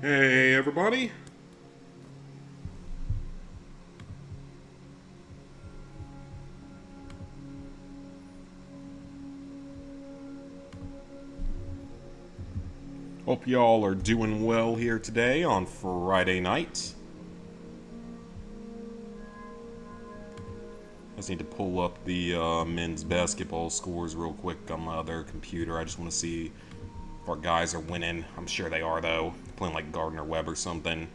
Hey everybody! Hope y'all are doing well here today on Friday night. I just need to pull up the men's basketball scores real quick on my other computer. I just want to see if our guys are winning. I'm sure they are though. Playing like Gardner Webb or something.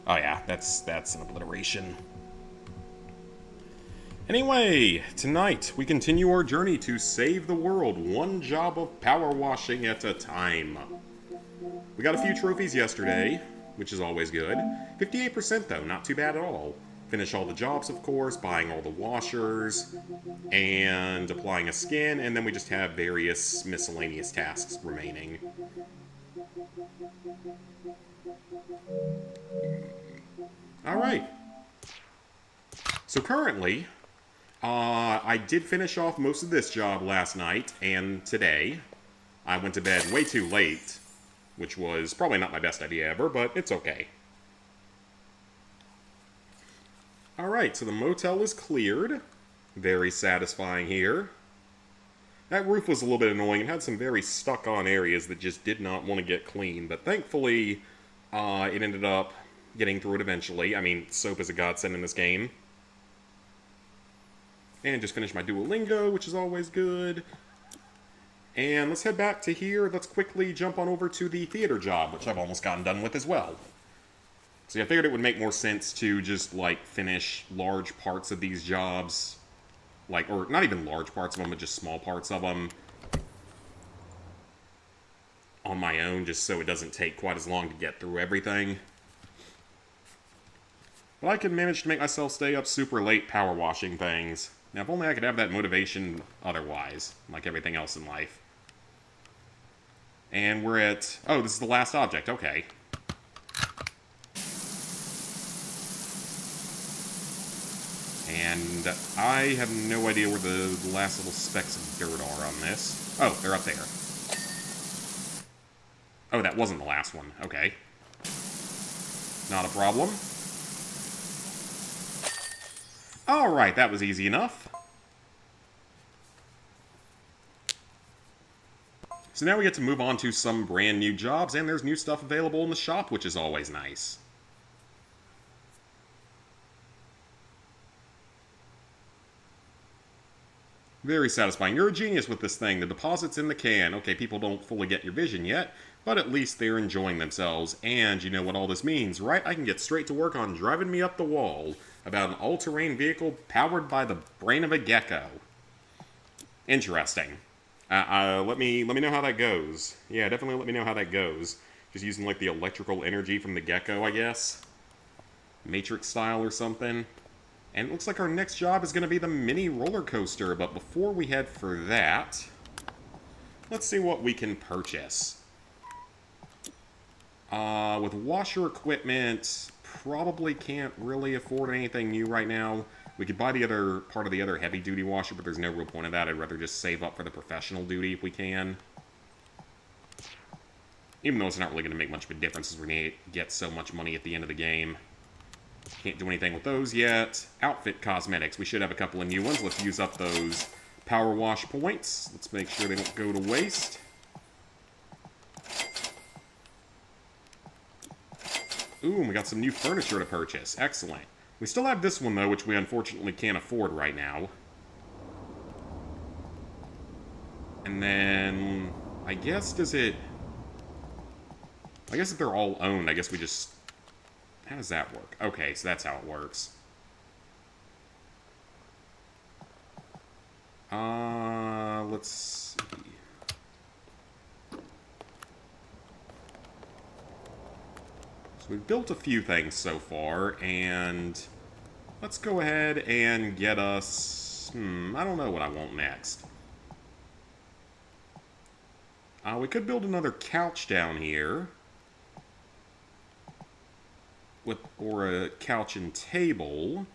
Oh yeah, that's an obliteration. Anyway, tonight we continue our journey to save the world, one job of power washing at a time. We got a few trophies yesterday, which is always good. 58% though, not too bad at all. Finish all the jobs, of course, buying all the washers, and applying a skin, and then we just have various miscellaneous tasks remaining. Alright. So currently, I did finish off most of this job last night and today. I went to bed way too late, which was probably not my best idea ever, but it's okay. Alright, so the motel is cleared. Very satisfying here. That roof was a little bit annoying. It had some very stuck-on areas that just did not want to get clean, but thankfully, it ended up getting through it eventually. I mean, soap is a godsend in this game. And just finished my Duolingo, which is always good. And let's head back to here. Let's quickly jump on over to the theater job, which I've almost gotten done with as well. So yeah, I figured it would make more sense to just, like, finish large parts of these jobs. Like, or not even large parts of them, but just small parts of them on my own, just so it doesn't take quite as long to get through everything. But I can manage to make myself stay up super late power washing things. Now, if only I could have that motivation otherwise, like everything else in life. And we're at... Oh, this is the last object. Okay. And I have no idea where the last little specks of dirt are on this. Oh, they're up there. Oh, that wasn't the last one. Okay. Not a problem. Alright, that was easy enough. So now we get to move on to some brand new jobs, and there's new stuff available in the shop, which is always nice. Very satisfying. You're a genius with this thing. The deposit's in the can. Okay, people don't fully get your vision yet, but at least they're enjoying themselves. And you know what all this means, right? I can get straight to work on driving me up the wall about an all-terrain vehicle powered by the brain of a gecko. Interesting. Let me know how that goes. Yeah, definitely let me know how that goes. Just using, like, the electrical energy from the gecko, I guess. Matrix style or something. And it looks like our next job is going to be the mini roller coaster, but before we head for that, let's see what we can purchase. With washer equipment, probably can't really afford anything new right now. We could buy the other part of the other heavy-duty washer, but there's no real point of that. I'd rather just save up for the professional duty if we can. Even though it's not really going to make much of a difference, as we're going to get so much money at the end of the game. Can't do anything with those yet. Outfit cosmetics. We should have a couple of new ones. Let's use up those power wash points. Let's make sure they don't go to waste. Ooh, and we got some new furniture to purchase. Excellent. We still have this one, though, which we unfortunately can't afford right now. And then... I guess, does it... I guess if they're all owned, I guess we just... How does that work? Okay, so that's how it works. Let's see. So we've built a few things so far, and let's go ahead and get us... I don't know what I want next. We could build another couch down here. Or a couch and table.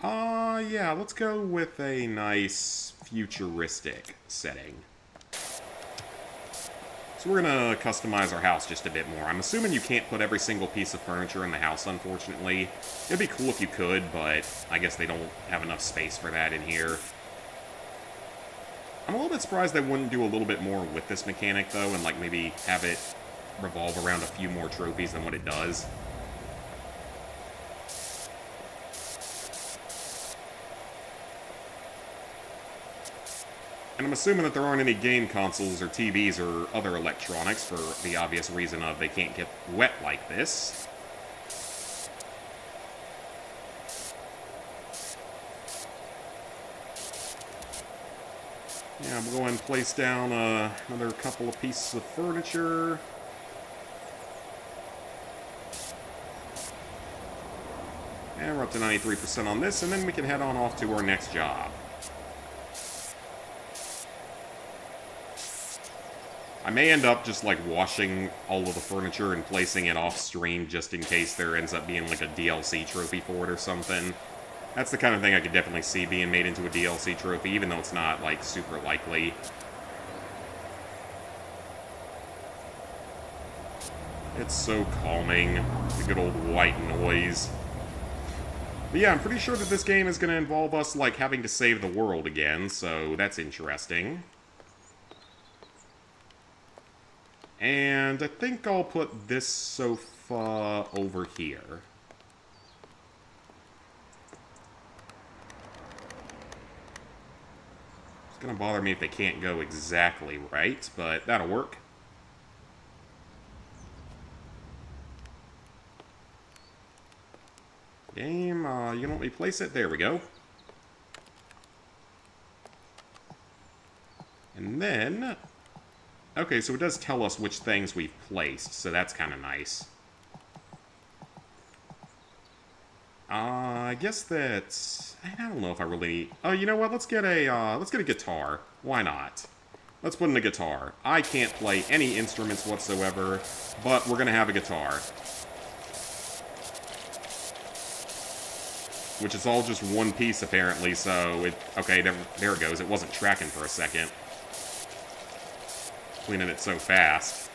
Yeah, let's go with a nice futuristic setting. So we're going to customize our house just a bit more. I'm assuming you can't put every single piece of furniture in the house, unfortunately. It'd be cool if you could, but I guess they don't have enough space for that in here. I'm a little bit surprised they wouldn't do a little bit more with this mechanic, though, and like maybe have it revolve around a few more trophies than what it does. And I'm assuming that there aren't any game consoles or TVs or other electronics for the obvious reason of they can't get wet like this. Yeah, we'll go ahead and place down another couple of pieces of furniture. And we're up to 93% on this, and then we can head on off to our next job. I may end up just, like, washing all of the furniture and placing it off stream just in case there ends up being, like, a DLC trophy for it or something. That's the kind of thing I could definitely see being made into a DLC trophy, even though it's not, like, super likely. It's so calming. The good old white noise. But yeah, I'm pretty sure that this game is going to involve us, like, having to save the world again, so that's interesting. And I think I'll put this sofa over here. It's gonna bother me if they can't go exactly right, but that'll work. Game, you can let me place it? There we go. And then... okay, so it does tell us which things we've placed, so that's kind of nice. I guess that's... I don't know if I really... oh, you know what? Let's get a guitar. Why not? Let's put in a guitar. I can't play any instruments whatsoever, but we're gonna have a guitar. Which is all just one piece, apparently, so it... okay, there it goes. It wasn't tracking for a second. Cleaning it so fast.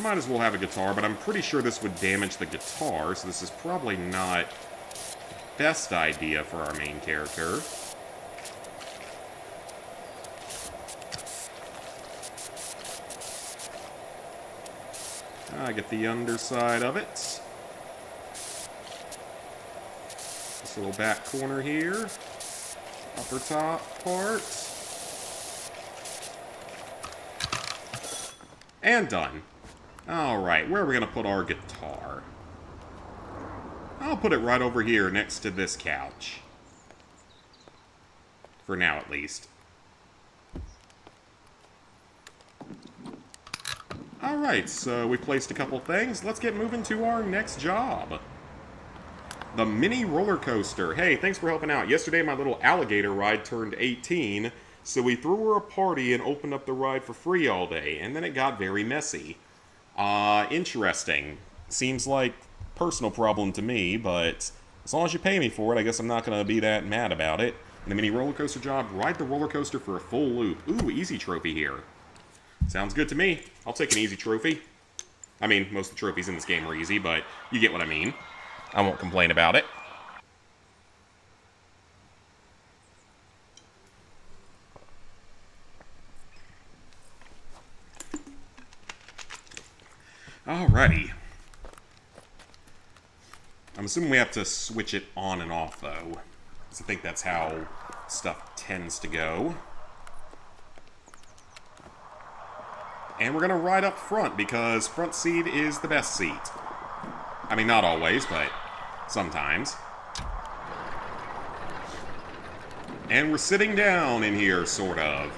Might as well have a guitar, but I'm pretty sure this would damage the guitar, so this is probably not the best idea for our main character. I get the underside of it. This little back corner here. Upper top part. And done. Alright, where are we going to put our guitar? I'll put it right over here next to this couch. For now, at least. Alright, so we placed a couple things. Let's get moving to our next job. The mini roller coaster. Hey, thanks for helping out. Yesterday, my little alligator ride turned 18, so we threw her a party and opened up the ride for free all day, and then it got very messy. Interesting. Seems like personal problem to me, but as long as you pay me for it, I guess I'm not going to be that mad about it. In the mini roller coaster job, ride the roller coaster for a full loop. Ooh, easy trophy here. Sounds good to me. I'll take an easy trophy. I mean, most of the trophies in this game are easy, but you get what I mean. I won't complain about it. Alrighty. I'm assuming we have to switch it on and off, though. Because I think that's how stuff tends to go. And we're going to ride up front, because front seat is the best seat. I mean, not always, but sometimes. And we're sitting down in here, sort of.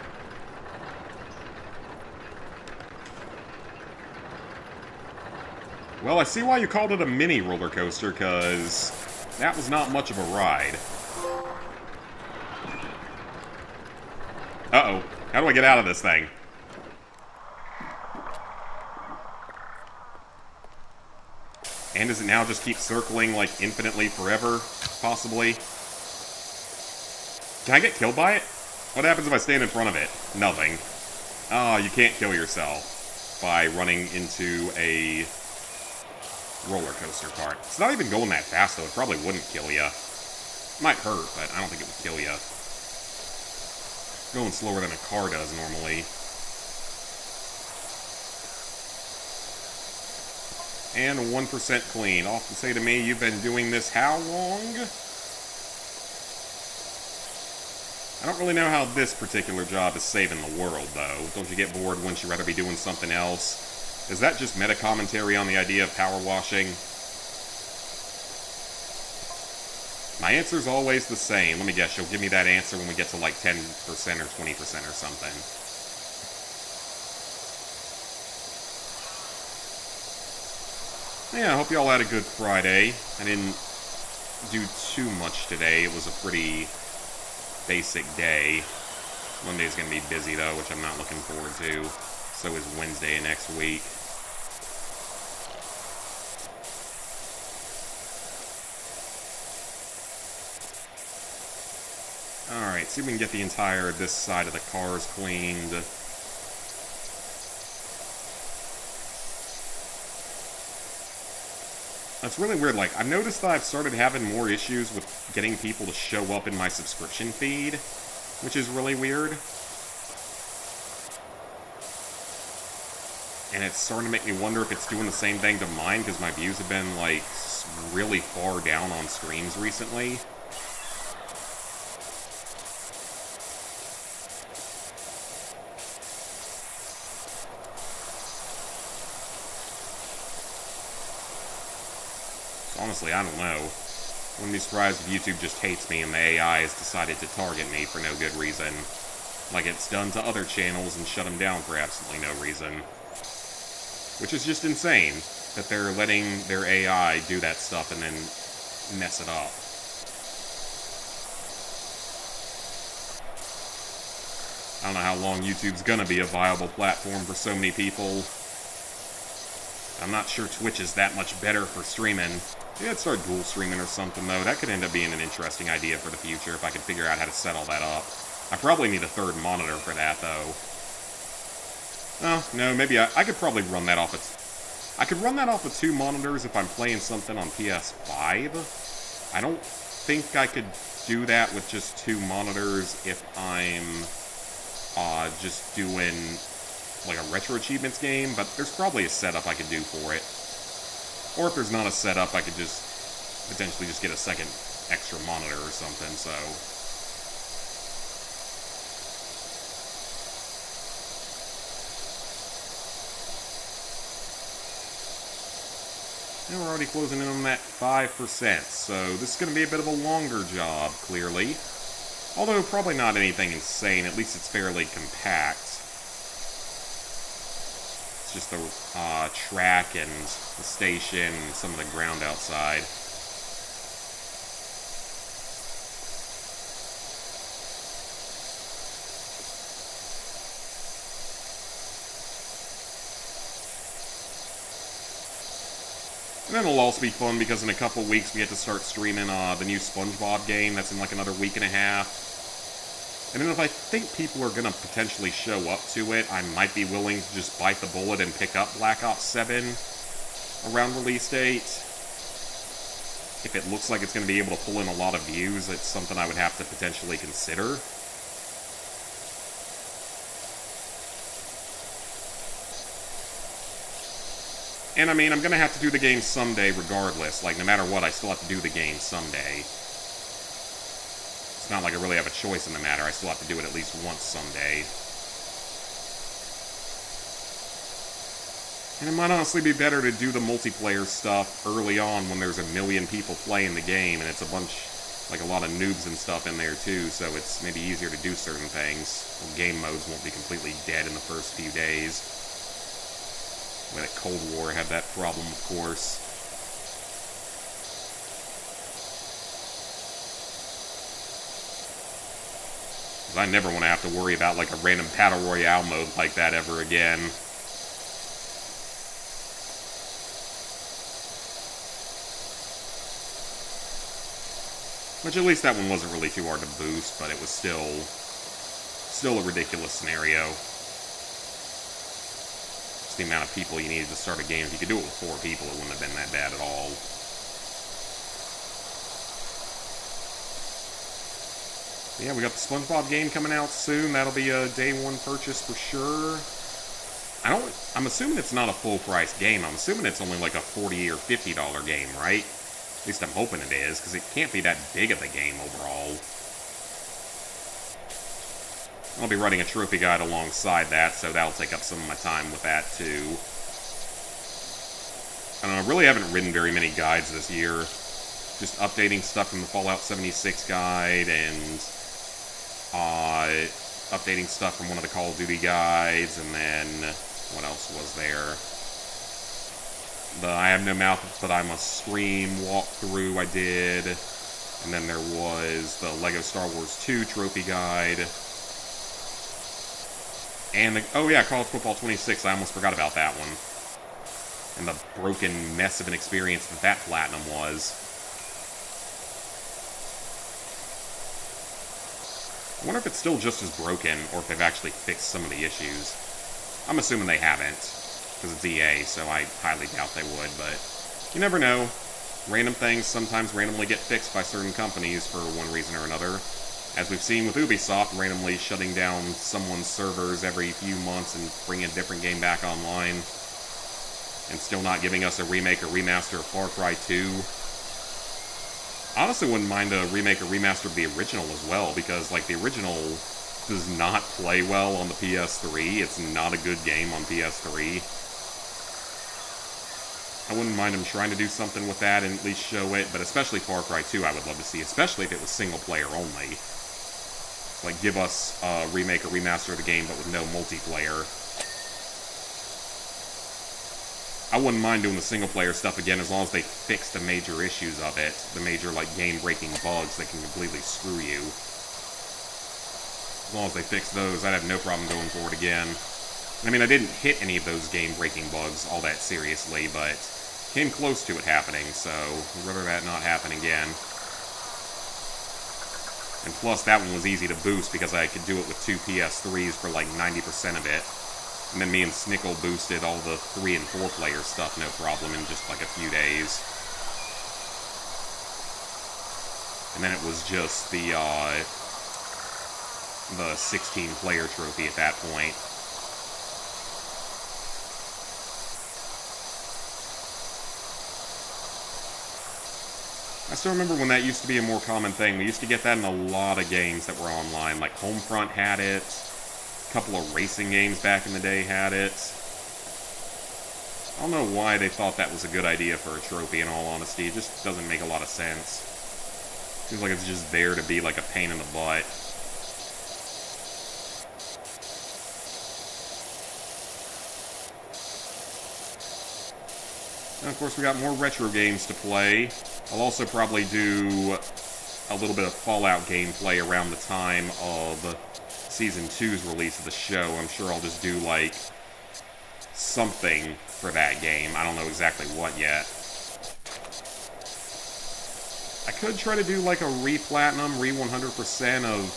Well, I see why you called it a mini roller coaster, because that was not much of a ride. Uh-oh. How do I get out of this thing? And does it now just keep circling, like, infinitely forever, possibly? Can I get killed by it? What happens if I stand in front of it? Nothing. Oh, you can't kill yourself by running into a roller coaster cart. It's not even going that fast, though. It probably wouldn't kill you. It might hurt, but I don't think it would kill you. Going slower than a car does normally. And 1% clean. Often say to me, you've been doing this how long? I don't really know how this particular job is saving the world, though. Don't you get bored? Wouldn't you rather be doing something else? Is that just meta-commentary on the idea of power washing? My answer's always the same. Let me guess, you'll give me that answer when we get to like 10% or 20% or something. Yeah, I hope y'all had a good Friday. I didn't do too much today. It was a pretty basic day. Monday's going to be busy, though, which I'm not looking forward to. So is Wednesday next week. Alright, see if we can get the entire this side of the cars cleaned. That's really weird. Like, I've noticed that I've started having more issues with getting people to show up in my subscription feed, which is really weird. And it's starting to make me wonder if it's doing the same thing to mine, because my views have been, like, really far down on streams recently. Honestly, I don't know. Wouldn't be surprised if YouTube just hates me and the AI has decided to target me for no good reason. Like it's done to other channels and shut them down for absolutely no reason. Which is just insane, that they're letting their AI do that stuff and then mess it up. I don't know how long YouTube's gonna be a viable platform for so many people. I'm not sure Twitch is that much better for streaming. Maybe I'd start dual streaming or something, though. That could end up being an interesting idea for the future if I could figure out how to set all that up. I probably need a third monitor for that, though. Oh, no, maybe I could probably run that off of... I could run that off of 2 monitors if I'm playing something on PS5. I don't think I could do that with just 2 monitors if I'm just doing like a Retro Achievements game, but there's probably a setup I could do for it. Or if there's not a setup, I could just potentially just get a second extra monitor or something, so... And we're already closing in on that 5%, so this is going to be a bit of a longer job, clearly. Although probably not anything insane, at least it's fairly compact. It's just the track and the station and some of the ground outside. And then it'll also be fun because in a couple weeks we get to start streaming the new SpongeBob game. That's in like another week and a half. And then if I think people are going to potentially show up to it, I might be willing to just bite the bullet and pick up Black Ops 7 around release date. If it looks like it's going to be able to pull in a lot of views, it's something I would have to potentially consider. And I mean, I'm going to have to do the game someday regardless. Like, no matter what, I still have to do the game someday. It's not like I really have a choice in the matter. I still have to do it at least once someday. And it might honestly be better to do the multiplayer stuff early on when there's a million people playing the game and it's a bunch, like a lot of noobs and stuff in there too, so it's maybe easier to do certain things. Well, game modes won't be completely dead in the first few days. When at Cold War had that problem, of course. I never want to have to worry about like a random Battle Royale mode like that ever again. Which at least that one wasn't really too hard to boost, but it was still a ridiculous scenario. Just the amount of people you needed to start a game. If you could do it with 4 people, it wouldn't have been that bad at all. But yeah, we got the SpongeBob game coming out soon. That'll be a day 1 purchase for sure. I'm assuming it's not a full price game. I'm assuming it's only like a $40 or $50 game, right? At least I'm hoping it is, because it can't be that big of a game overall. I'll be writing a trophy guide alongside that, so that'll take up some of my time with that, too. I don't know, I really haven't written very many guides this year. Just updating stuff from the Fallout 76 guide, and updating stuff from one of the Call of Duty guides, and then what else was there? The I Have No Mouth But I Must Scream walkthrough I did, and then there was the LEGO Star Wars 2 trophy guide, and oh yeah, College Football 26, I almost forgot about that one, and the broken mess of an experience that platinum was. I wonder if it's still just as broken, or if they've actually fixed some of the issues. I'm assuming they haven't, because it's EA, so I highly doubt they would, but you never know. Random things sometimes randomly get fixed by certain companies for one reason or another. As we've seen with Ubisoft randomly shutting down someone's servers every few months and bringing a different game back online, and still not giving us a remake or remaster of Far Cry 2. Honestly, wouldn't mind a remake or remaster of the original as well, because, like, the original does not play well on the PS3. It's not a good game on PS3. I wouldn't mind them trying to do something with that and at least show it, but especially Far Cry 2 I would love to see, especially if it was single-player only. Like, give us a remake or remaster of the game, but with no multiplayer. I wouldn't mind doing the single-player stuff again as long as they fix the major issues of it. The major, like, game-breaking bugs that can completely screw you. As long as they fix those, I'd have no problem going for it again. I mean, I didn't hit any of those game-breaking bugs all that seriously, but came close to it happening, so I'd rather that not happen again. And plus, that one was easy to boost because I could do it with 2 PS3s for like 90% of it. And then me and Snickle boosted all the 3 and 4 player stuff no problem in just like a few days. And then it was just the 16 player trophy at that point. I still remember when that used to be a more common thing. We used to get that in a lot of games that were online. Like Homefront had it. A couple of racing games back in the day had it. I don't know why they thought that was a good idea for a trophy, in all honesty. It just doesn't make a lot of sense. Seems like it's just there to be like a pain in the butt. And of course we got more retro games to play. I'll also probably do a little bit of Fallout gameplay around the time of Season 2's release of the show. I'm sure I'll just do, like, something for that game. I don't know exactly what yet. I could try to do, like, a re-platinum, re-100% of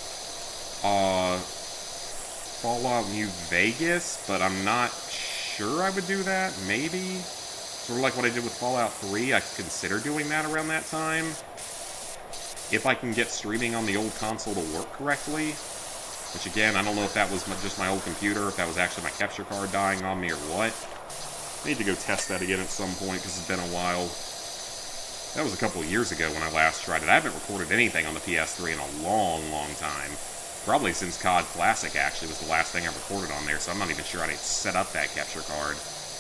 Fallout New Vegas, but I'm not sure I would do that. Maybe. Sort of like what I did with Fallout 3, I could consider doing that around that time. If I can get streaming on the old console to work correctly. Which again, I don't know if that was just my old computer, if that was actually my capture card dying on me or what. I need to go test that again at some point, because it's been a while. That was a couple of years ago when I last tried it. I haven't recorded anything on the PS3 in a long, long time. Probably since COD Classic, actually, was the last thing I recorded on there, so I'm not even sure how to set up that capture card.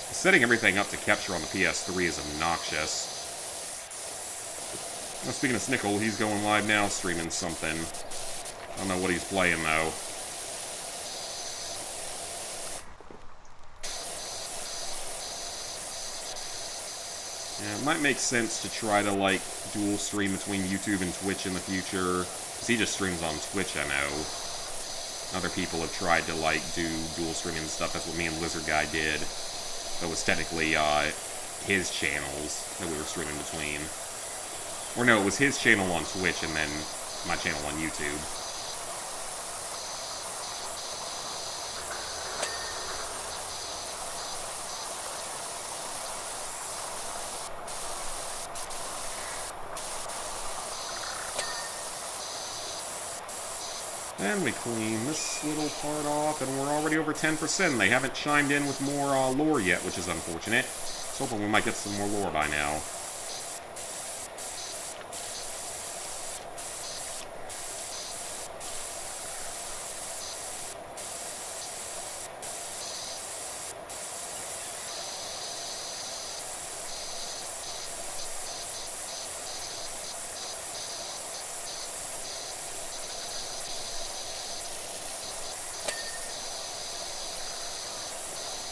Setting everything up to capture on the PS3 is obnoxious. Now, speaking of Snickle, he's going live now, streaming something. I don't know what he's playing, though. Yeah, it might make sense to try to, like, dual stream between YouTube and Twitch in the future. Because he just streams on Twitch, I know. Other people have tried to, like, do dual streaming and stuff. That's what me and Lizard Guy did. That was technically his channels that we were streaming between. Or no, it was his channel on Twitch and then my channel on YouTube. And we clean this little part off, and we're already over 10%. They haven't chimed in with more lore yet, which is unfortunate. So hoping we might get some more lore by now.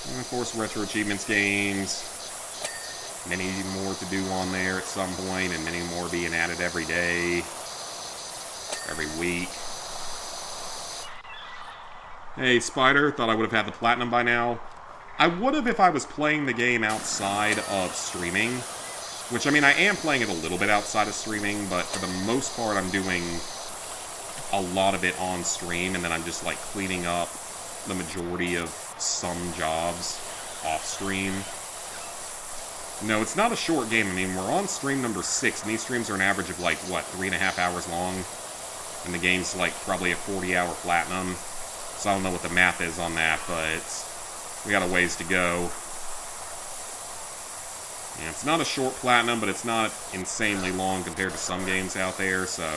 And of course, Retro Achievements games. Many more to do on there at some point, and many more being added every day, every week. Hey, Spider, thought I would have had the Platinum by now. I would have if I was playing the game outside of streaming. Which, I mean, I am playing it a little bit outside of streaming, but for the most part, I'm doing a lot of it on stream, and then I'm just, like, cleaning up the majority of some jobs off stream. No, it's not a short game. I mean, we're on stream number 6, and these streams are an average of, like, what, 3.5 hours long? And the game's, like, probably a 40-hour platinum. So I don't know what the math is on that, but we got a ways to go. Yeah, it's not a short platinum, but it's not insanely long compared to some games out there, so...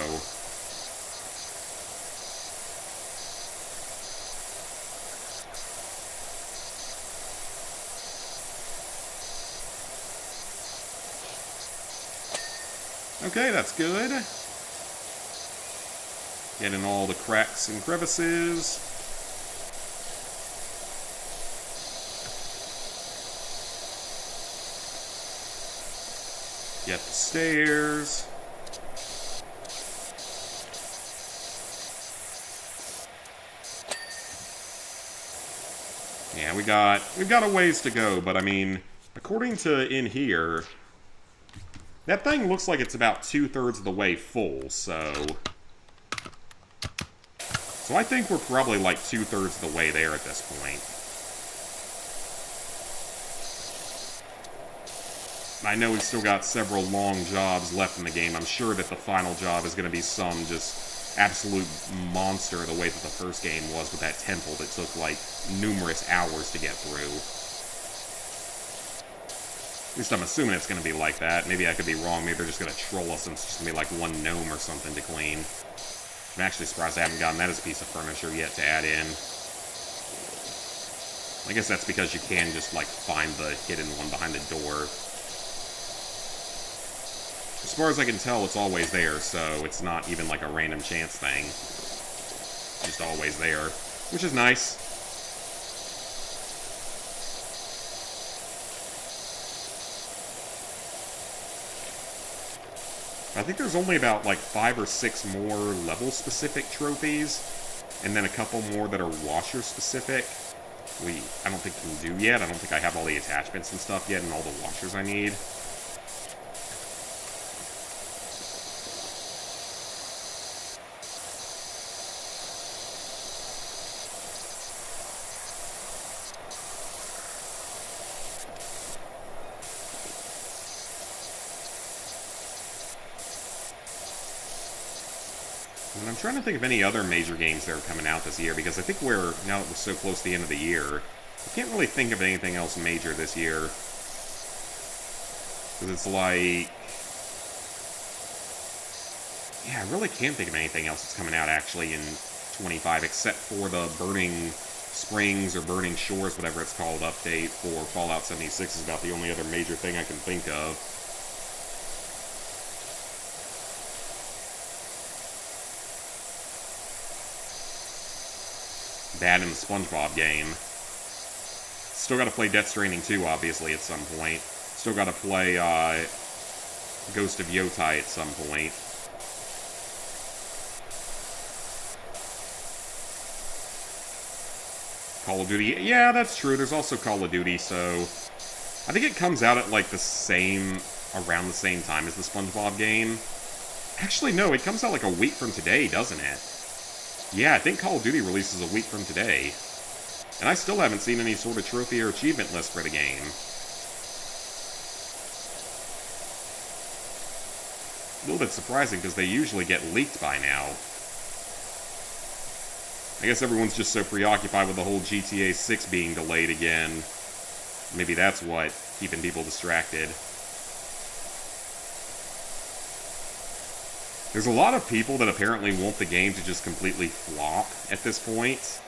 Okay, that's good. Getting all the cracks and crevices. Get the stairs. Yeah, we've got a ways to go, but I mean, according to in here, that thing looks like it's about 2/3 of the way full, so I think we're probably like 2/3 of the way there at this point. I know we've still got several long jobs left in the game. I'm sure that the final job is going to be some just absolute monster the way that the first game was with that temple that took like numerous hours to get through. At least I'm assuming it's going to be like that. Maybe I could be wrong. Maybe they're just going to troll us and it's just going to be like one gnome or something to clean. I'm actually surprised I haven't gotten that as a piece of furniture yet to add in. I guess that's because you can just, like, find the hidden one behind the door. As far as I can tell, it's always there, so it's not even like a random chance thing. Just always there, which is nice. I think there's only about, like, 5 or 6 more level-specific trophies, and then a couple more that are washer-specific. I don't think can do yet. I don't think I have all the attachments and stuff yet, and all the washers I need. And I'm trying to think of any other major games that are coming out this year, because I think now that we're so close to the end of the year, I can't really think of anything else major this year. Because it's like... Yeah, I really can't think of anything else that's coming out, actually, in 25, except for the Burning Springs or Burning Shores, whatever it's called, update for Fallout 76 is about the only other major thing I can think of. That and the SpongeBob game. Still gotta play Death Stranding 2, obviously, at some point. Still gotta play, Ghost of Yotai at some point. Call of Duty. Yeah, that's true. There's also Call of Duty, so... I think it comes out at, like, the same around the same time as the SpongeBob game. Actually, no, it comes out like a week from today, doesn't it? Yeah, I think Call of Duty releases a week from today. And I still haven't seen any sort of trophy or achievement list for the game. A little bit surprising because they usually get leaked by now. I guess everyone's just so preoccupied with the whole GTA 6 being delayed again. Maybe that's what, keeping people distracted. There's a lot of people that apparently want the game to just completely flop at this point.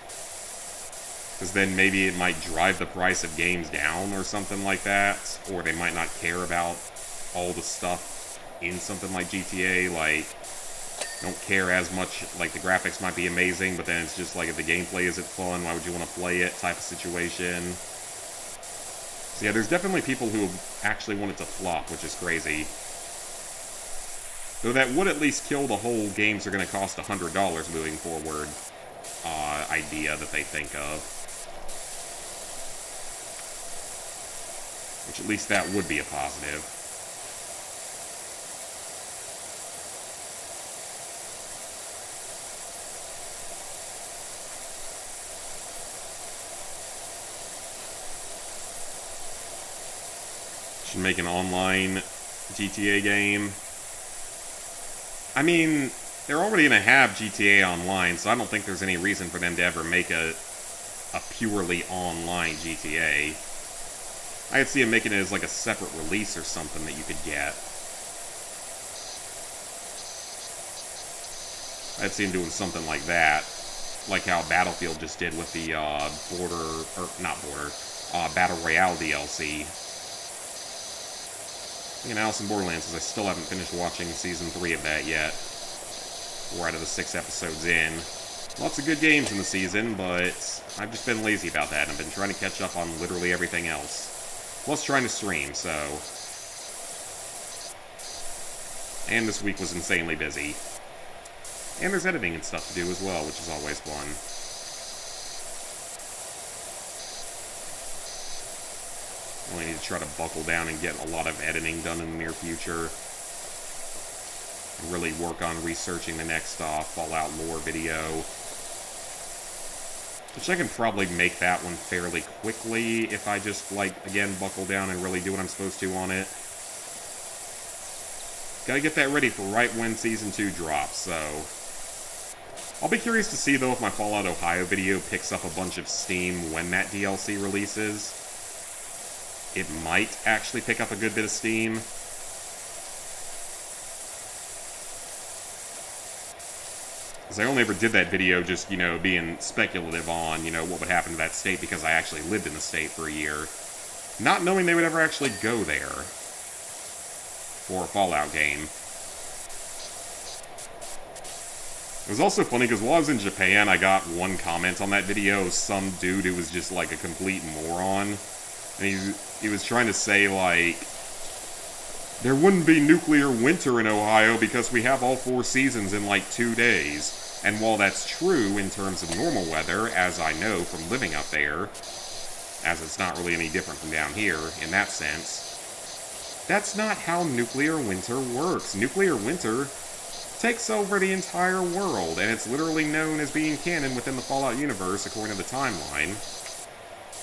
Because then maybe it might drive the price of games down or something like that. Or they might not care about all the stuff in something like GTA. Like, don't care as much. Like, the graphics might be amazing, but then it's just like, if the gameplay isn't fun, why would you want to play it type of situation. So yeah, there's definitely people who actually want it to flop, which is crazy. Though that would at least kill the whole games are going to cost $100 moving forward idea that they think of. Which at least that would be a positive. Should make an online GTA game. I mean, they're already going to have GTA Online, so I don't think there's any reason for them to ever make a purely online GTA. I could see them making it as like a separate release or something that you could get. I'd see them doing something like that. Like how Battlefield just did with the Battle Royale DLC. And Alice in Borderlands, because I still haven't finished watching Season 3 of that yet. 4 out of the 6 episodes in. Lots of good games in the season, but I've just been lazy about that, and I've been trying to catch up on literally everything else. Plus trying to stream, so... And this week was insanely busy. And there's editing and stuff to do as well, which is always fun. I need to try to buckle down and get a lot of editing done in the near future. And really work on researching the next Fallout lore video. Which I can probably make that one fairly quickly if I just, like, again, buckle down and really do what I'm supposed to on it. Gotta get that ready for right when Season 2 drops, so... I'll be curious to see, though, if my Fallout Ohio video picks up a bunch of steam when that DLC releases. It might actually pick up a good bit of steam. Because I only ever did that video just, you know, being speculative on, you know, what would happen to that state because I actually lived in the state for a year. Not knowing they would ever actually go there for a Fallout game. It was also funny because while I was in Japan, I got one comment on that video. Some dude who was just like a complete moron. And he was trying to say, like, there wouldn't be nuclear winter in Ohio because we have all 4 seasons in, like, 2 days. And while that's true in terms of normal weather, as I know from living up there, as it's not really any different from down here in that sense, that's not how nuclear winter works. Nuclear winter takes over the entire world, and it's literally known as being canon within the Fallout universe, according to the timeline.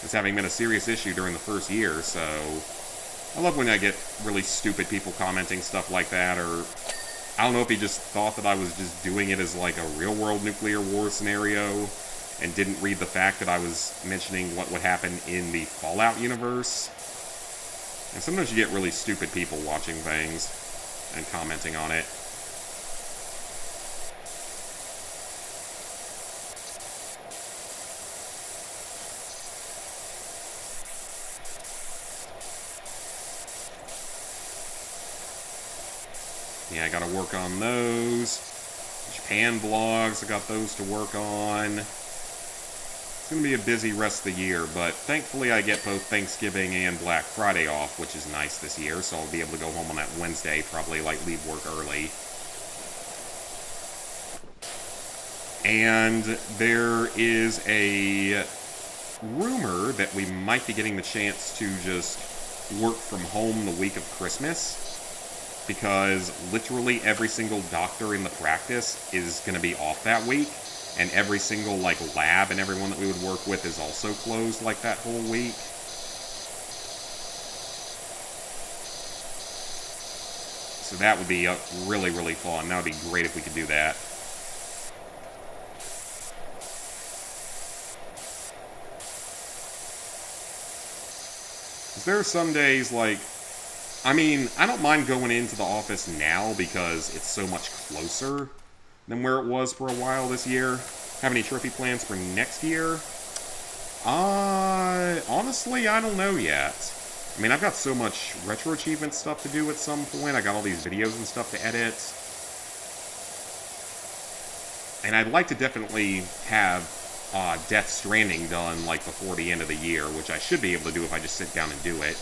As having been a serious issue during the first year, so... I love when I get really stupid people commenting stuff like that, or... I don't know if he just thought that I was just doing it as like a real-world nuclear war scenario, and didn't read the fact that I was mentioning what would happen in the Fallout universe. And sometimes you get really stupid people watching things, and commenting on it. Yeah, I gotta work on those. Japan vlogs, I got those to work on. It's gonna be a busy rest of the year, but thankfully I get both Thanksgiving and Black Friday off, which is nice this year, so I'll be able to go home on that Wednesday, probably, like, leave work early. And there is a rumor that we might be getting the chance to just work from home the week of Christmas. because literally every single doctor in the practice is going to be off that week, and every single, like, lab and everyone that we would work with is also closed, like, that whole week. So that would be really, really fun. That would be great if we could do that. There are some days, like, I mean, I don't mind going into the office now because it's so much closer than where it was for a while this year. Have any trophy plans for next year? Honestly, I don't know yet. I mean, I've got so much retro achievement stuff to do at some point. I got all these videos and stuff to edit. And I'd like to definitely have Death Stranding done, like, before the end of the year, which I should be able to do if I just sit down and do it.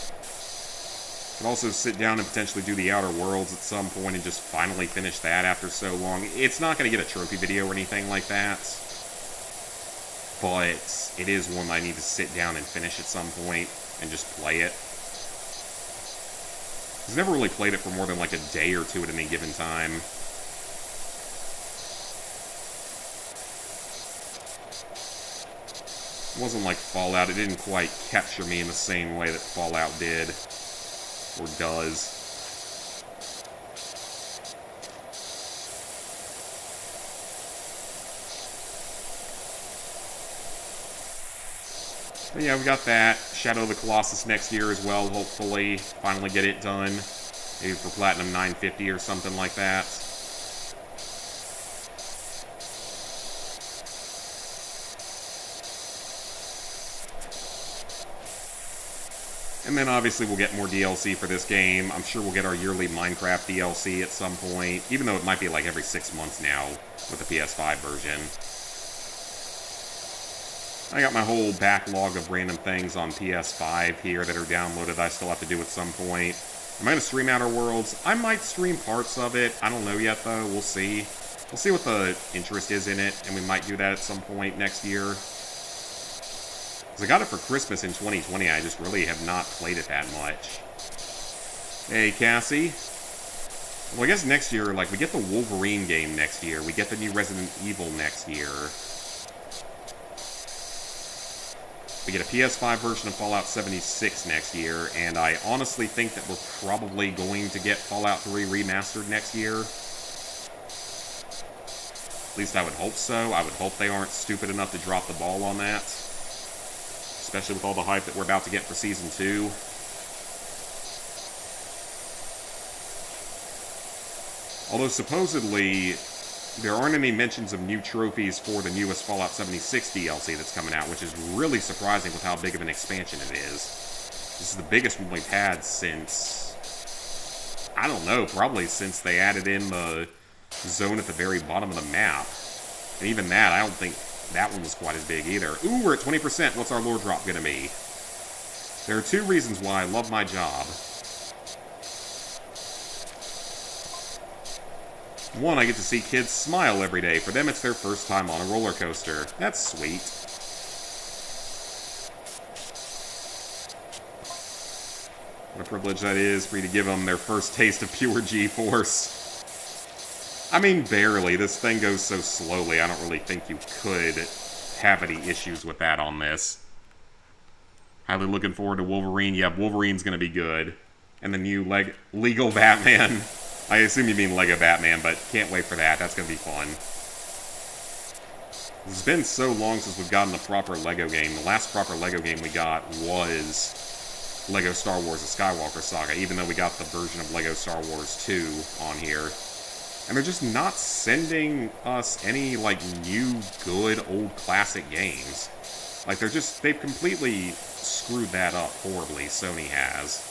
Could also sit down and potentially do the Outer Worlds at some point and just finally finish that after so long. It's not going to get a trophy video or anything like that, but it is one I need to sit down and finish at some point and just play it. I've never really played it for more than like a day or two at any given time. It wasn't like Fallout. It didn't quite capture me in the same way that Fallout did, or does. But yeah, we got that. Shadow of the Colossus next year as well, hopefully. Finally get it done. Maybe for Platinum 950 or something like that. And then obviously we'll get more DLC for this game. I'm sure we'll get our yearly Minecraft DLC at some point, even though it might be like every 6 months now with the PS5 version. I got my whole backlog of random things on PS5 here that are downloaded I still have to do at some point. Am I going to stream Outer Worlds? I might stream parts of it. I don't know yet, though. We'll see. We'll see what the interest is in it, and we might do that at some point next year. Because I got it for Christmas in 2020. I just really have not played it that much. Hey, Cassie. Well, I guess next year, like, we get the Wolverine game next year. We get the new Resident Evil next year. We get a PS5 version of Fallout 76 next year, and I honestly think that we're probably going to get Fallout 3 remastered next year. At least I would hope so. I would hope they aren't stupid enough to drop the ball on that. Especially with all the hype that we're about to get for Season 2. Although supposedly there aren't any mentions of new trophies for the newest Fallout 76 DLC that's coming out, which is really surprising with how big of an expansion it is. This is the biggest one we've had since, I don't know, probably since they added in the zone at the very bottom of the map. And even that, I don't think that one was quite as big either. Ooh, we're at 20%. What's our lore drop gonna be? There are 2 reasons why I love my job. One, I get to see kids smile every day. For them, it's their first time on a roller coaster. That's sweet. What a privilege that is for you to give them their first taste of pure G-force. I mean, barely. This thing goes so slowly, I don't really think you could have any issues with that on this. Highly looking forward to Wolverine. Yeah, Wolverine's gonna be good. And the new Lego Batman. I assume you mean Lego Batman, but can't wait for that. That's going to be fun. It's been so long since we've gotten a proper Lego game. The last proper Lego game we got was Lego Star Wars: The Skywalker Saga, even though we got the version of Lego Star Wars 2 on here. And they're just not sending us any, like, new, good, old classic games. Like, they've completely screwed that up horribly, Sony has.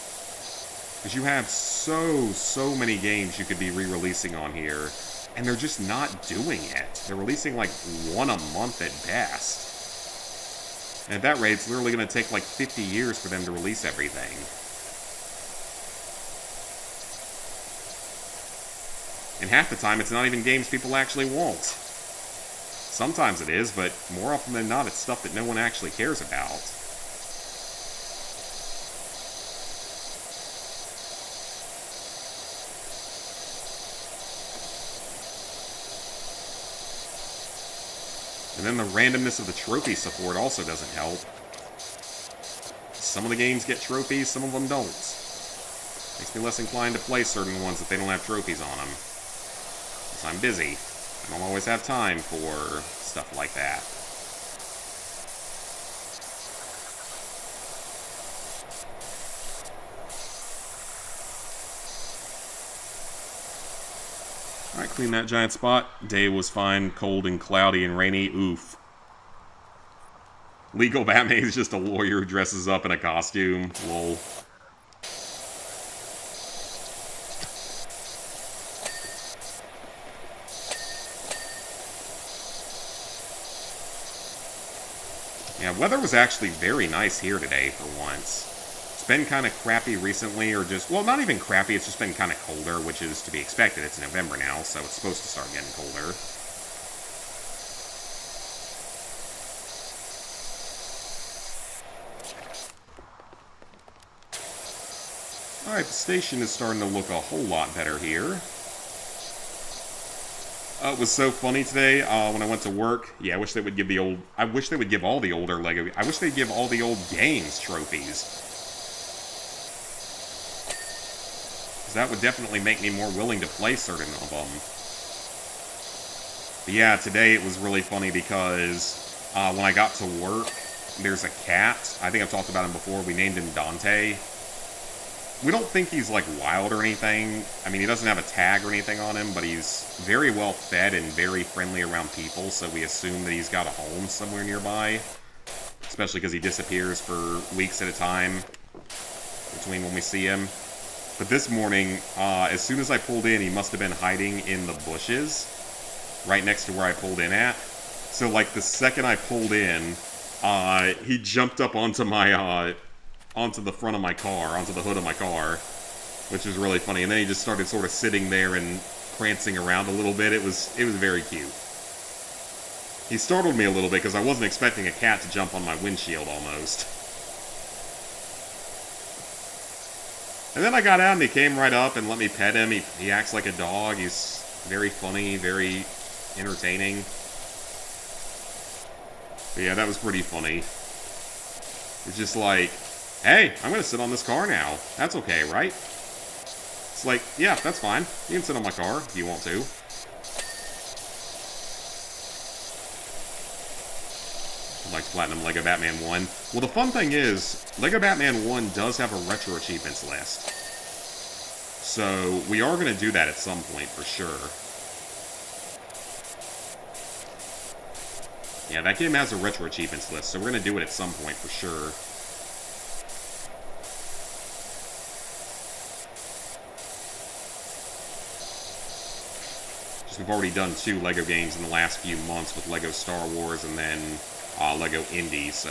Because you have so many games you could be re-releasing on here, and they're just not doing it. They're releasing like 1 a month at best. And at that rate, it's literally going to take like 50 years for them to release everything. And half the time, it's not even games people actually want. Sometimes it is, but more often than not, it's stuff that no one actually cares about. And then the randomness of the trophy support also doesn't help. Some of the games get trophies, some of them don't. Makes me less inclined to play certain ones if they don't have trophies on them. Because I'm busy. I don't always have time for stuff like that. Alright, clean that giant spot. Day was fine, cold and cloudy and rainy. Oof. Legal Batman is just a lawyer who dresses up in a costume. Lol. Yeah, weather was actually very nice here today for once. It's been kind of crappy recently, or just, well, not even crappy, it's just been kind of colder, which is to be expected. It's November now, so it's supposed to start getting colder. Alright, the station is starting to look a whole lot better here. It was so funny today when I went to work. Yeah, I wish they would give the old... I wish they would give all the older LEGO... I wish they'd give all the old games trophies. Because that would definitely make me more willing to play certain of them. But yeah, today it was really funny because when I got to work, there's a cat. I think I've talked about him before. We named him Dante. We don't think he's, like, wild or anything. I mean, he doesn't have a tag or anything on him, but he's very well fed and very friendly around people, so we assume that he's got a home somewhere nearby. Especially because he disappears for weeks at a time between when we see him. But this morning, as soon as I pulled in, he must have been hiding in the bushes right next to where I pulled in at. So, like, the second I pulled in, he jumped up onto my, onto the front of my car, onto the hood of my car, which was really funny. And then he just started sort of sitting there and prancing around a little bit. It was very cute. He startled me a little bit because I wasn't expecting a cat to jump on my windshield almost. And then I got out and he came right up and let me pet him. He acts like a dog. He's very funny, very entertaining. But yeah, that was pretty funny. It's just like, hey, I'm going to sit on this car now. That's okay, right? It's like, yeah, that's fine. You can sit on my car if you want to. I'd like to platinum LEGO Batman 1. Well, the fun thing is, LEGO Batman 1 does have a retro achievements list. So, we are going to do that at some point, for sure. Yeah, that game has a retro achievements list, so we're going to do it at some point, for sure. We've already done 2 LEGO games in the last few months with LEGO Star Wars and then LEGO Indy, so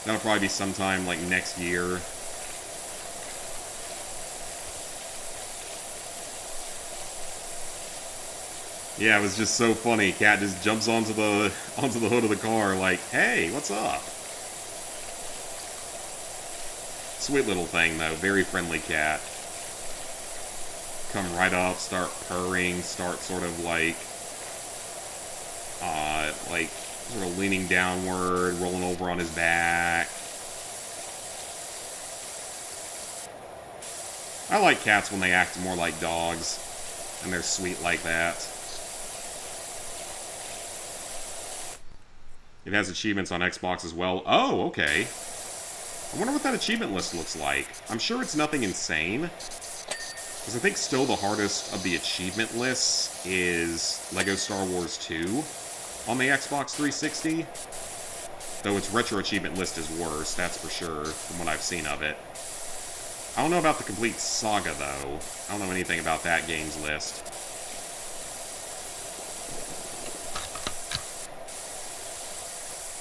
that'll probably be sometime like next year. Yeah, it was just so funny. Cat just jumps onto the hood of the car like, hey, what's up? Sweet little thing though, very friendly cat. Come right up, start purring, start sort of like sort of leaning downward, rolling over on his back. I like cats when they act more like dogs, and they're sweet like that. It has achievements on Xbox as well. Oh, okay. I wonder what that achievement list looks like. I'm sure it's nothing insane. Because I think still the hardest of the achievement lists is LEGO Star Wars 2 on the Xbox 360. Though its retro achievement list is worse, that's for sure, from what I've seen of it. I don't know about the complete saga, though. I don't know anything about that game's list.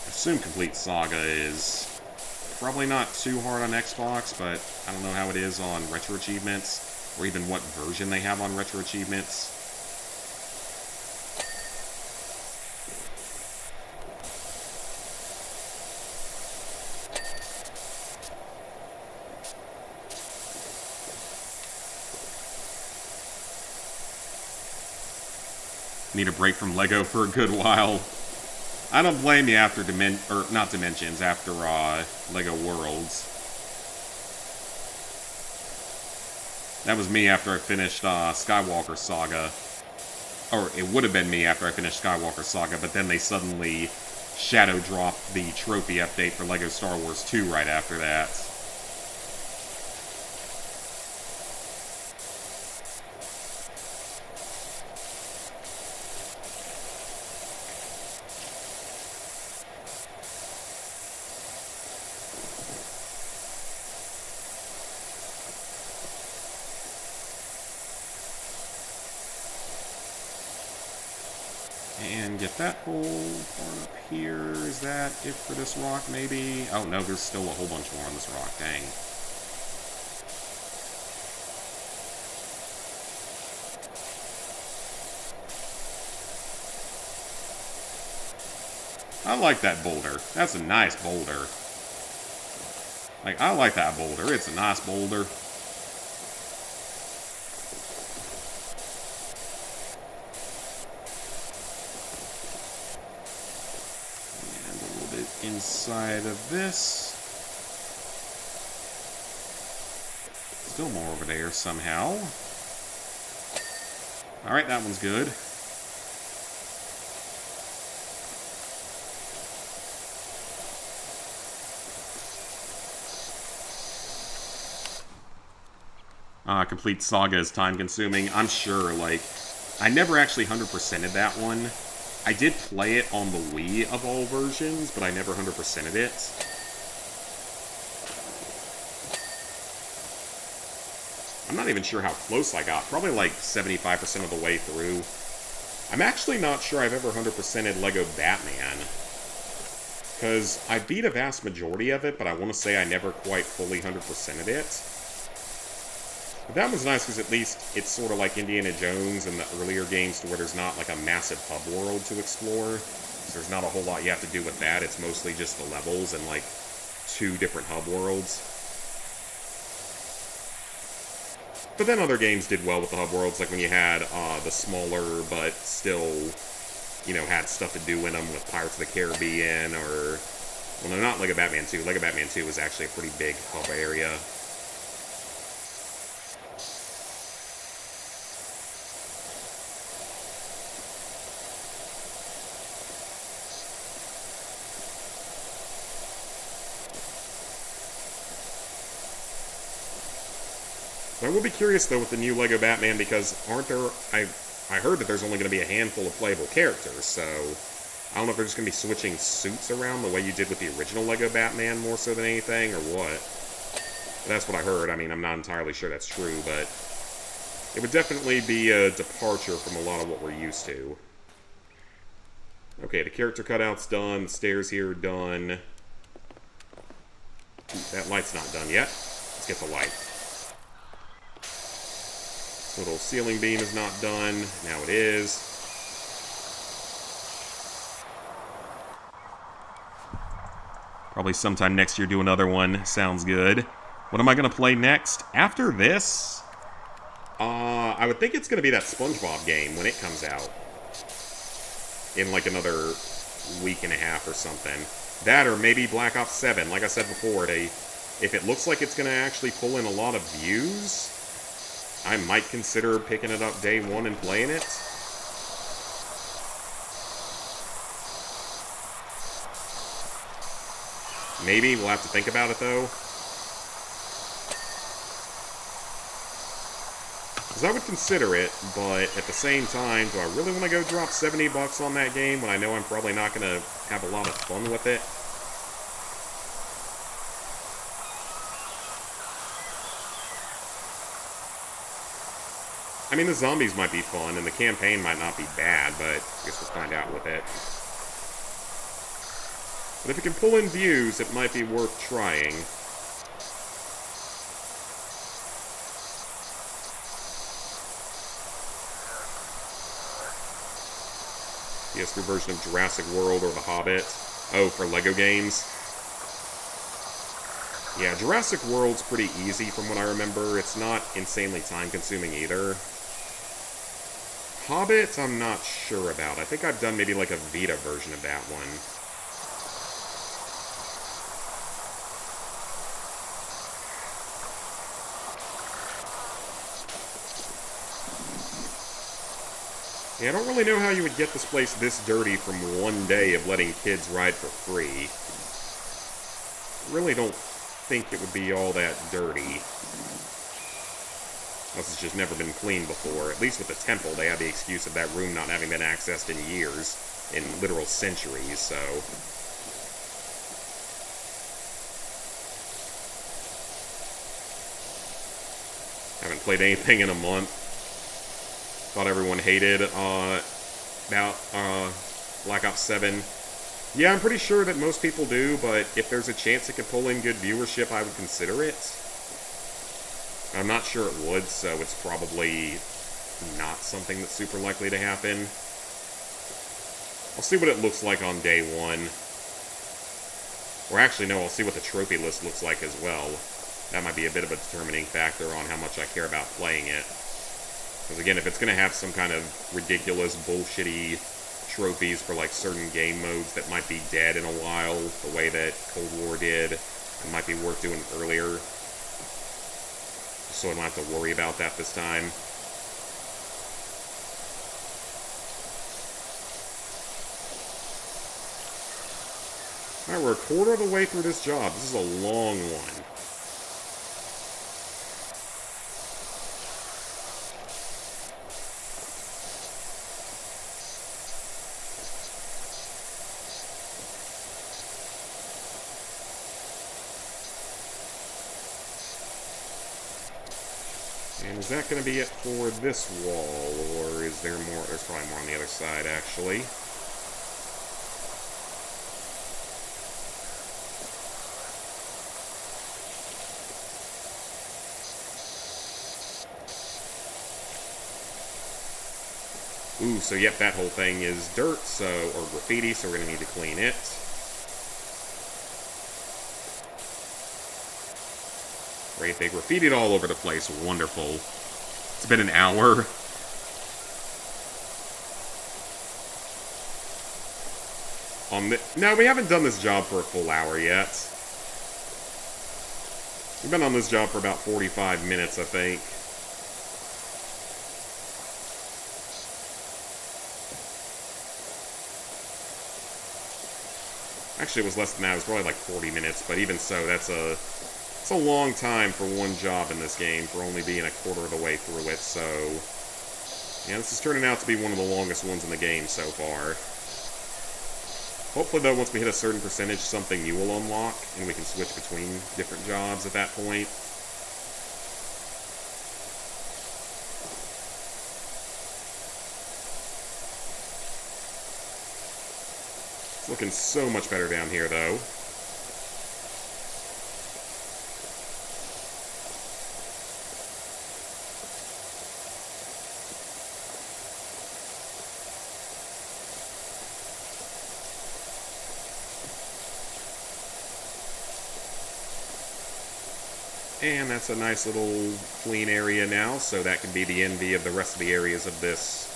I assume complete saga is probably not too hard on Xbox, but I don't know how it is on retro achievements. Or even what version they have on retro achievements. Need a break from LEGO for a good while. I don't blame you after not Dimensions, after Lego Worlds. That was me after I finished Skywalker Saga. Or it would have been me after I finished Skywalker Saga, but then they suddenly shadow dropped the trophy update for Lego Star Wars 2 right after that. And get that whole part up here. Is that it for this rock, maybe? Oh, no, there's still a whole bunch more on this rock. Dang. I like that boulder. That's a nice boulder. Like, I like that boulder. It's a nice boulder. Inside of this. Still more over there somehow. Alright, that one's good. Complete Saga is time consuming. I'm sure, like, I never actually 100%ed that one. I did play it on the Wii of all versions, but I never 100%ed it. I'm not even sure how close I got. Probably like 75% of the way through. I'm actually not sure I've ever 100%ed Lego Batman. Because I beat a vast majority of it, but I want to say I never quite fully 100%ed it. But that was nice because at least it's sort of like Indiana Jones and the earlier games to where there's not like a massive hub world to explore. So there's not a whole lot you have to do with that. It's mostly just the levels and like 2 different hub worlds. But then other games did well with the hub worlds, like when you had the smaller but still, you know, had stuff to do in them with Pirates of the Caribbean or... Well, no, not Lego Batman 2. Lego Batman 2 was actually a pretty big hub area. I will be curious, though, with the new Lego Batman, because aren't there... I heard that there's only going to be a handful of playable characters, so... I don't know if they're just going to be switching suits around the way you did with the original Lego Batman more so than anything, or what. But that's what I heard. I mean, I'm not entirely sure that's true, but... It would definitely be a departure from a lot of what we're used to. Okay, the character cutout's done, the stairs here are done. Ooh, that light's not done yet. Let's get the light. Little ceiling beam is not done. Now it is. Probably sometime next year do another one. Sounds good. What am I going to play next? After this, I would think it's going to be that SpongeBob game when it comes out. In like another week and a half or something. That or maybe Black Ops 7. Like I said before, if it looks like it's going to actually pull in a lot of views... I might consider picking it up day one and playing it. Maybe. We'll have to think about it, though. Because I would consider it, but at the same time, do I really want to go drop $70 on that game when I know I'm probably not going to have a lot of fun with it? I mean, the zombies might be fun, and the campaign might not be bad, but I guess we'll find out with it. But if it can pull in views, it might be worth trying. PS3 version of Jurassic World or The Hobbit. Oh, for Lego games? Yeah, Jurassic World's pretty easy from what I remember. It's not insanely time-consuming either. Hobbit, I'm not sure about. I think I've done maybe like a Vita version of that one. Yeah, I don't really know how you would get this place this dirty from one day of letting kids ride for free. Really don't think it would be all that dirty. Unless it's just never been cleaned before. At least with the temple, they had the excuse of that room not having been accessed in years. In literal centuries, so... Haven't played anything in a month. Thought everyone hated about Black Ops 7. Yeah, I'm pretty sure that most people do, but if there's a chance it could pull in good viewership, I would consider it. I'm not sure it would, so it's probably not something that's super likely to happen. I'll see what it looks like on day one. Or actually, no, I'll see what the trophy list looks like as well. That might be a bit of a determining factor on how much I care about playing it. Because again, if it's going to have some kind of ridiculous, bullshitty trophies for like certain game modes that might be dead in a while, the way that Cold War did, it might be worth doing earlier. So I don't have to worry about that this time. Alright, we're a quarter of the way through this job. This is a long one. And is that going to be it for this wall, or is there more? There's probably more on the other side, actually. Ooh, so yep, that whole thing is dirt, or graffiti, so we're going to need to clean it. Great, they graffitied all over the place. Wonderful. It's been an hour. No, we haven't done this job for a full hour yet. We've been on this job for about 45 minutes, I think. Actually, it was less than that. It was probably like 40 minutes, but even so, it's a long time for one job in this game, for only being a quarter of the way through it, so... Yeah, this is turning out to be one of the longest ones in the game so far. Hopefully, though, once we hit a certain percentage, something new will unlock, and we can switch between different jobs at that point. It's looking so much better down here, though. And that's a nice little clean area now, so that can be the envy of the rest of the areas of this.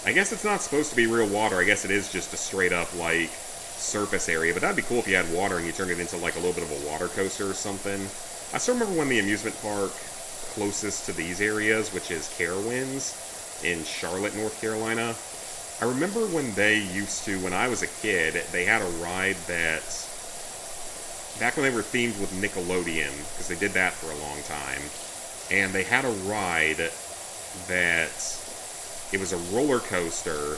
I guess it's not supposed to be real water. I guess it is just a straight up, like, surface area. But that'd be cool if you had water and you turned it into, like, a little bit of a water coaster or something. I still remember when the amusement park closest to these areas, which is Carowinds in Charlotte, North Carolina. I remember when they used to, when I was a kid, they had a ride that... Back when they were themed with Nickelodeon, because they did that for a long time, and they had a ride that, it was a roller coaster,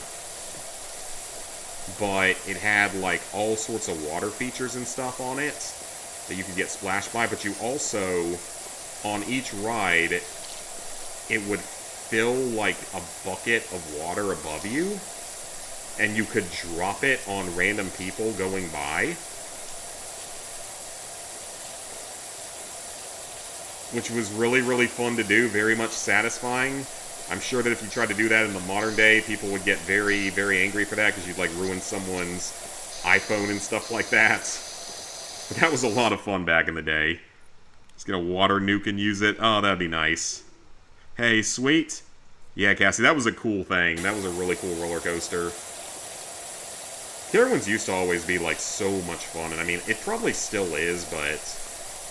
but it had, like, all sorts of water features and stuff on it that you could get splashed by, but you also, on each ride, it would fill, like, a bucket of water above you, and you could drop it on random people going by. Which was really, really fun to do, very much satisfying. I'm sure that if you tried to do that in the modern day, people would get very, very angry for that, because you'd, like, ruin someone's iPhone and stuff like that. But that was a lot of fun back in the day. Just get a water nuke and use it. Oh, that'd be nice. Hey, sweet. Yeah, Cassie, that was a cool thing. That was a really cool roller coaster. Carowinds used to always be, like, so much fun, and I mean, it probably still is, but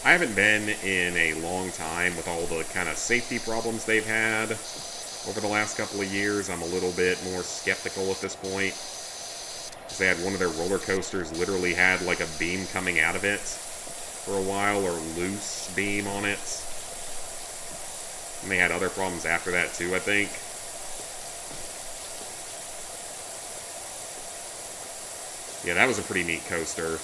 I haven't been in a long time with all the kind of safety problems they've had over the last couple of years. I'm a little bit more skeptical at this point. Because they had one of their roller coasters literally had, like, a beam coming out of it for a while, or loose beam on it. And they had other problems after that, too, I think. Yeah, that was a pretty neat coaster.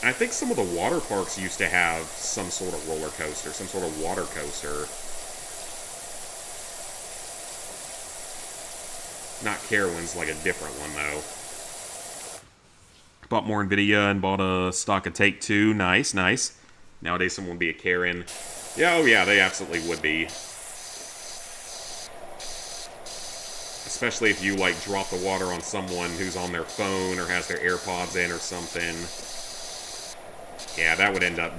I think some of the water parks used to have some sort of roller coaster, some sort of water coaster. Not Carowinds, like a different one, though. Bought more NVIDIA and bought a stock of Take-Two. Nice, nice. Nowadays, someone would be a Karen. Yeah, oh yeah, they absolutely would be. Especially if you, like, drop the water on someone who's on their phone or has their AirPods in or something. Yeah, that would end up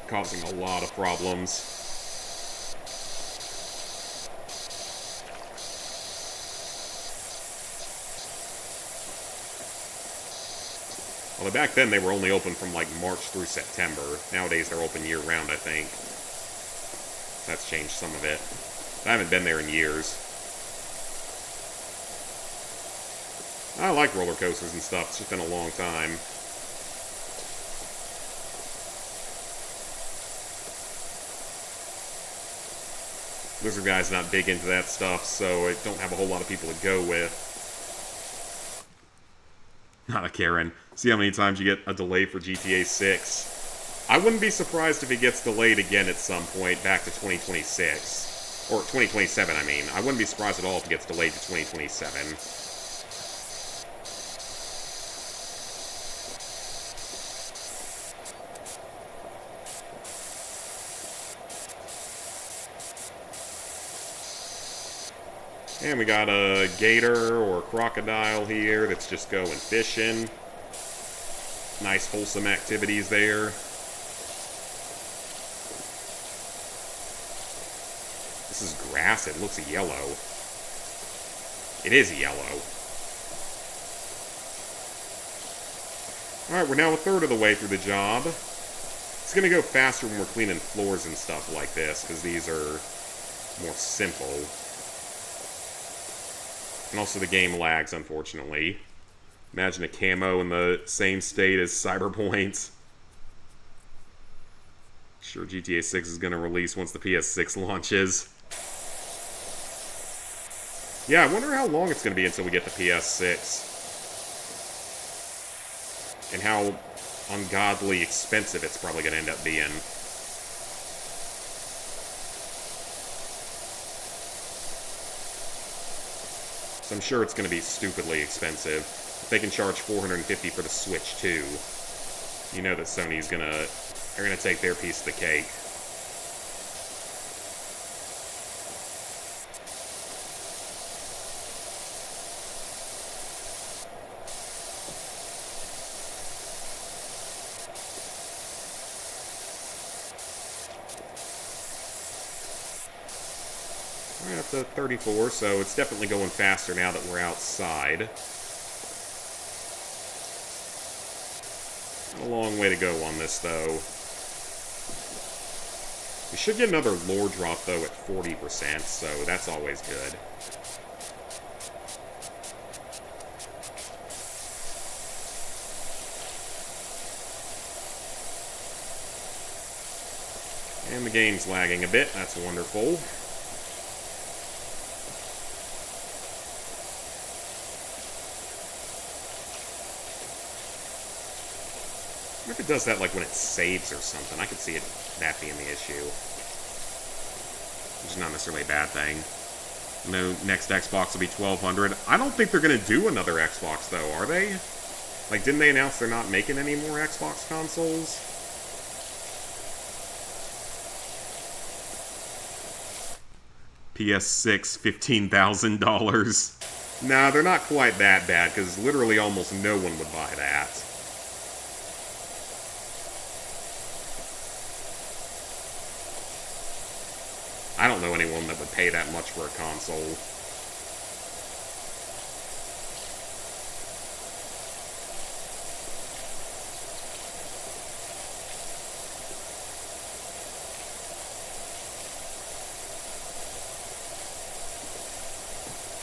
causing a lot of problems. Although back then they were only open from like March through September. Nowadays they're open year-round, I think. That's changed some of it. I haven't been there in years. I like roller coasters and stuff. It's just been a long time. Lizard Guy's not big into that stuff, so I don't have a whole lot of people to go with. Not a Karen. See how many times you get a delay for GTA 6. I wouldn't be surprised if it gets delayed again at some point back to 2026. Or 2027, I mean. I wouldn't be surprised at all if it gets delayed to 2027. And we got a gator or a crocodile here that's just going fishing. Nice wholesome activities there. This is grass. It looks yellow. It is yellow. Alright, we're now a third of the way through the job. It's going to go faster when we're cleaning floors and stuff like this, because these are more simple. And also the game lags, unfortunately. Imagine a camo in the same state as Cyberpoint. Sure, GTA 6 is going to release once the PS6 launches. Yeah, I wonder how long it's going to be until we get the PS6. And how ungodly expensive it's probably going to end up being. So I'm sure it's going to be stupidly expensive. If they can charge $450 for the Switch too, you know that Sony's they're gonna take their piece of the cake. We're up to 34, so it's definitely going faster now that we're outside. A long way to go on this, though. We should get another lore drop, though, at 40%, so that's always good. And the game's lagging a bit. That's wonderful. What if it does that, like, when it saves or something? I could see that being the issue. Which is not necessarily a bad thing. No, next Xbox will be $1,200. I don't think they're going to do another Xbox, though, are they? Like, didn't they announce they're not making any more Xbox consoles? PS6, $15,000. Nah, they're not quite that bad, because literally almost no one would buy that. I don't know anyone that would pay that much for a console.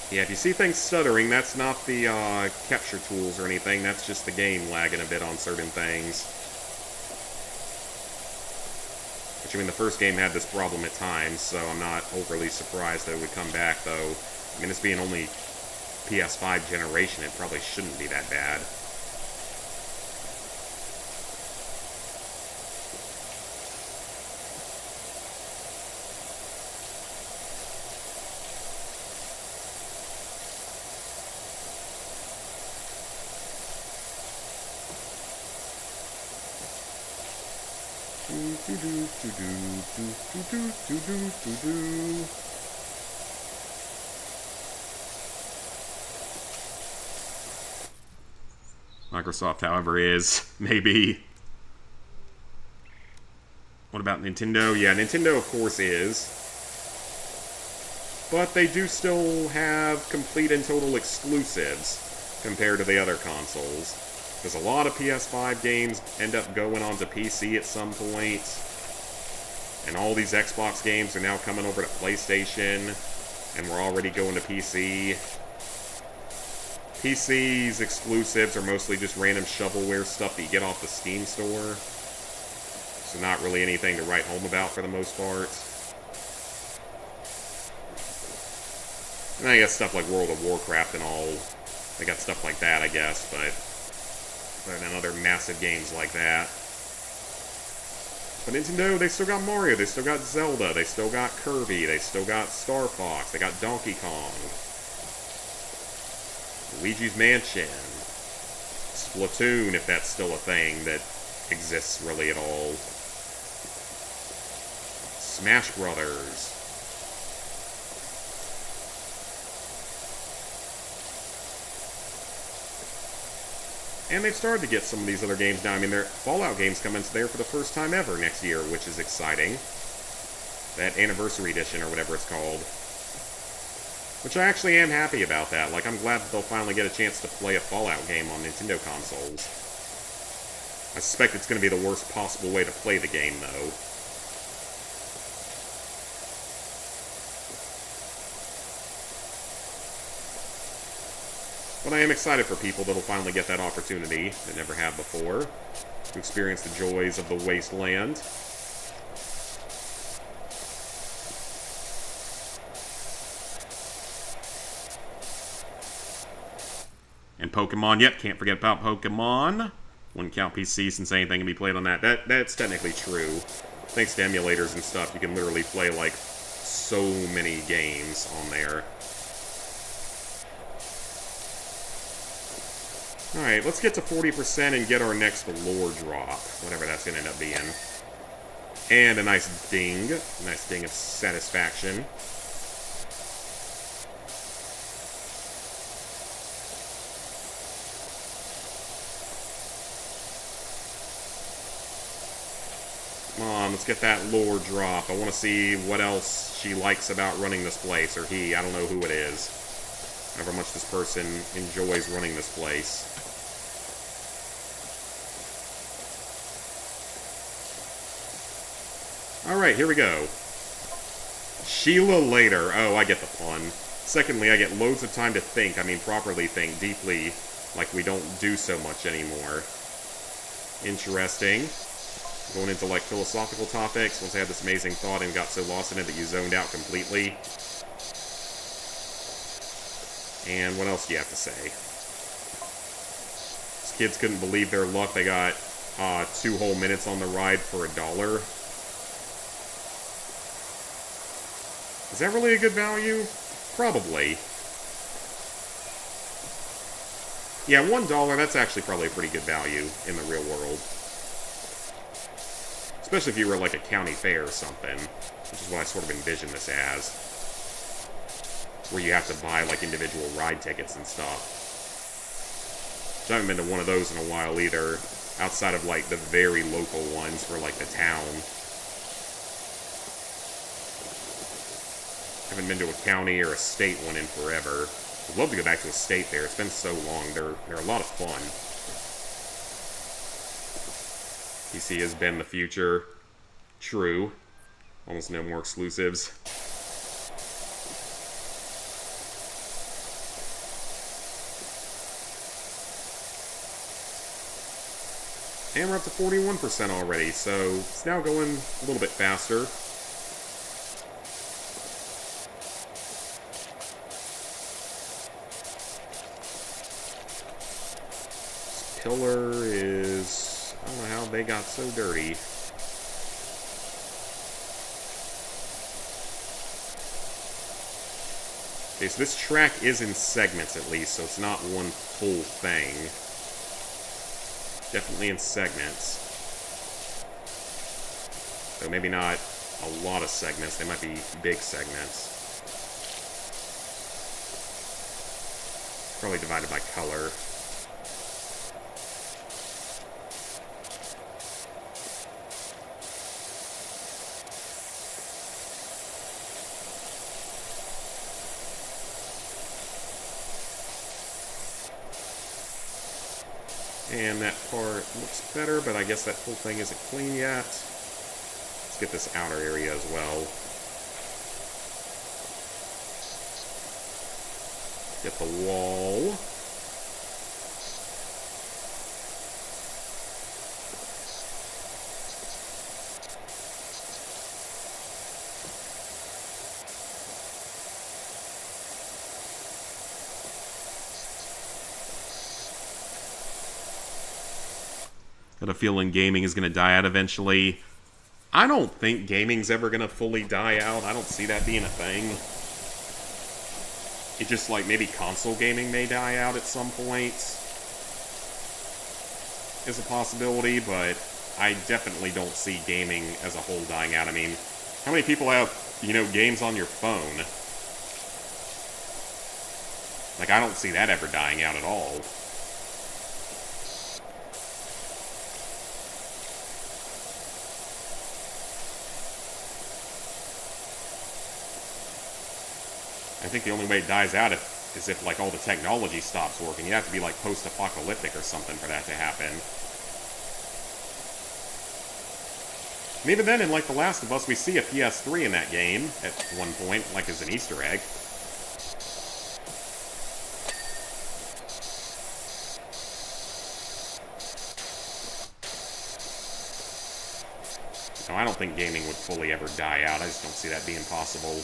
Yeah, if you see things stuttering, that's not the capture tools or anything. That's just the game lagging a bit on certain things. Which, I mean, the first game had this problem at times, so I'm not overly surprised that it would come back, though. I mean, this being only PS5 generation, it probably shouldn't be that bad. Microsoft, however, is maybe. What about Nintendo? Yeah, Nintendo, of course, is. But they do still have complete and total exclusives compared to the other consoles. Because a lot of PS5 games end up going onto PC at some point. And all these Xbox games are now coming over to PlayStation. And we're already going to PC. PC's exclusives are mostly just random shovelware stuff that you get off the Steam store. So not really anything to write home about for the most part. And I guess stuff like World of Warcraft and all. They got stuff like that, I guess, but than other massive games like that. But Nintendo, they still got Mario, they still got Zelda, they still got Kirby, they still got Star Fox, they got Donkey Kong, Luigi's Mansion, Splatoon, if that's still a thing that exists really at all, Smash Brothers. And they've started to get some of these other games now. I mean, their Fallout games come into there for the first time ever next year, which is exciting. That Anniversary Edition, or whatever it's called. Which I actually am happy about that. Like, I'm glad that they'll finally get a chance to play a Fallout game on Nintendo consoles. I suspect it's going to be the worst possible way to play the game, though. But I am excited for people that'll finally get that opportunity that never have before to experience the joys of the wasteland. And Pokemon, yep, can't forget about Pokemon. Wouldn't count PC since anything can be played on that. That's technically true. Thanks to emulators and stuff, you can literally play, like, so many games on there. Alright, let's get to 40% and get our next lore drop, whatever that's going to end up being. And a nice ding of satisfaction. Come on, let's get that lore drop. I want to see what else she likes about running this place, or he, I don't know who it is. However much this person enjoys running this place. Alright, here we go. Sheila later. Oh, I get the pun. Secondly, I get loads of time to think. I mean, properly think, deeply, like we don't do so much anymore. Interesting. Going into, like, philosophical topics. Once I had this amazing thought and got so lost in it that you zoned out completely. And what else do you have to say? These kids couldn't believe their luck. They got 2 whole minutes on the ride for $1. Is that really a good value? Probably. Yeah, $1, that's actually probably a pretty good value in the real world. Especially if you were at, like, a county fair or something, which is what I sort of envision this as. Where you have to buy, like, individual ride tickets and stuff. So I haven't been to one of those in a while either, outside of, like, the very local ones for, like, the town. Haven't been to a county or a state one in forever. I'd love to go back to a state there. It's been so long. They're a lot of fun. PC has been the future. True. Almost no more exclusives. And we're up to 41% already, so it's now going a little bit faster. This pillar is... I don't know how they got so dirty. Okay, so this track is in segments at least, so it's not one full thing. Definitely in segments. So maybe not a lot of segments, they might be big segments. Probably divided by color. And that part looks better, but I guess that whole thing isn't clean yet. Let's get this outer area as well. Get the wall. Got a feeling gaming is going to die out eventually. I don't think gaming's ever going to fully die out. I don't see that being a thing. It just, like, maybe console gaming may die out at some point is a possibility, but I definitely don't see gaming as a whole dying out. I mean, how many people have, you know, games on your phone? Like, I don't see that ever dying out at all. I think the only way it dies out is if, like, all the technology stops working. You have to be, like, post-apocalyptic or something for that to happen. And even then, in, like, The Last of Us, we see a PS3 in that game at one point, like, as an Easter egg. No, I don't think gaming would fully ever die out. I just don't see that being possible.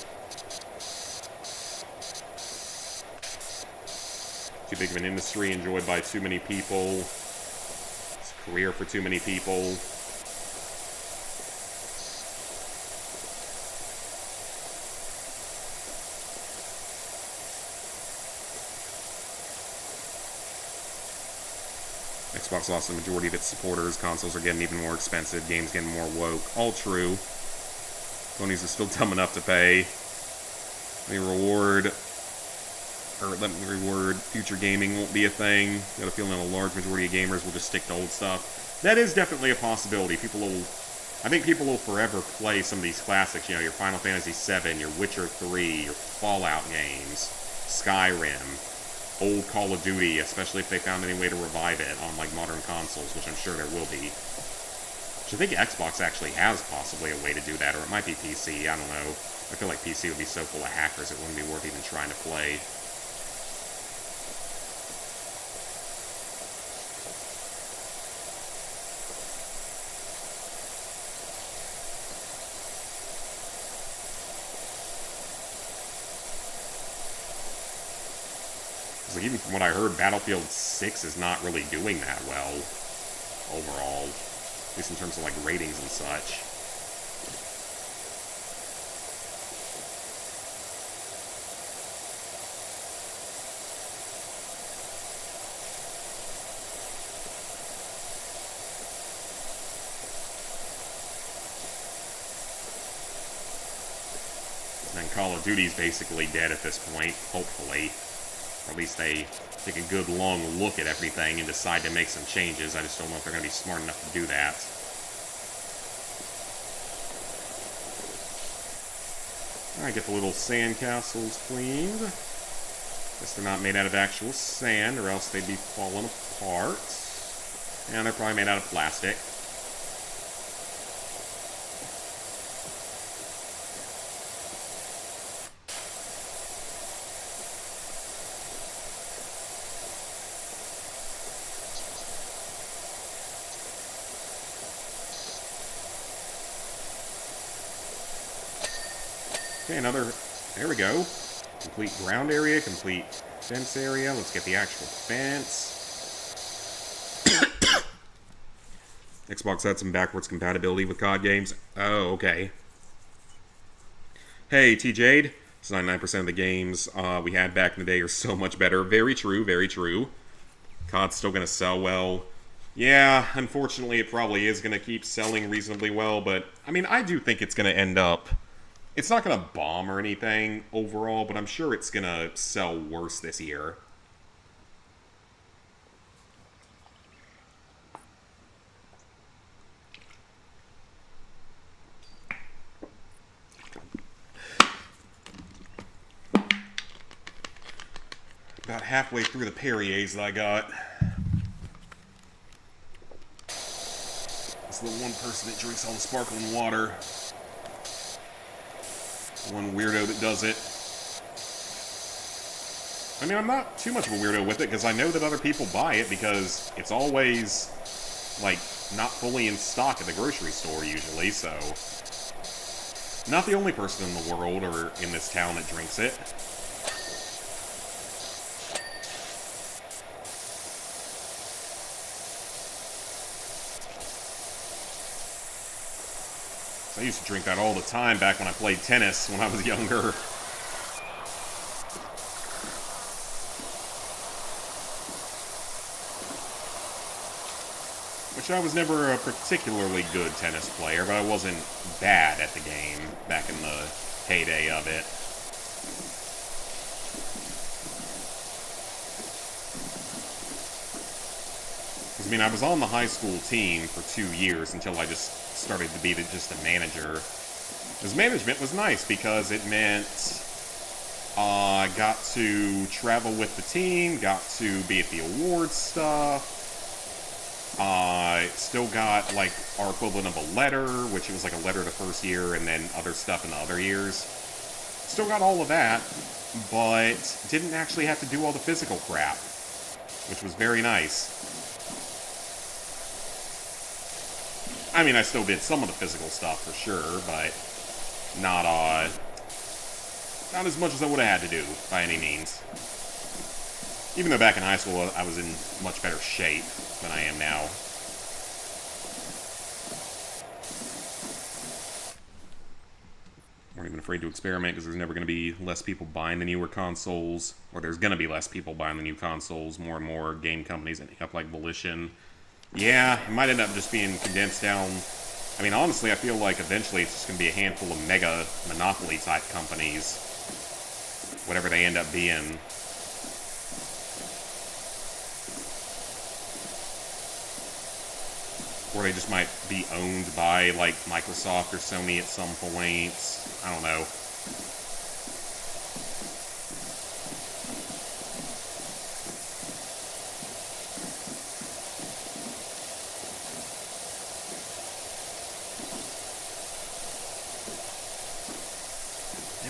Too big of an industry enjoyed by too many people. It's a career for too many people. Xbox lost the majority of its supporters. Consoles are getting even more expensive. Games getting more woke. All true. Sony's are still dumb enough to pay. Let me reward future gaming won't be a thing. Got a feeling a large majority of gamers will just stick to old stuff. That is definitely a possibility. I think people will forever play some of these classics. You know, your Final Fantasy VII, your Witcher 3, your Fallout games, Skyrim, old Call of Duty, especially if they found any way to revive it on, like, modern consoles, which I'm sure there will be. Which I think Xbox actually has possibly a way to do that, or it might be PC, I don't know. I feel like PC would be so full of hackers it wouldn't be worth even trying to play. Like, even from what I heard, Battlefield 6 is not really doing that well overall, at least in terms of, like, ratings and such. And then Call of Duty's basically dead at this point, hopefully. Or at least they take a good long look at everything and decide to make some changes. I just don't know if they're going to be smart enough to do that. Alright, get the little sand castles cleaned. Guess they're not made out of actual sand, or else they'd be falling apart. And they're probably made out of plastic. Okay, another... There we go. Complete ground area, complete fence area. Let's get the actual fence. Xbox had some backwards compatibility with COD games. Oh, okay. Hey, T-Jade. 99% of the games we had back in the day are so much better. Very true, very true. COD's still going to sell well. Yeah, unfortunately, it probably is going to keep selling reasonably well, but, I mean, I do think it's going to end up... It's not going to bomb or anything overall, but I'm sure it's going to sell worse this year. About halfway through the Perriers that I got. It's the one person that drinks all the sparkling water. One weirdo that does it. I mean, I'm not too much of a weirdo with it, because I know that other people buy it, because it's always, like, not fully in stock at the grocery store, usually, so... Not the only person in the world, or in this town, that drinks it. I used to drink that all the time back when I played tennis when I was younger. Which I was never a particularly good tennis player, but I wasn't bad at the game back in the heyday of it. I mean, I was on the high school team for 2 years until I just started to be just a manager. Because management was nice because it meant I got to travel with the team, got to be at the awards stuff. I still got, like, our equivalent of a letter, which was like a letter the first year and then other stuff in the other years. Still got all of that, but didn't actually have to do all the physical crap, which was very nice. I mean, I still did some of the physical stuff, for sure, but not as much as I would have had to do, by any means. Even though back in high school, I was in much better shape than I am now. I'm not even afraid to experiment, because there's never going to be less people buying the newer consoles, or there's going to be less people buying the new consoles, more and more game companies ending up like Volition. Yeah, it might end up just being condensed down. I mean, honestly, I feel like eventually it's just going to be a handful of mega monopoly-type companies. Whatever they end up being. Or they just might be owned by, like, Microsoft or Sony at some point. I don't know.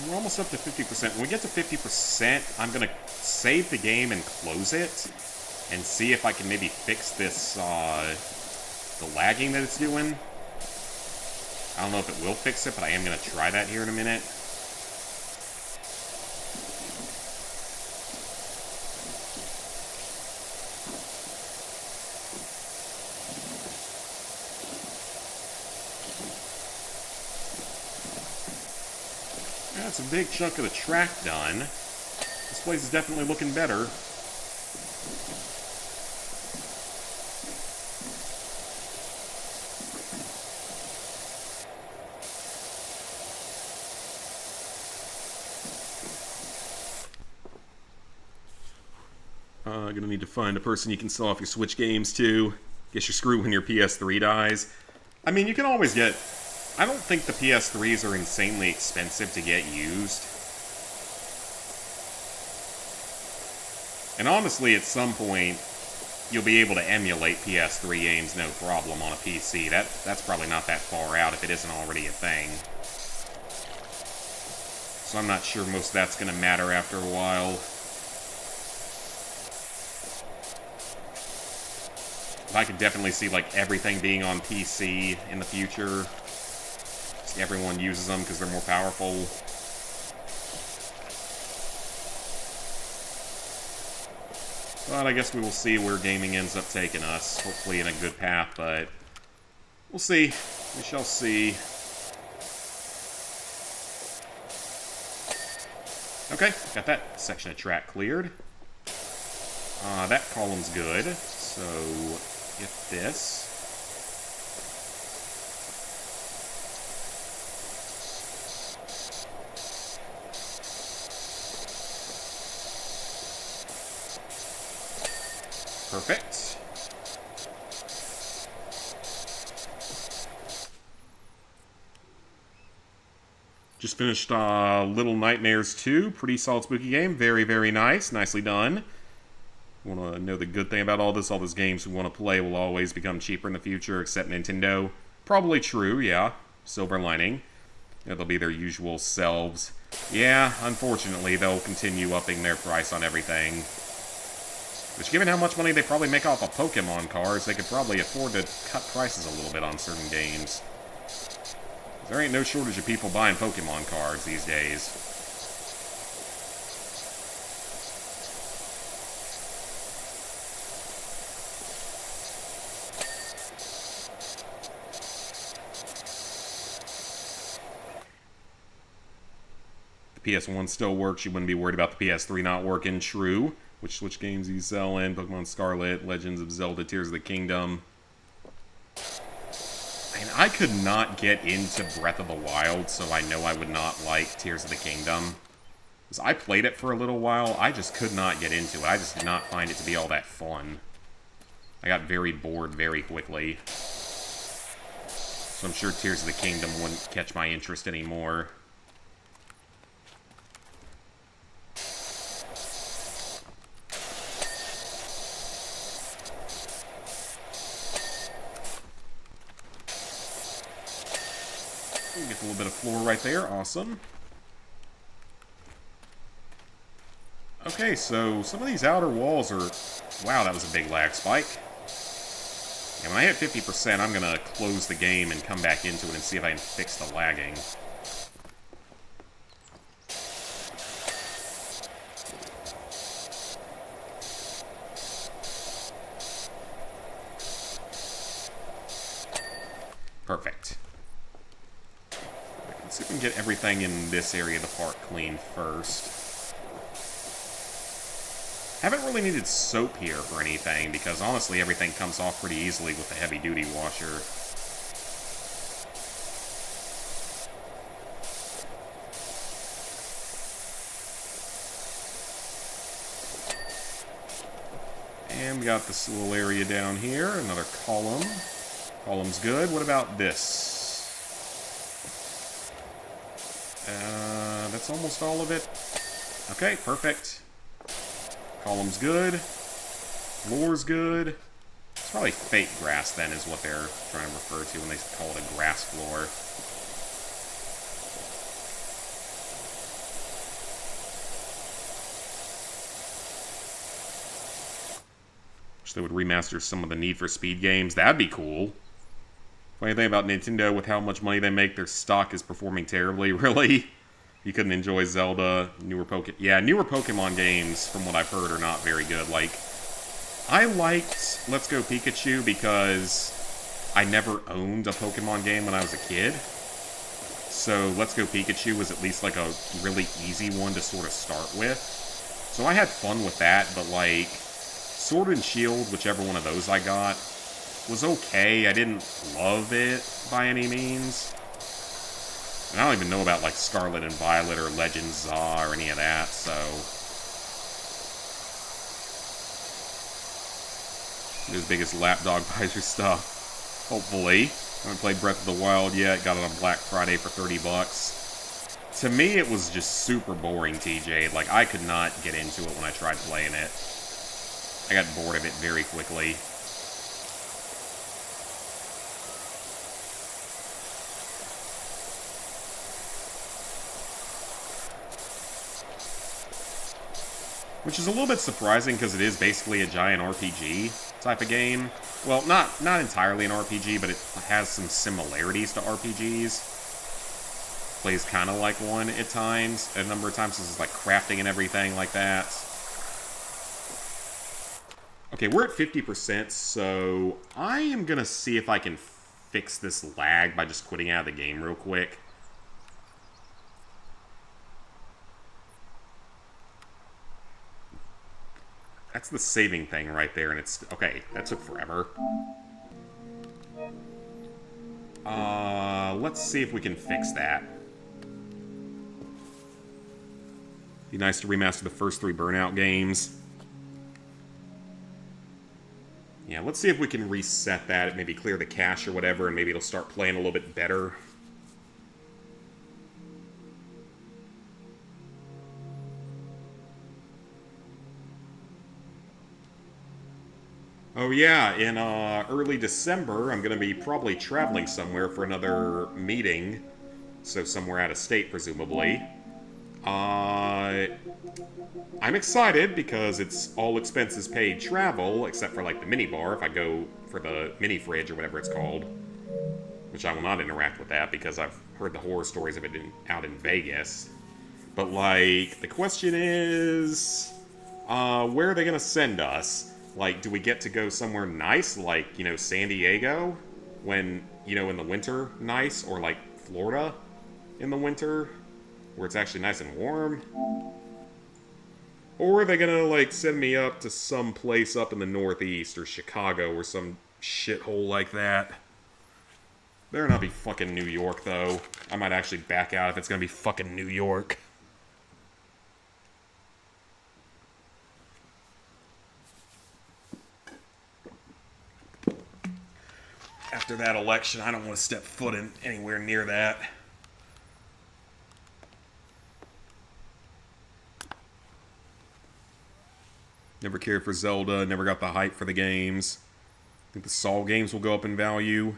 We're almost up to 50%. When we get to 50%, I'm going to save the game and close it, and see if I can maybe fix this, the lagging that it's doing. I don't know if it will fix it, but I am going to try that here in a minute. That's a big chunk of the track done. This place is definitely looking better. Gonna need to find a person you can sell off your Switch games to. Guess you're screwed when your PS3 dies. I mean, you can always get I don't think the PS3s are insanely expensive to get used. And honestly, at some point, you'll be able to emulate PS3 games no problem on a PC. That's probably not that far out if it isn't already a thing. So I'm not sure most of that's going to matter after a while. I could definitely see, like, everything being on PC in the future. Just everyone uses them because they're more powerful. But I guess we will see where gaming ends up taking us. Hopefully in a good path, but we'll see. We shall see. Okay, got that section of track cleared. That column's good. So, get this. Perfect. Just finished Little Nightmares 2. Pretty solid spooky game. Very, very nice. Nicely done. Want to know the good thing about all this games we want to play will always become cheaper in the future, except Nintendo. Probably true, yeah. Silver lining. It'll be their usual selves. Yeah, unfortunately, they'll continue upping their price on everything. Which, given how much money they probably make off of Pokemon cards, they could probably afford to cut prices a little bit on certain games. There ain't no shortage of people buying Pokemon cards these days. The PS1 still works. You wouldn't be worried about the PS3 not working. True. Which Switch games are you selling? Pokemon Scarlet, Legends of Zelda, Tears of the Kingdom. And I could not get into Breath of the Wild, so I know I would not like Tears of the Kingdom. Because I played it for a little while, I just could not get into it. I just did not find it to be all that fun. I got very bored very quickly. So I'm sure Tears of the Kingdom wouldn't catch my interest anymore. Get a little bit of floor right there. Awesome. Okay, so some of these outer walls are... Wow, that was a big lag spike. And when I hit 50%, I'm going to close the game and come back into it and see if I can fix the lagging. Perfect. Let's see if we can get everything in this area of the park clean first. Haven't really needed soap here for anything, because honestly everything comes off pretty easily with the heavy-duty washer. And we got this little area down here, another column. Column's good. What about this? That's almost all of it. Okay, perfect. Column's good. Floor's good. It's probably fake grass, then, is what they're trying to refer to when they call it a grass floor. Wish they would remaster some of the Need for Speed games. That'd be cool. Funny thing about Nintendo, with how much money they make, their stock is performing terribly, really. You couldn't enjoy Zelda, newer Pokemon games, from what I've heard, are not very good. Like, I liked Let's Go Pikachu because I never owned a Pokemon game when I was a kid. So Let's Go Pikachu was at least like a really easy one to sort of start with. So I had fun with that, but like, Sword and Shield, whichever one of those I got, was okay. I didn't love it by any means. And I don't even know about, like, Scarlet and Violet or Legend Za or any of that, so... His biggest lapdog visor stuff. Hopefully. I haven't played Breath of the Wild yet. Got it on Black Friday for $30. To me, it was just super boring, TJ. Like, I could not get into it when I tried playing it. I got bored of it very quickly. Which is a little bit surprising because it is basically a giant RPG type of game. Well, not entirely an RPG, but it has some similarities to RPGs. Plays kind of like one at times. A number of times it's like crafting and everything like that. Okay, we're at 50%, so I am going to see if I can fix this lag by just quitting out of the game real quick. That's the saving thing right there, and it's... Okay, that took forever. Let's see if we can fix that. Be nice to remaster the first 3 Burnout games. Yeah, let's see if we can reset that, maybe clear the cache or whatever, and maybe it'll start playing a little bit better. Oh yeah, in early December, I'm going to be probably traveling somewhere for another meeting. So somewhere out of state, presumably. I'm excited because it's all expenses paid travel, except for like the mini bar if I go for the mini fridge or whatever it's called. Which I will not interact with that because I've heard the horror stories of it out in Vegas. But like, the question is, where are they going to send us? Like, do we get to go somewhere nice, like, you know, San Diego, when, you know, in the winter, nice, or like Florida in the winter, where it's actually nice and warm? Or are they gonna, like, send me up to some place up in the Northeast, or Chicago, or some shithole like that? Better not be fucking New York, though. I might actually back out if it's gonna be fucking New York. After that election, I don't want to step foot in anywhere near that. Never cared for Zelda, never got the hype for the games. I think the Saw games will go up in value.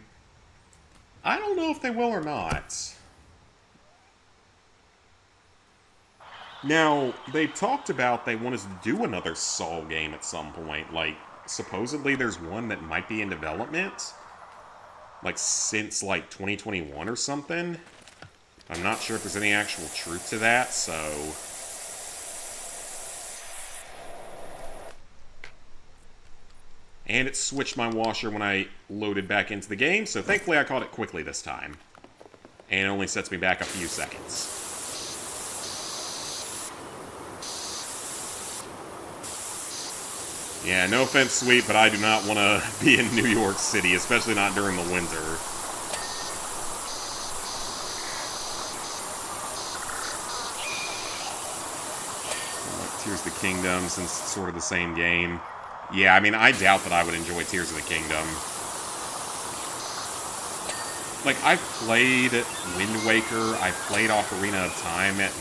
I don't know if they will or not. Now, they talked about they want us to do another Saw game at some point. Like, supposedly there's one that might be in development. Like, since, like, 2021 or something. I'm not sure if there's any actual truth to that, so... And it switched my washer when I loaded back into the game, so thankfully I caught it quickly this time. And it only sets me back a few seconds. Yeah, no offense, Sweet, but I do not want to be in New York City, especially not during the winter. Tears of the Kingdom, since it's sort of the same game. Yeah, I mean, I doubt that I would enjoy Tears of the Kingdom. Like, I've played Wind Waker, I've played Ocarina of Time, and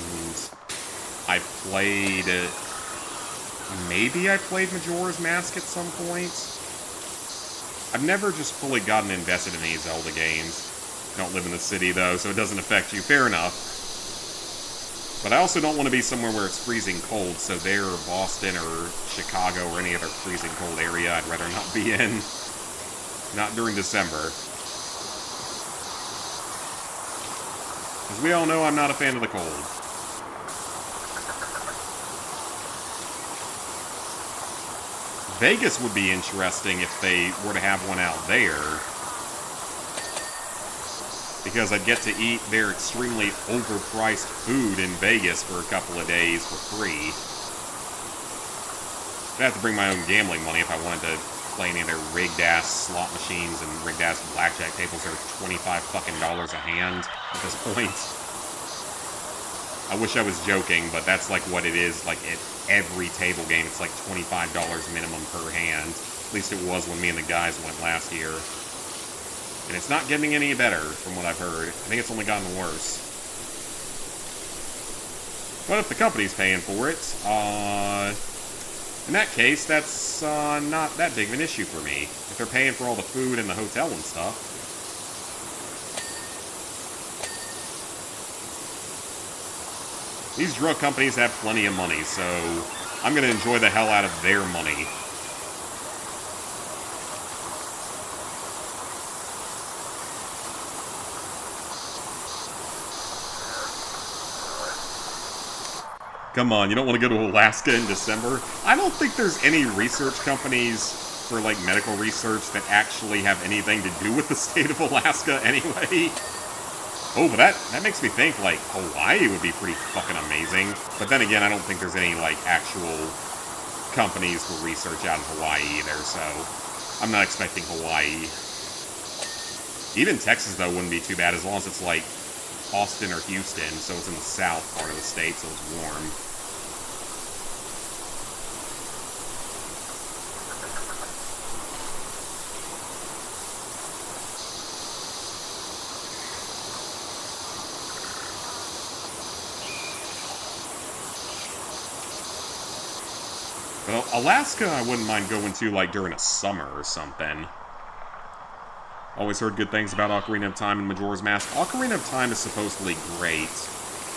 I played... Maybe I played Majora's Mask at some point. I've never just fully gotten invested in these Zelda games. I don't live in the city, though, so it doesn't affect you. Fair enough. But I also don't want to be somewhere where it's freezing cold, so there, or Boston, or Chicago, or any other freezing cold area I'd rather not be in. Not during December. As we all know, I'm not a fan of the cold. Vegas would be interesting if they were to have one out there. Because I'd get to eat their extremely overpriced food in Vegas for a couple of days for free. I'd have to bring my own gambling money if I wanted to play any of their rigged-ass slot machines and rigged-ass blackjack tables that are $25 fucking a hand at this point. I wish I was joking, but that's like what it is. Like, at every table game, it's like $25 minimum per hand. At least it was when me and the guys went last year. And it's not getting any better, from what I've heard. I think it's only gotten worse. But if the company's paying for it, in that case, that's not that big of an issue for me. If they're paying for all the food and the hotel and stuff. These drug companies have plenty of money, so I'm going to enjoy the hell out of their money. Come on, you don't want to go to Alaska in December? I don't think there's any research companies for, like, medical research that actually have anything to do with the state of Alaska anyway. Oh, but that makes me think, like, Hawaii would be pretty fucking amazing. But then again, I don't think there's any, like, actual companies for research out in Hawaii either, so I'm not expecting Hawaii. Even Texas, though, wouldn't be too bad as long as it's, like, Austin or Houston, so it's in the south part of the state, so it's warm. Well, Alaska I wouldn't mind going to, like, during a summer or something. Always heard good things about Ocarina of Time and Majora's Mask. Ocarina of Time is supposedly great.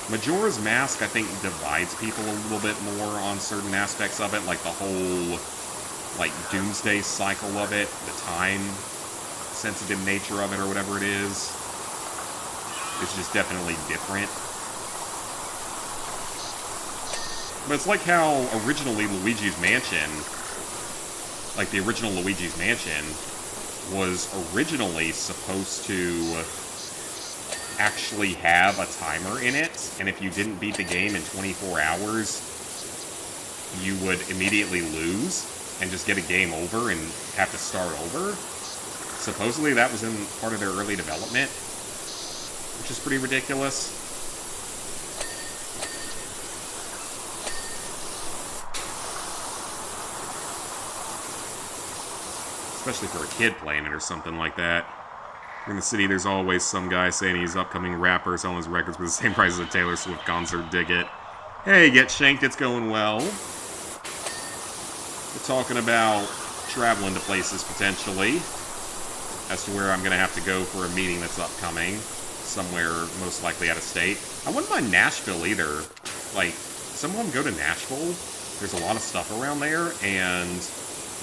Majora's Mask, I think, divides people a little bit more on certain aspects of it, like the whole, like, doomsday cycle of it, the time-sensitive nature of it, or whatever it is. It's just definitely different. But it's like how originally Luigi's Mansion, like the original Luigi's Mansion, was originally supposed to actually have a timer in it, and if you didn't beat the game in 24 hours, you would immediately lose and just get a game over and have to start over. Supposedly that was in part of their early development, which is pretty ridiculous. Especially for a kid playing it or something like that. In the city, there's always some guy saying he's an upcoming rapper selling his records for the same price as a Taylor Swift concert. Dig it. Hey, Get Shanked, it's going well. We're talking about traveling to places, potentially. As to where I'm going to have to go for a meeting that's upcoming. Somewhere, most likely out of state. I wouldn't mind Nashville, either. Like, some of them go to Nashville. There's a lot of stuff around there, and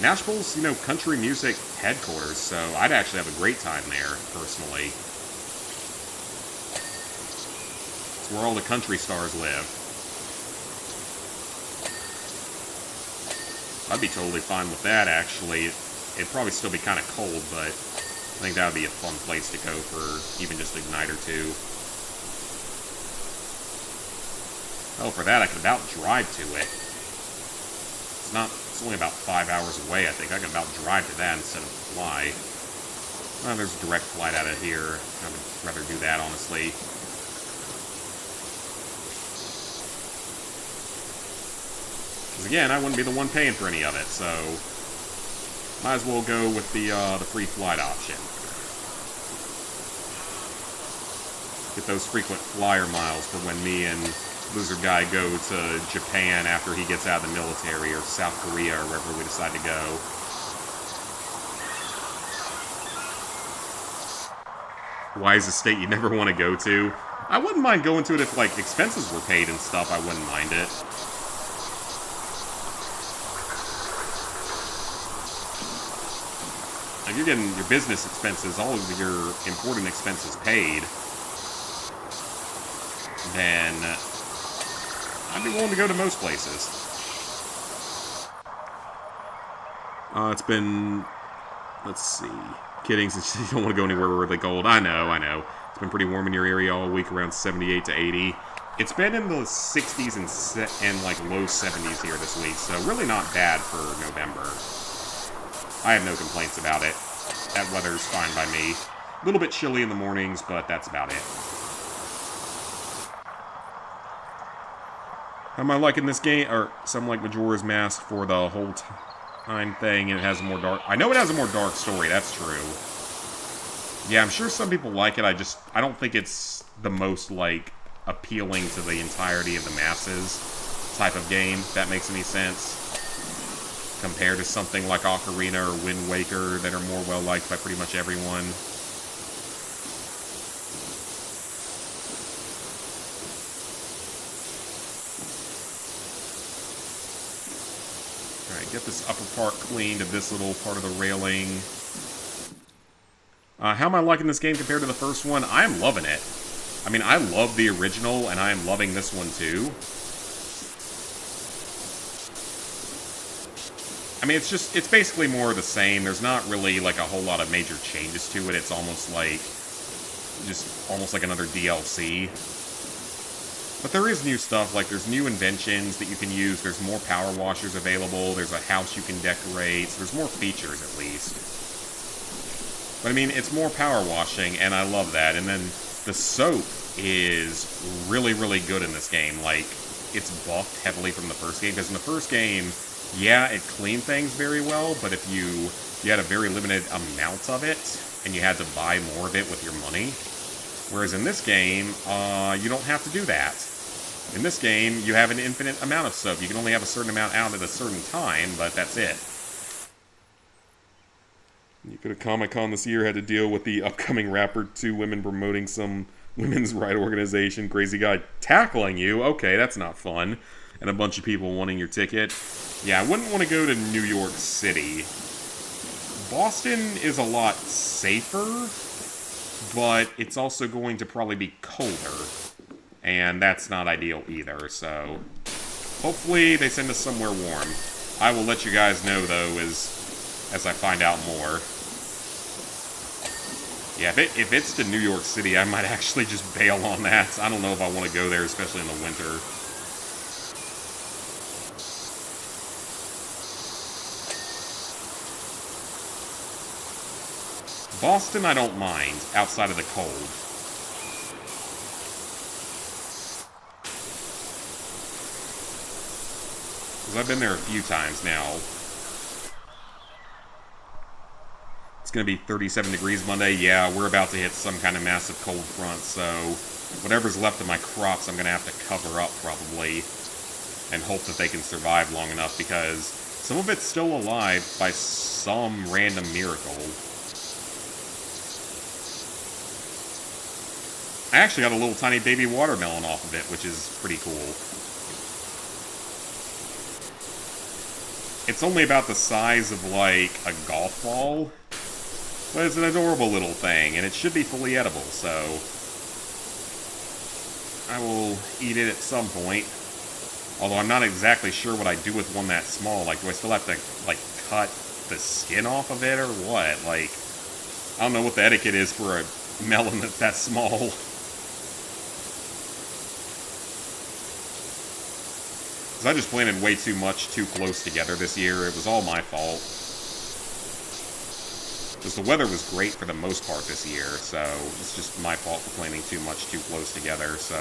Nashville's, you know, country music headquarters, so I'd actually have a great time there, personally. It's where all the country stars live. I'd be totally fine with that, actually. It'd probably still be kind of cold, but I think that would be a fun place to go for even just a night or two. Oh, for that, I could about drive to it. It's only about 5 hours away, I think. I can about drive to that instead of fly. Well, there's a direct flight out of here. I would rather do that, honestly. Because again, I wouldn't be the one paying for any of it, so might as well go with the free flight option. Get those frequent flyer miles for when me and Lizard Guy go to Japan after he gets out of the military, or South Korea, or wherever we decide to go. Why is a state you never want to go to? I wouldn't mind going to it if, like, expenses were paid and stuff. I wouldn't mind it. If you're getting your business expenses, all of your important expenses paid, then I'd be willing to go to most places. It's been, let's see, kidding, since you don't want to go anywhere really cold. I know. It's been pretty warm in your area all week, around 78 to 80. It's been in the 60s and like low 70s here this week, so really not bad for November. I have no complaints about it. That weather's fine by me. A little bit chilly in the mornings, but that's about it. How am I liking this game? Or something like Majora's Mask for the whole time thing, and it has a more dark... I know it has a more dark story, that's true. Yeah, I'm sure some people like it. I don't think it's the most, like, appealing to the entirety of the masses type of game, if that makes any sense. Compared to something like Ocarina or Wind Waker that are more well-liked by pretty much everyone. Alright, get this upper part cleaned of this little part of the railing. How am I liking this game compared to the first one? I am loving it. I mean, I love the original, and I am loving this one too. I mean, it's basically more of the same. There's not really, like, a whole lot of major changes to it. It's almost like another DLC. But there is new stuff, like there's new inventions that you can use, there's more power washers available, there's a house you can decorate, so there's more features at least. But I mean, it's more power washing, and I love that. And then the soap is really, really good in this game. Like, it's buffed heavily from the first game, because in the first game, yeah, it cleaned things very well, but if you had a very limited amount of it, and you had to buy more of it with your money. Whereas in this game, you don't have to do that. In this game, you have an infinite amount of soap. You can only have a certain amount out at a certain time, but that's it. You could have Comic-Con this year had to deal with the upcoming rapper, 2 women promoting some women's rights organization, crazy guy tackling you. Okay, that's not fun. And a bunch of people wanting your ticket. Yeah, I wouldn't want to go to New York City. Boston is a lot safer, but it's also going to probably be colder. And that's not ideal either, so hopefully they send us somewhere warm. I will let you guys know, though, as I find out more. Yeah, if it's to New York City, I might actually just bail on that. I don't know if I want to go there, especially in the winter. Boston, I don't mind, outside of the cold. Because I've been there a few times now. It's going to be 37 degrees Monday. Yeah, we're about to hit some kind of massive cold front, so whatever's left of my crops I'm going to have to cover up, probably, and hope that they can survive long enough, because some of it's still alive by some random miracle. I actually got a little tiny baby watermelon off of it, which is pretty cool. It's only about the size of, like, a golf ball, but it's an adorable little thing, and it should be fully edible, so I will eat it at some point. Although I'm not exactly sure what I do with one that small. Like, do I still have to, like, cut the skin off of it, or what? Like, I don't know what the etiquette is for a melon that's that small. I just planted way too much too close together this year. It was all my fault. Because the weather was great for the most part this year, so it's just my fault for planting too much too close together, so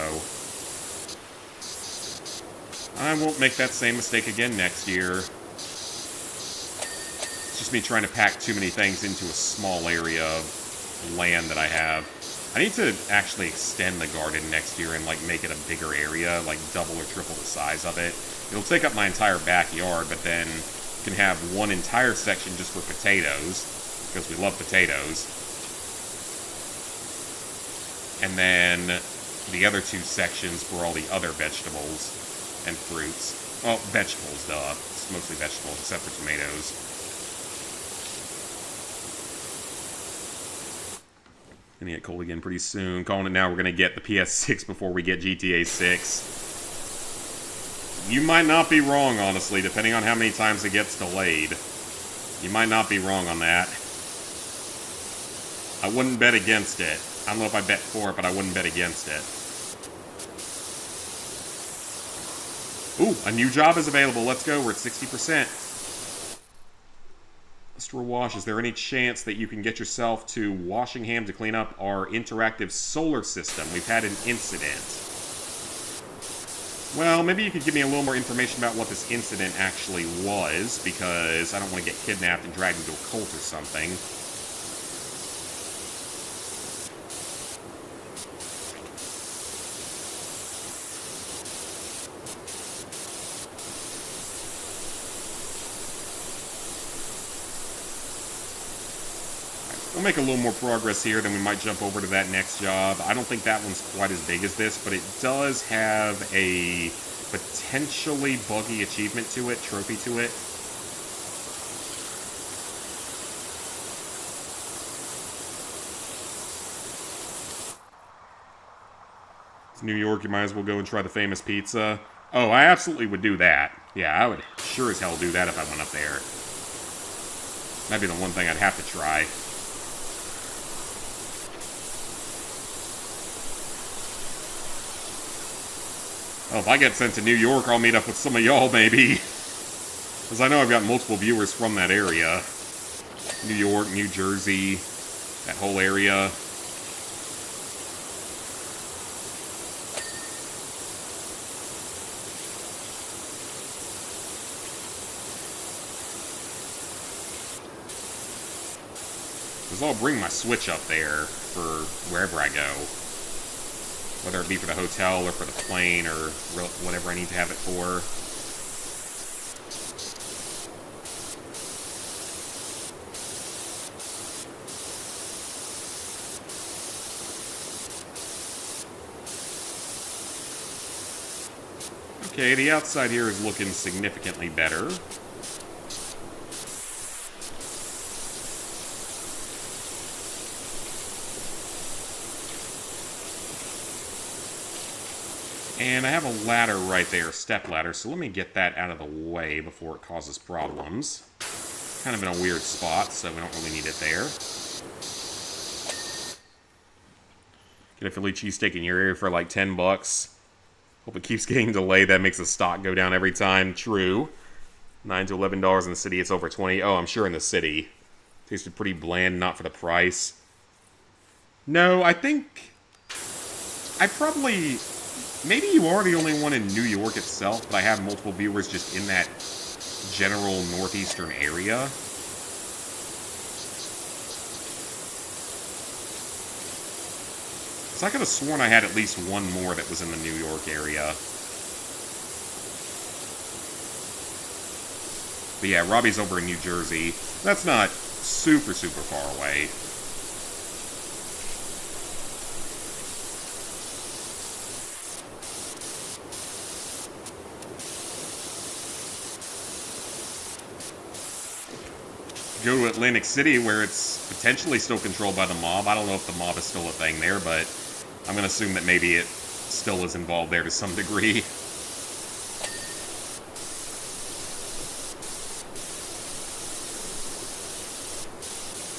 I won't make that same mistake again next year. It's just me trying to pack too many things into a small area of land that I have. I need to actually extend the garden next year and, like, make it a bigger area, like double or triple the size of it. It'll take up my entire backyard, but then you can have one entire section just for potatoes, because we love potatoes. And then the other 2 sections for all the other vegetables and fruits. Well, vegetables, duh. It's mostly vegetables, except for tomatoes. Gonna get cold again pretty soon. Calling it now, we're gonna get the PS6 before we get GTA 6. You might not be wrong, honestly, depending on how many times it gets delayed. You might not be wrong on that. I wouldn't bet against it. I don't know if I bet for it, but I wouldn't bet against it. Ooh, a new job is available. Let's go. We're at 60%. Mr. Wash, is there any chance that you can get yourself to Washingham to clean up our interactive solar system? We've had an incident. Well, maybe you could give me a little more information about what this incident actually was, because I don't want to get kidnapped and dragged into a cult or something. We'll make a little more progress here, then we might jump over to that next job. I don't think that one's quite as big as this, but it does have a potentially buggy achievement to it, trophy to it. It's New York, you might as well go and try the famous pizza. Oh, I absolutely would do that. Yeah, I would sure as hell do that if I went up there. That'd be the one thing I'd have to try. Oh, if I get sent to New York, I'll meet up with some of y'all, maybe. Because I know I've got multiple viewers from that area. New York, New Jersey, that whole area. Because I'll bring my Switch up there for wherever I go. Whether it be for the hotel or for the plane or whatever I need to have it for. Okay, the outside here is looking significantly better. And I have a ladder right there, a step ladder, so let me get that out of the way before it causes problems. Kind of in a weird spot, so we don't really need it there. Get a Philly cheesesteak in your area for like $10. Hope it keeps getting delayed. That makes the stock go down every time. True. $9 to $11 in the city. It's over 20. Oh, I'm sure in the city. Tasted pretty bland, not for the price. No, I think... I probably... Maybe you are the only one in New York itself, but I have multiple viewers just in that general northeastern area. So I could have sworn I had at least one more that was in the New York area. But yeah, Robbie's over in New Jersey. That's not super, super far away. Go to Atlantic City, where it's potentially still controlled by the mob. I don't know if the mob is still a thing there, but I'm going to assume that maybe it still is involved there to some degree.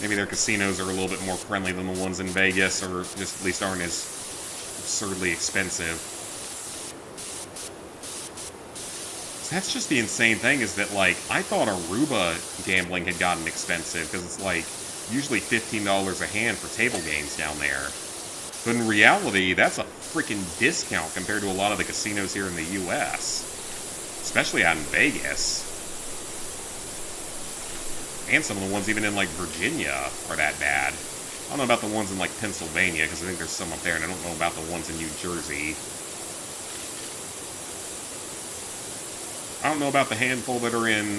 Maybe their casinos are a little bit more friendly than the ones in Vegas, or just at least aren't as absurdly expensive. That's just the insane thing, is that, like, I thought Aruba gambling had gotten expensive, because it's, like, usually $15 a hand for table games down there. But in reality, that's a freaking discount compared to a lot of the casinos here in the U.S. Especially out in Vegas. And some of the ones even in, like, Virginia are that bad. I don't know about the ones in, like, Pennsylvania, because I think there's some up there, and I don't know about the ones in New Jersey. I don't know about the handful that are in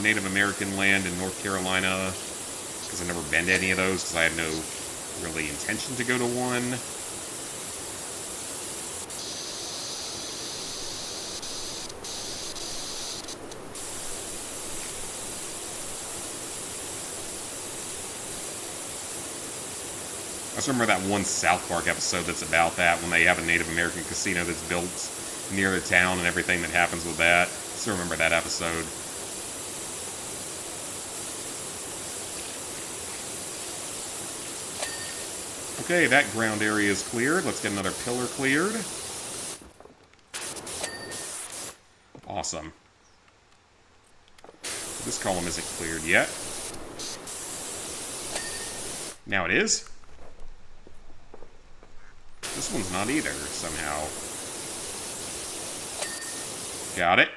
Native American land in North Carolina, because I've never been to any of those, because I have no really intention to go to one. I just remember that one South Park episode that's about that, when they have a Native American casino that's built near the town and everything that happens with that. I still remember that episode. Okay, that ground area is cleared. Let's get another pillar cleared. Awesome. This column isn't cleared yet. Now it is. This one's not either, somehow. Got it.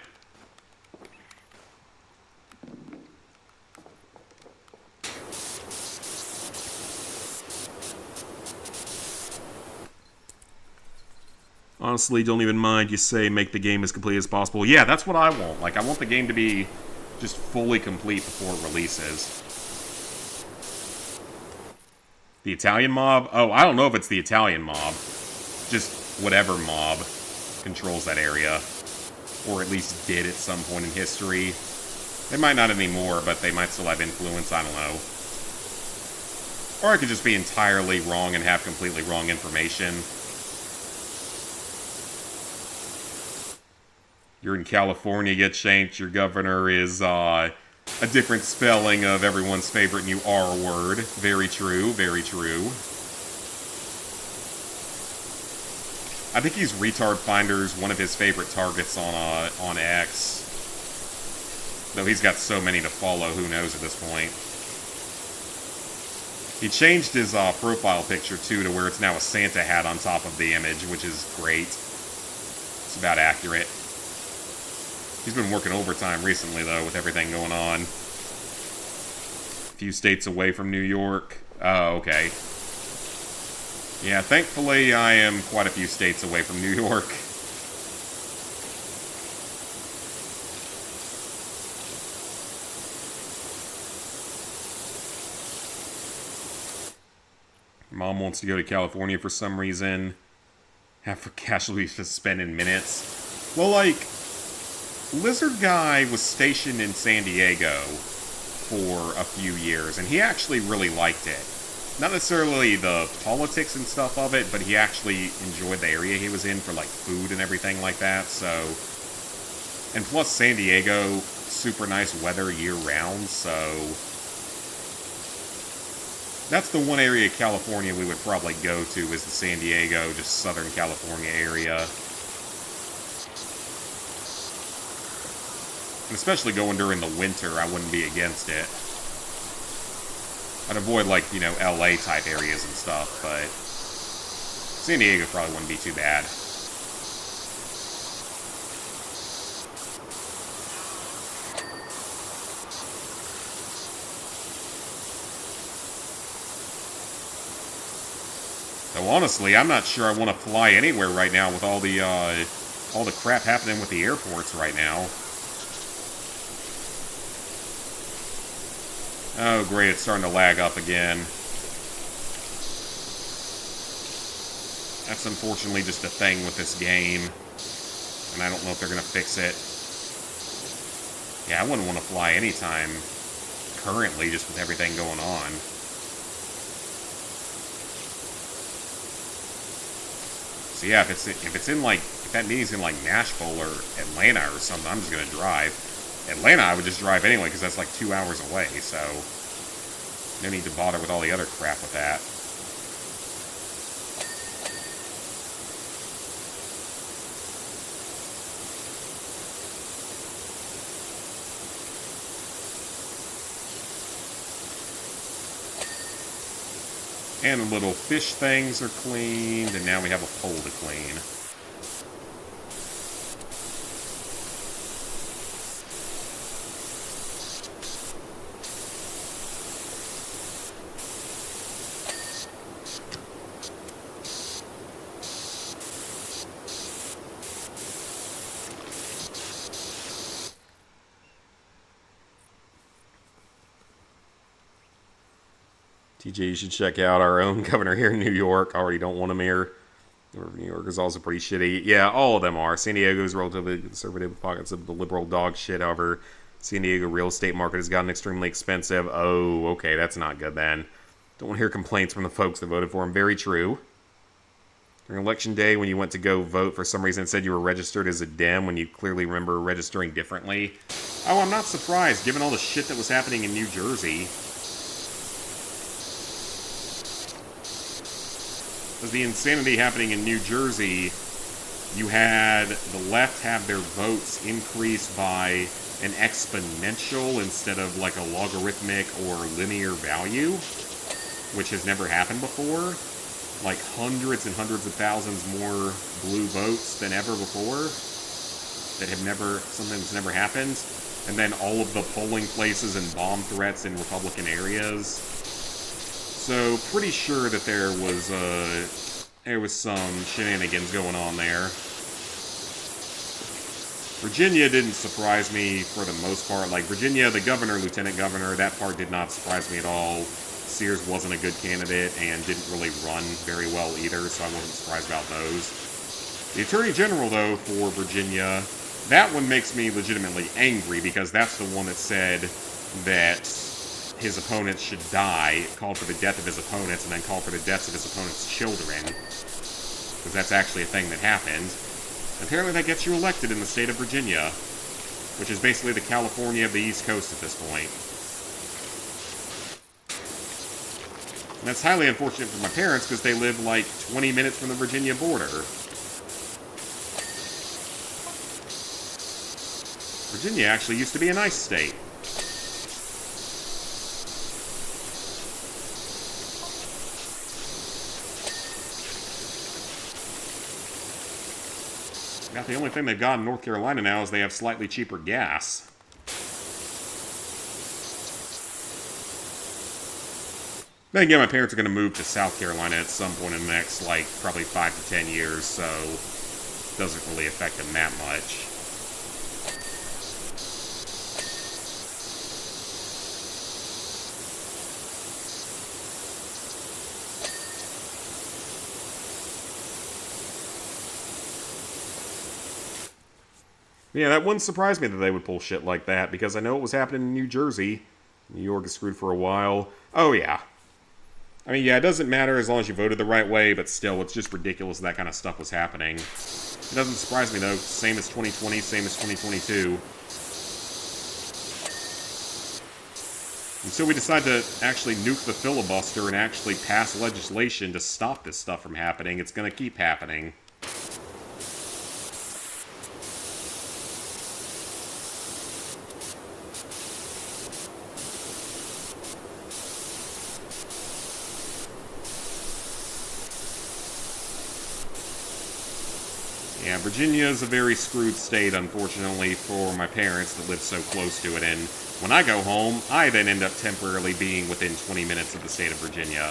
Honestly, don't even mind you say make the game as complete as possible. Yeah, that's what I want. Like, I want the game to be just fully complete before it releases. The Italian mob? Oh, I don't know if it's the Italian mob. Just whatever mob controls that area. Or at least did at some point in history. They might not anymore, but they might still have influence, I don't know. Or I could just be entirely wrong and have completely wrong information. You're in California, get shanked, your governor is, a different spelling of everyone's favorite new R word. Very true, very true. I think he's Retard Finder's one of his favorite targets on X. Though he's got so many to follow, who knows at this point. He changed his profile picture, too, to where it's now a Santa hat on top of the image, which is great. It's about accurate. He's been working overtime recently, though, with everything going on. A few states away from New York. Oh, okay. Yeah, thankfully, I am quite a few states away from New York. Mom wants to go to Casualty for some reason. Have for casualty to spend in minutes. Well, like, Lizard Guy was stationed in San Diego for a few years, and he actually really liked it. Not necessarily the politics and stuff of it, but he actually enjoyed the area he was in for, like, food and everything like that, so... And plus, San Diego, super nice weather year-round, so... That's the one area of California we would probably go to, is the San Diego, just Southern California area. And especially going during the winter, I wouldn't be against it. I'd avoid, like, you know, LA type areas and stuff, but San Diego probably wouldn't be too bad. Though honestly, I'm not sure I want to fly anywhere right now with all the crap happening with the airports right now. Oh, great, it's starting to lag up again. That's unfortunately just a thing with this game. And I don't know if they're going to fix it. Yeah, I wouldn't want to fly anytime currently, just with everything going on. So yeah, if it's in, like, if that meeting's in, like, Nashville or Atlanta or something, I'm just going to drive. Atlanta, I would just drive anyway, because that's like 2 hours away, so no need to bother with all the other crap with that. And the little fish things are cleaned, and now we have a pole to clean. TJ, you should check out our own governor here in New York. I already don't want him here. New York is also pretty shitty. Yeah, all of them are. San Diego is relatively conservative, pockets of the liberal dog shit. However, San Diego real estate market has gotten extremely expensive. Oh, okay, that's not good then. Don't want to hear complaints from the folks that voted for him. Very true. During election day, when you went to go vote, for some reason it said you were registered as a Dem when you clearly remember registering differently. Oh, I'm not surprised, given all the shit that was happening in New Jersey. Because the insanity happening in New Jersey, you had the left have their votes increased by an exponential instead of like a logarithmic or linear value, which has never happened before. Like hundreds and hundreds of thousands more blue votes than ever before. That have never, something that's never happened. And then all of the polling places and bomb threats in Republican areas. So, pretty sure that there was some shenanigans going on there. Virginia didn't surprise me for the most part. Like, Virginia, the governor, lieutenant governor, that part did not surprise me at all. Sears wasn't a good candidate and didn't really run very well either, so I wasn't surprised about those. The Attorney General, though, for Virginia, that one makes me legitimately angry because that's the one that said that his opponents should die, called for the death of his opponents, and then called for the deaths of his opponents' children. Because that's actually a thing that happened. Apparently that gets you elected in the state of Virginia, which is basically the California of the East Coast at this point. And that's highly unfortunate for my parents because they live like 20 minutes from the Virginia border. Virginia actually used to be a nice state. About the only thing they've got in North Carolina now is they have slightly cheaper gas. Then again, my parents are going to move to South Carolina at some point in the next, like, probably 5 to 10 years, so it doesn't really affect them that much. Yeah, that wouldn't surprise me that they would pull shit like that, because I know it was happening in New Jersey. New York is screwed for a while. Oh, yeah. I mean, yeah, it doesn't matter as long as you voted the right way, but still, it's just ridiculous that kind of stuff was happening. It doesn't surprise me, though. Same as 2020, same as 2022. Until we decide to actually nuke the filibuster and actually pass legislation to stop this stuff from happening, it's going to keep happening. Yeah, Virginia is a very screwed state, unfortunately, for my parents that live so close to it, and when I go home, I then end up temporarily being within 20 minutes of the state of Virginia.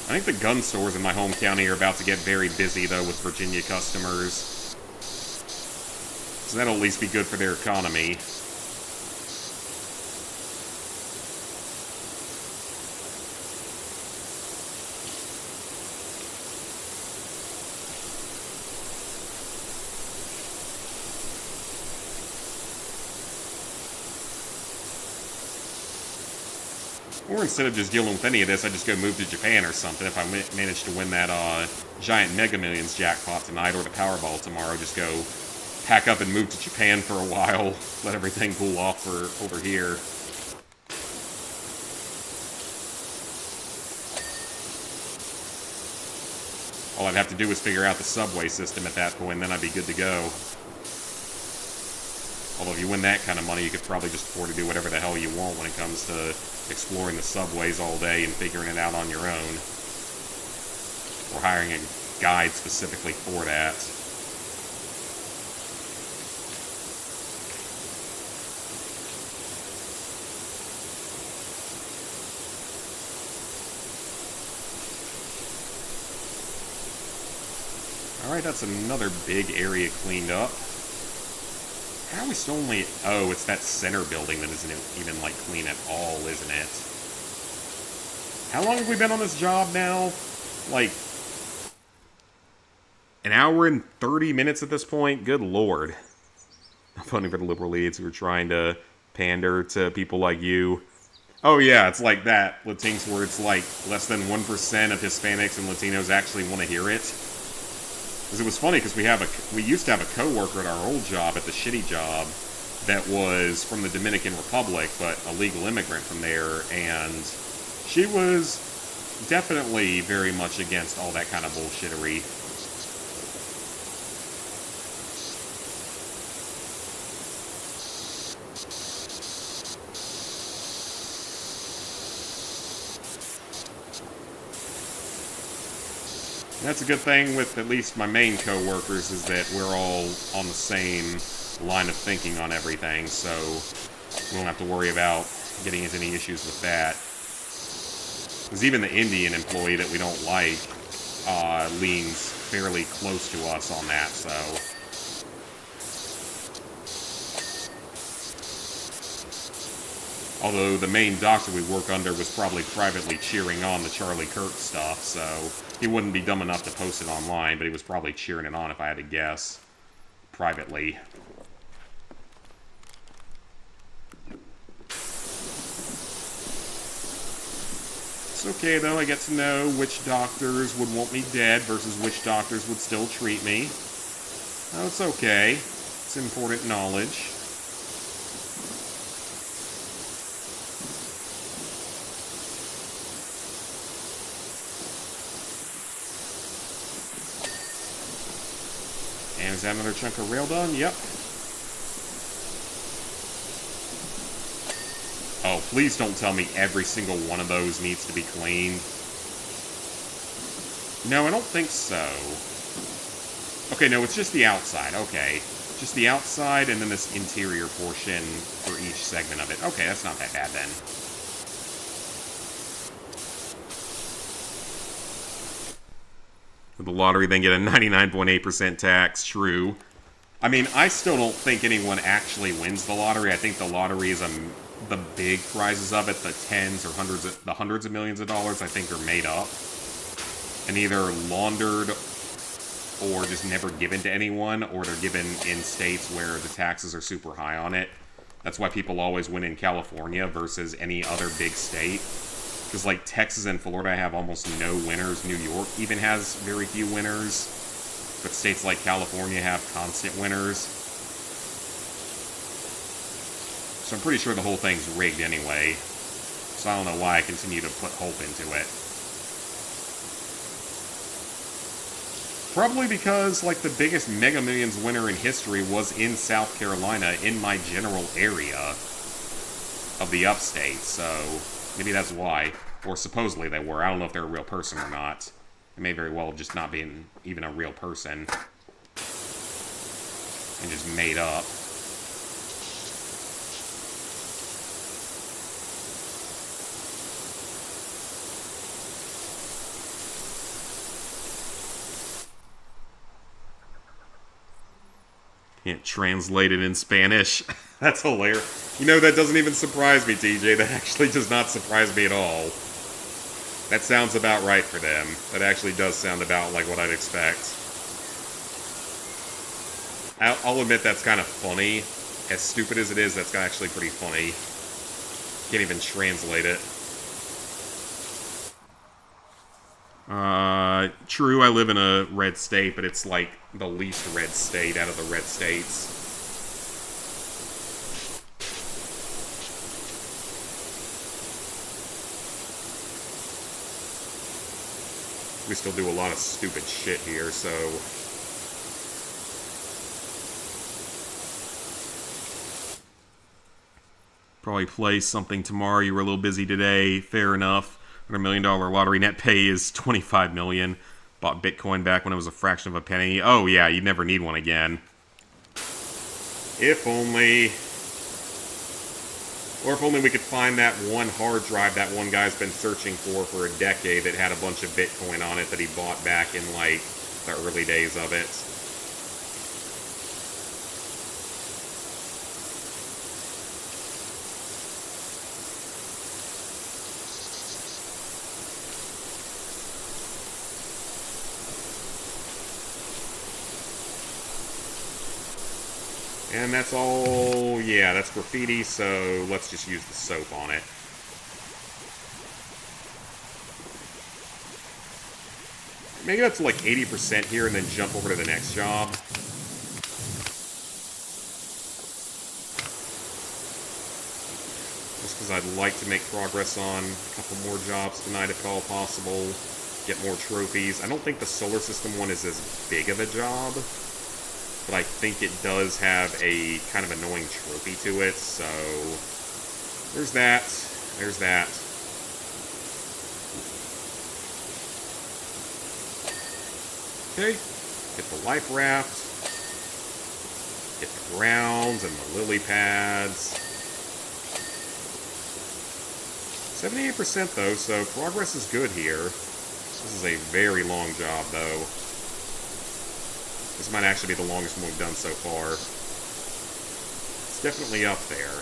I think the gun stores in my home county are about to get very busy, though, with Virginia customers. So that'll at least be good for their economy. Or instead of just dealing with any of this, I just go move to Japan or something. If I manage to win that giant Mega Millions jackpot tonight or the Powerball tomorrow, just go pack up and move to Japan for a while, let everything cool off for over here. All I'd have to do is figure out the subway system at that point, then I'd be good to go. Although if you win that kind of money, you could probably just afford to do whatever the hell you want when it comes to exploring the subways all day and figuring it out on your own. Or hiring a guide specifically for that. Alright, that's another big area cleaned up. How are we still only... Oh, it's that center building that isn't even, like, clean at all, isn't it? How long have we been on this job now? Like, an hour and 30 minutes at this point? Good lord. I'm voting for the liberal leads who are trying to pander to people like you. Oh yeah, it's like that, Latinx, where it's like less than 1% of Hispanics and Latinos actually want to hear it. Because it was funny, because we used to have a coworker at our old job, at the shitty job, that was from the Dominican Republic, but a legal immigrant from there, and she was definitely very much against all that kind of bullshittery. That's a good thing with at least my main co-workers, is that we're all on the same line of thinking on everything, so we don't have to worry about getting into any issues with that. Because even the Indian employee that we don't like leans fairly close to us on that, so Although the main doctor we work under was probably privately cheering on the Charlie Kirk stuff, so he wouldn't be dumb enough to post it online, but he was probably cheering it on if I had to guess. Privately. It's okay, though. I get to know which doctors would want me dead versus which doctors would still treat me. Oh, it's okay. It's important knowledge. And is that another chunk of rail done? Yep. Oh, please don't tell me every single one of those needs to be cleaned. No, I don't think so. Okay, no, it's just the outside. Okay. Just the outside and then this interior portion for each segment of it. Okay, that's not that bad then. The lottery then get a 99.8% tax. True. I mean, I still don't think anyone actually wins the lottery. I think the lottery is the big prizes of it, the tens or hundreds of millions of dollars, I think are made up and either laundered or just never given to anyone, or they're given in states where the taxes are super high on it. That's why people always win in California versus any other big state. Because, like, Texas and Florida have almost no winners. New York even has very few winners. But states like California have constant winners. So I'm pretty sure the whole thing's rigged anyway. So I don't know why I continue to put hope into it. Probably because, like, the biggest Mega Millions winner in history was in South Carolina, in my general area of the upstate, so maybe that's why. Or supposedly they were. I don't know if they're a real person or not. They may very well have just not been even a real person. And just made up. Can't translate it in Spanish. That's hilarious. You know, that doesn't even surprise me, TJ. That actually does not surprise me at all. That sounds about right for them. That actually does sound about like what I'd expect. I'll admit that's kind of funny. As stupid as it is, that's actually pretty funny. Can't even translate it. True, I live in a red state, but it's like the least red state out of the red states. We still do a lot of stupid shit here, so... Probably play something tomorrow. You were a little busy today. Fair enough. $100 million lottery net pay is $25 million. Bought Bitcoin back when it was a fraction of a penny. Oh yeah, you'd never need one again. If only... Or if only we could find that one hard drive that one guy's been searching for a decade that had a bunch of Bitcoin on it that he bought back in, like, the early days of it. And that's all, yeah, that's graffiti, so let's just use the soap on it. Maybe that's like 80% here and then jump over to the next job. Just because I'd like to make progress on a couple more jobs tonight if at all possible. Get more trophies. I don't think the solar system one is as big of a job. But I think it does have a kind of annoying trophy to it, so... There's that. There's that. Okay. Get the life raft. Get the grounds and the lily pads. 78% though, so progress is good here. This is a very long job, though. This might actually be the longest one we've done so far. It's definitely up there.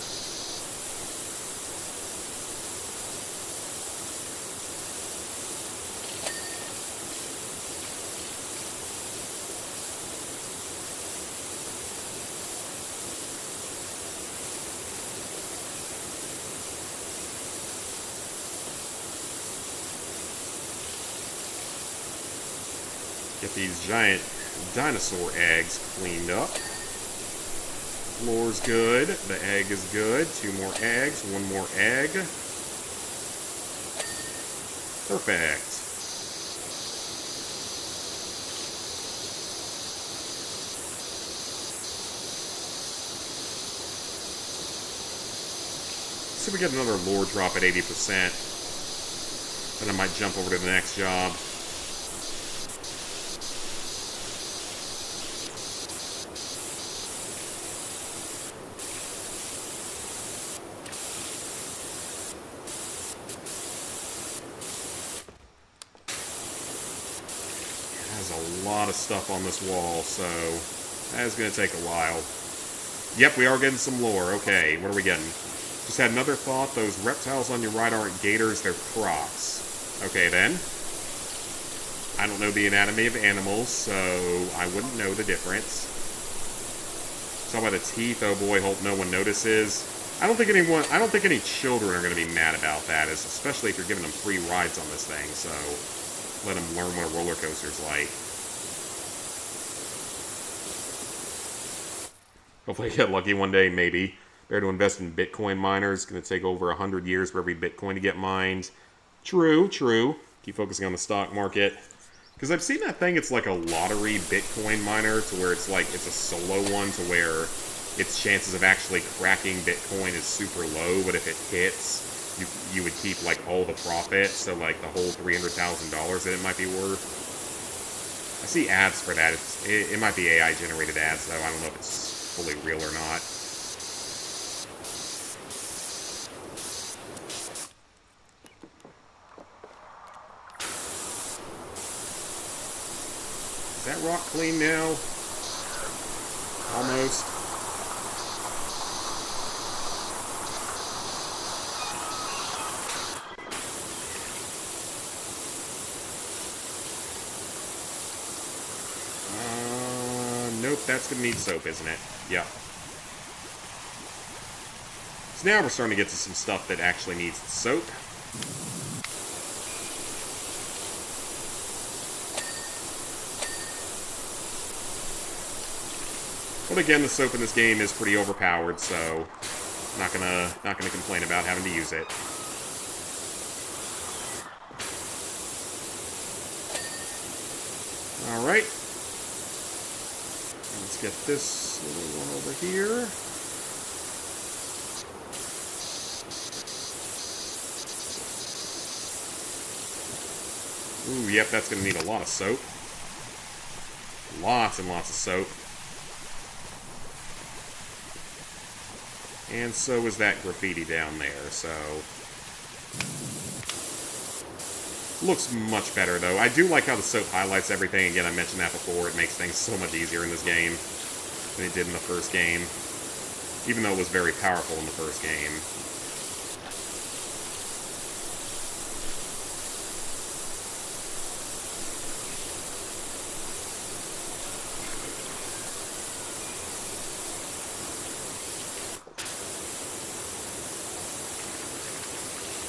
Get these giant dinosaur eggs cleaned up. Floor's good. The egg is good. 2 more eggs. 1 more egg. Perfect. See if we get another lore drop at 80%. Then I might jump over to the next job. There's a lot of stuff on this wall, so that's going to take a while. Yep, we are getting some lore. Okay, what are we getting? Just had another thought. Those reptiles on your right aren't gators, they're crocs. Okay, then. I don't know the anatomy of animals, so I wouldn't know the difference. Talk about the teeth. Oh boy, hope no one notices. I don't think any children are going to be mad about that, especially if you're giving them free rides on this thing, so let them learn what a roller coaster's like. Hopefully I get lucky one day, maybe. Better to invest in Bitcoin miners. It's going to take over 100 years for every Bitcoin to get mined. True, true. Keep focusing on the stock market. Because I've seen that thing, it's like a lottery Bitcoin miner, to where it's like, it's a solo one, to where its chances of actually cracking Bitcoin is super low, but if it hits, you would keep like all the profit, so like the whole $300,000 that it might be worth. I see ads for that. It might be AI generated ads, though. I don't know if it's fully real or not. Is that rock clean now? Almost. Nope, that's gonna need soap, isn't it? Yep. So now we're starting to get to some stuff that actually needs soap. But again, the soap in this game is pretty overpowered, so not gonna complain about having to use it. All right. Let's get this little one over here. Ooh, yep, that's gonna need a lot of soap. Lots and lots of soap. And so is that graffiti down there, so... Looks much better, though. I do like how the soap highlights everything. Again, I mentioned that before. It makes things so much easier in this game than it did in the first game. Even though it was very powerful in the first game.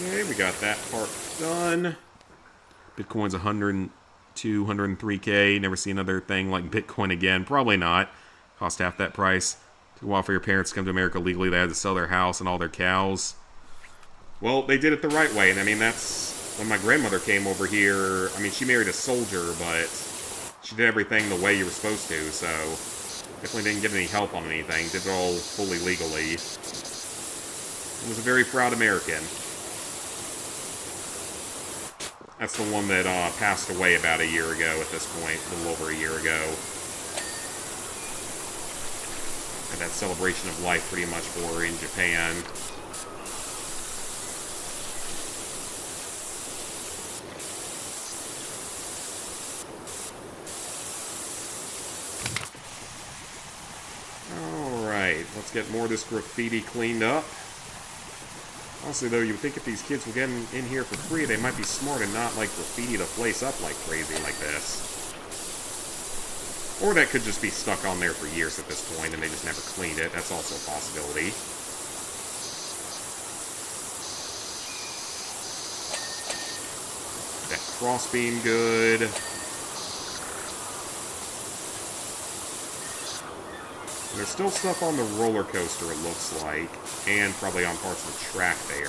Okay, we got that part done. Bitcoin's 102, 103K. Never see another thing like Bitcoin again. Probably not. Cost half that price. Took a while for your parents to come to America legally. They had to sell their house and all their cows. Well, they did it the right way. And I mean, that's when my grandmother came over here. I mean, she married a soldier, but she did everything the way you were supposed to. So definitely didn't get any help on anything. Did it all fully legally. And was a very proud American. That's the one that passed away about a year ago at this point, a little over a year ago. Had that celebration of life pretty much for her in Japan. Alright, let's get more of this graffiti cleaned up. Honestly, though, you would think if these kids were getting in here for free, they might be smart and not, like, graffiti the place up like crazy like this. Or that could just be stuck on there for years at this point, and they just never cleaned it. That's also a possibility. That crossbeam good. There's still stuff on the roller coaster, it looks like, and probably on parts of the track there.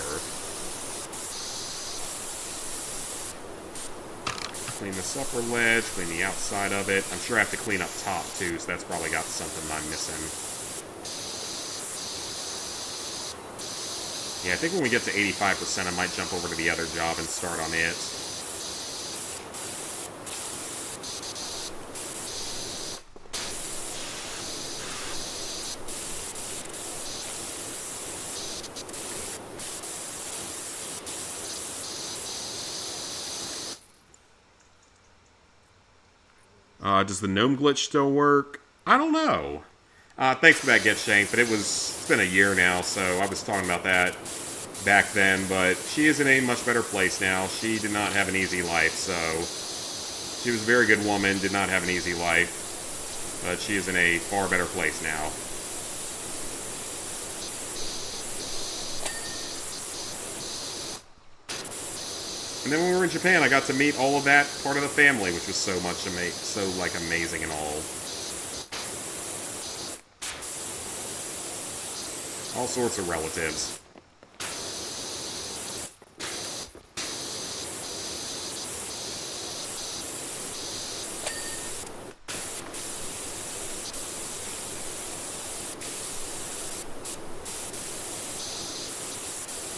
Clean this upper ledge, clean the outside of it. I'm sure I have to clean up top, too, so that's probably got something I'm missing. Yeah, I think when we get to 85%, I might jump over to the other job and start on it. Does the gnome glitch still work? I don't know. Thanks for that, Get Shank, but it's been a year now, so I was talking about that back then, but she is in a much better place now. She did not have an easy life, so she was a very good woman, did not have an easy life, but she is in a far better place now. And then when we were in Japan, I got to meet all of that part of the family, which was so amazing and all. All sorts of relatives.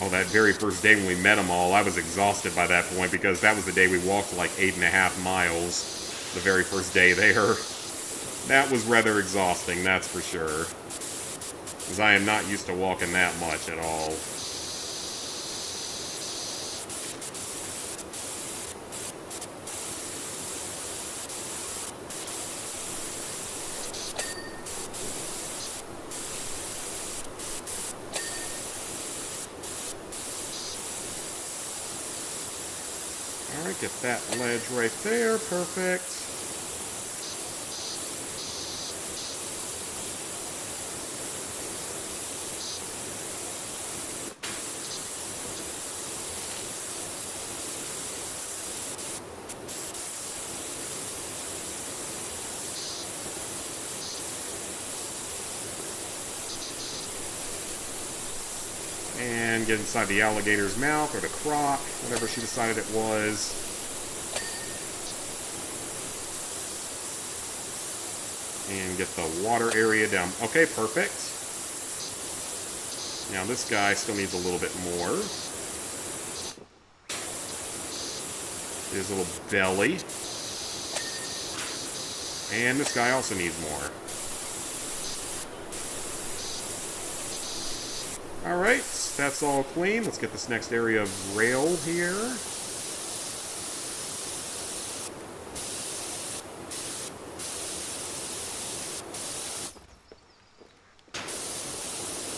Oh, that very first day when we met them all, I was exhausted by that point because that was the day we walked like 8.5 miles. The very first day there. That was rather exhausting, that's for sure. Because I am not used to walking that much at all. Alright, get that ledge right there. Perfect. And get inside the alligator's mouth, or the croc, whatever she decided it was. And get the water area down. Okay, perfect. Now this guy still needs a little bit more. His little belly. And this guy also needs more. Alright, that's all clean. Let's get this next area of rail here.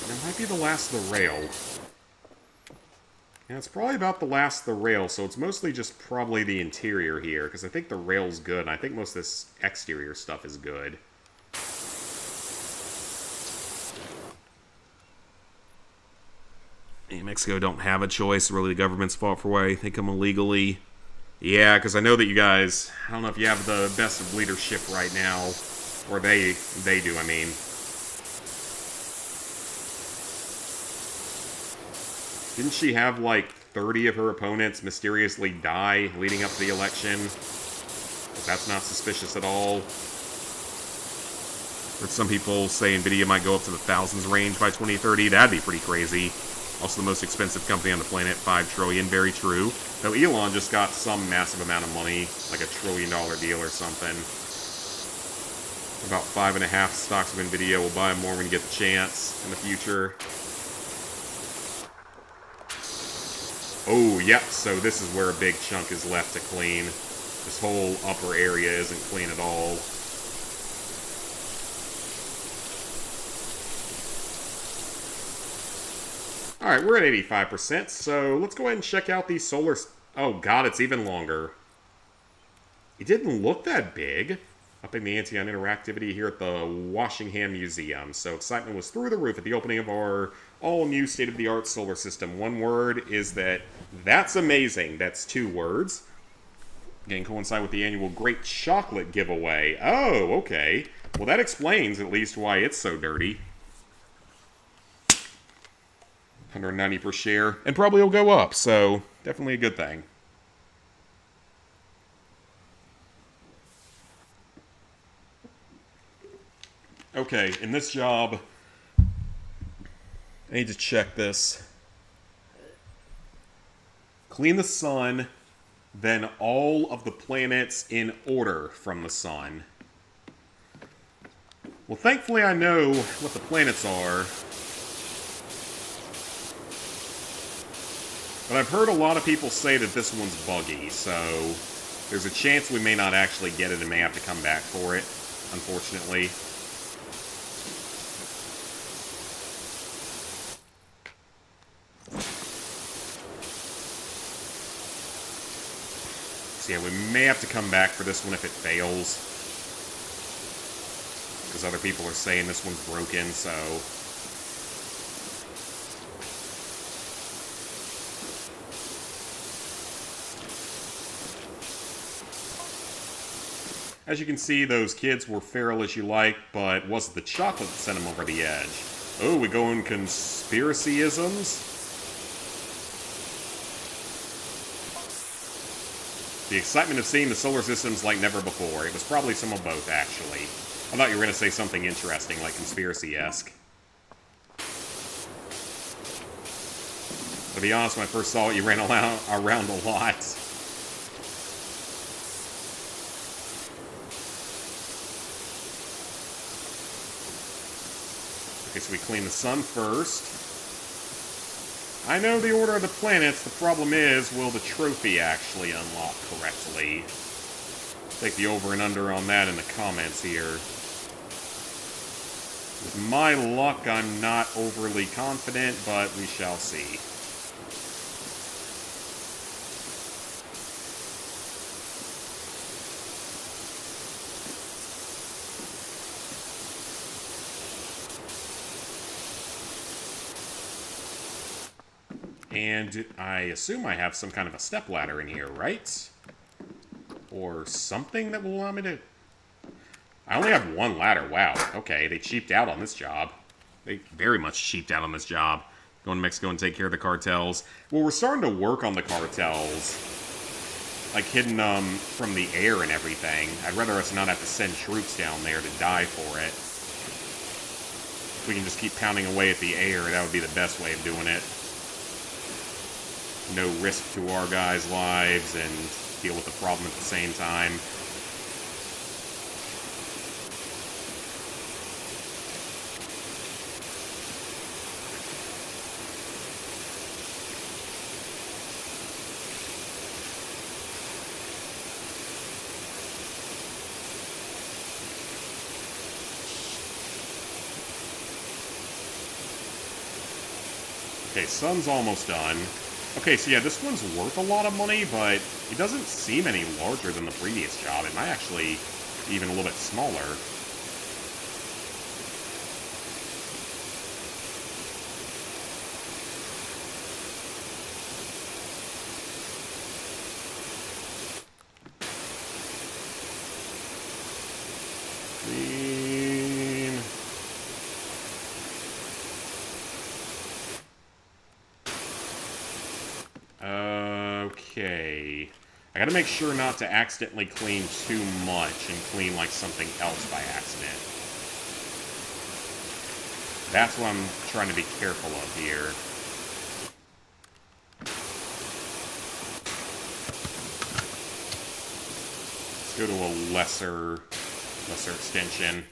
That might be the last of the rail. And it's probably about the last of the rail, so it's mostly just probably the interior here, because I think the rail's good, and I think most of this exterior stuff is good. Mexico don't have a choice. Really, the government's fault for why they come illegally. Yeah, because I know that you guys, I don't know if you have the best of leadership right now. Or they do, I mean. Didn't she have like 30 of her opponents mysteriously die leading up to the election? That's not suspicious at all. Or some people say Nvidia might go up to the thousands range by 2030. That'd be pretty crazy. Also the most expensive company on the planet, $5 trillion, very true. Though Elon just got some massive amount of money, like $1 trillion deal or something. About 5.5 stocks of Nvidia. We'll buy more when you get the chance in the future. Oh, yep, so this is where a big chunk is left to clean. This whole upper area isn't clean at all. Alright, we're at 85%, so let's go ahead and check out these solar... Oh god, it's even longer. It didn't look that big. Upping the ante on interactivity here at the Washington Museum. So excitement was through the roof at the opening of our all-new state-of-the-art solar system. One word is that, that's amazing. That's 2 words. Again, coincide with the annual Great Chocolate giveaway. Oh, okay. Well, that explains at least why it's so dirty. 190 per share, and probably will go up, so definitely a good thing. Okay, in this job, I need to check this. Clean the sun, then all of the planets in order from the sun. Well, thankfully I know what the planets are. But I've heard a lot of people say that this one's buggy, so there's a chance we may not actually get it and may have to come back for it, unfortunately. So yeah, we may have to come back for this one if it fails. Because other people are saying this one's broken, so... As you can see, those kids were feral as you like, but was it the chocolate that sent them over the edge? Oh, we go in conspiracy-isms? The excitement of seeing the solar system's like never before. It was probably some of both, actually. I thought you were going to say something interesting, like conspiracy-esque. To be honest, when I first saw it, you ran around a lot. Okay, so we clean the sun first. I know the order of the planets. The problem is, will the trophy actually unlock correctly? Take the over and under on that in the comments here. With my luck, I'm not overly confident, but we shall see. And I assume I have some kind of a stepladder in here, right? Or something that will allow me to... I only have one ladder. Wow. Okay, they cheaped out on this job. They very much cheaped out on this job. Going to Mexico and take care of the cartels. Well, we're starting to work on the cartels. Like, hidden from the air and everything. I'd rather us not have to send troops down there to die for it. If we can just keep pounding away at the air, that would be the best way of doing it. No risk to our guys' lives, and deal with the problem at the same time. Okay, sun's almost done. Okay, so yeah, this one's worth a lot of money, but it doesn't seem any larger than the previous job. It might actually be even a little bit smaller. Okay. I gotta make sure not to accidentally clean too much and clean like something else by accident. That's what I'm trying to be careful of here. Let's go to a lesser extension.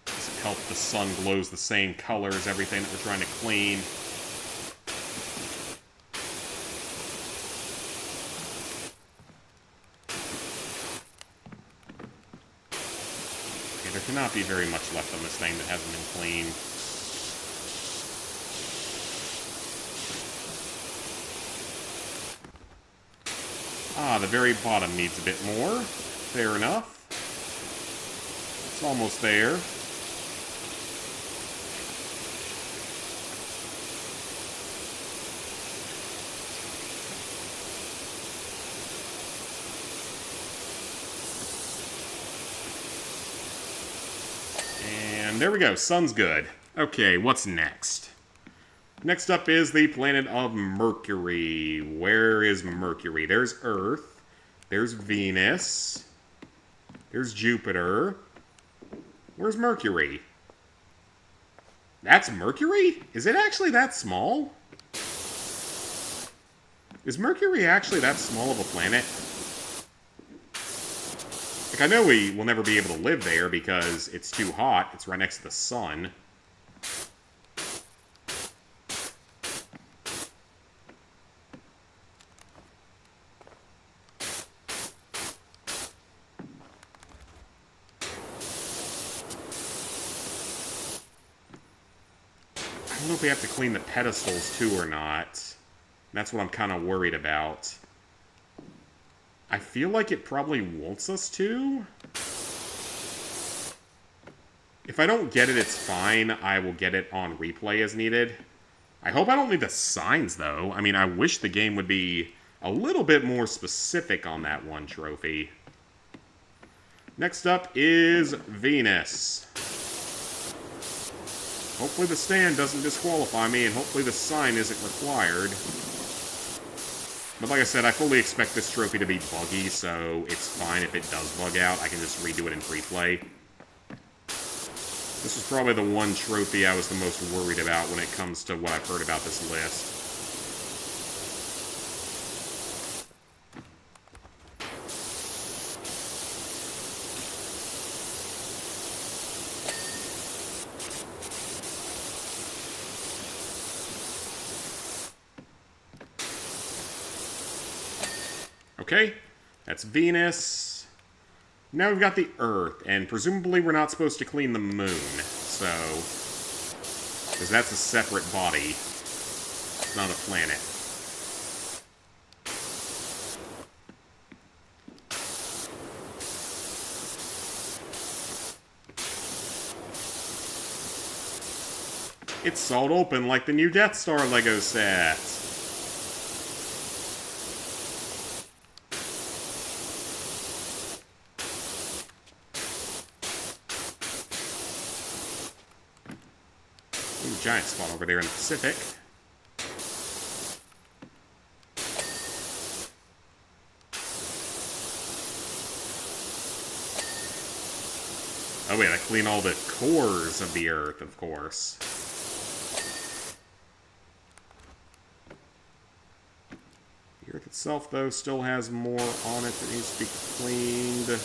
Does it help the sun glows the same color as everything that we're trying to clean? Okay, there cannot be very much left on this thing that hasn't been cleaned. Ah, the very bottom needs a bit more. Fair enough. It's almost there. There we go. Sun's good. Okay, what's next? Next up is the planet of Mercury. Where is Mercury? There's Earth. There's Venus. There's Jupiter. Where's Mercury? That's Mercury? Is it actually that small? Is Mercury actually that small of a planet? Like, I know we will never be able to live there because it's too hot. It's right next to the sun. I don't know if we have to clean the pedestals too or not. That's what I'm kind of worried about. I feel like it probably wants us to. If I don't get it, it's fine. I will get it on replay as needed. I hope I don't need the signs, though. I mean, I wish the game would be a little bit more specific on that one trophy. Next up is Venus. Hopefully the stand doesn't disqualify me, and hopefully the sign isn't required. But like I said, I fully expect this trophy to be buggy, so it's fine if it does bug out. I can just redo it in free play. This was probably the one trophy I was the most worried about when it comes to what I've heard about this list. Okay, that's Venus. Now we've got the Earth, and presumably we're not supposed to clean the Moon, so... because that's a separate body. It's not a planet. It's sawed open like the new Death Star Lego set. Giant spot over there in the Pacific. Oh wait, I clean all the cores of the Earth, of course. The Earth itself, though, still has more on it that needs to be cleaned.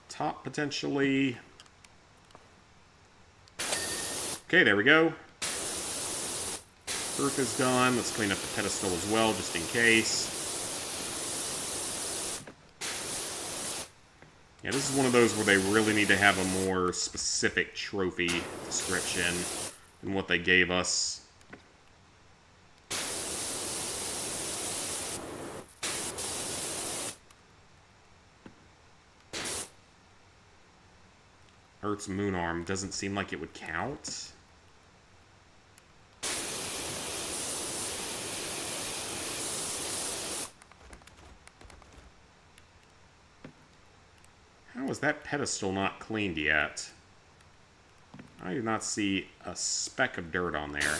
Top, potentially. Okay, there we go. Earth is done. Let's clean up the pedestal as well, just in case. Yeah, this is one of those where they really need to have a more specific trophy description than what they gave us. Earth's moon arm doesn't seem like it would count. How is that pedestal not cleaned yet? I do not see a speck of dirt on there.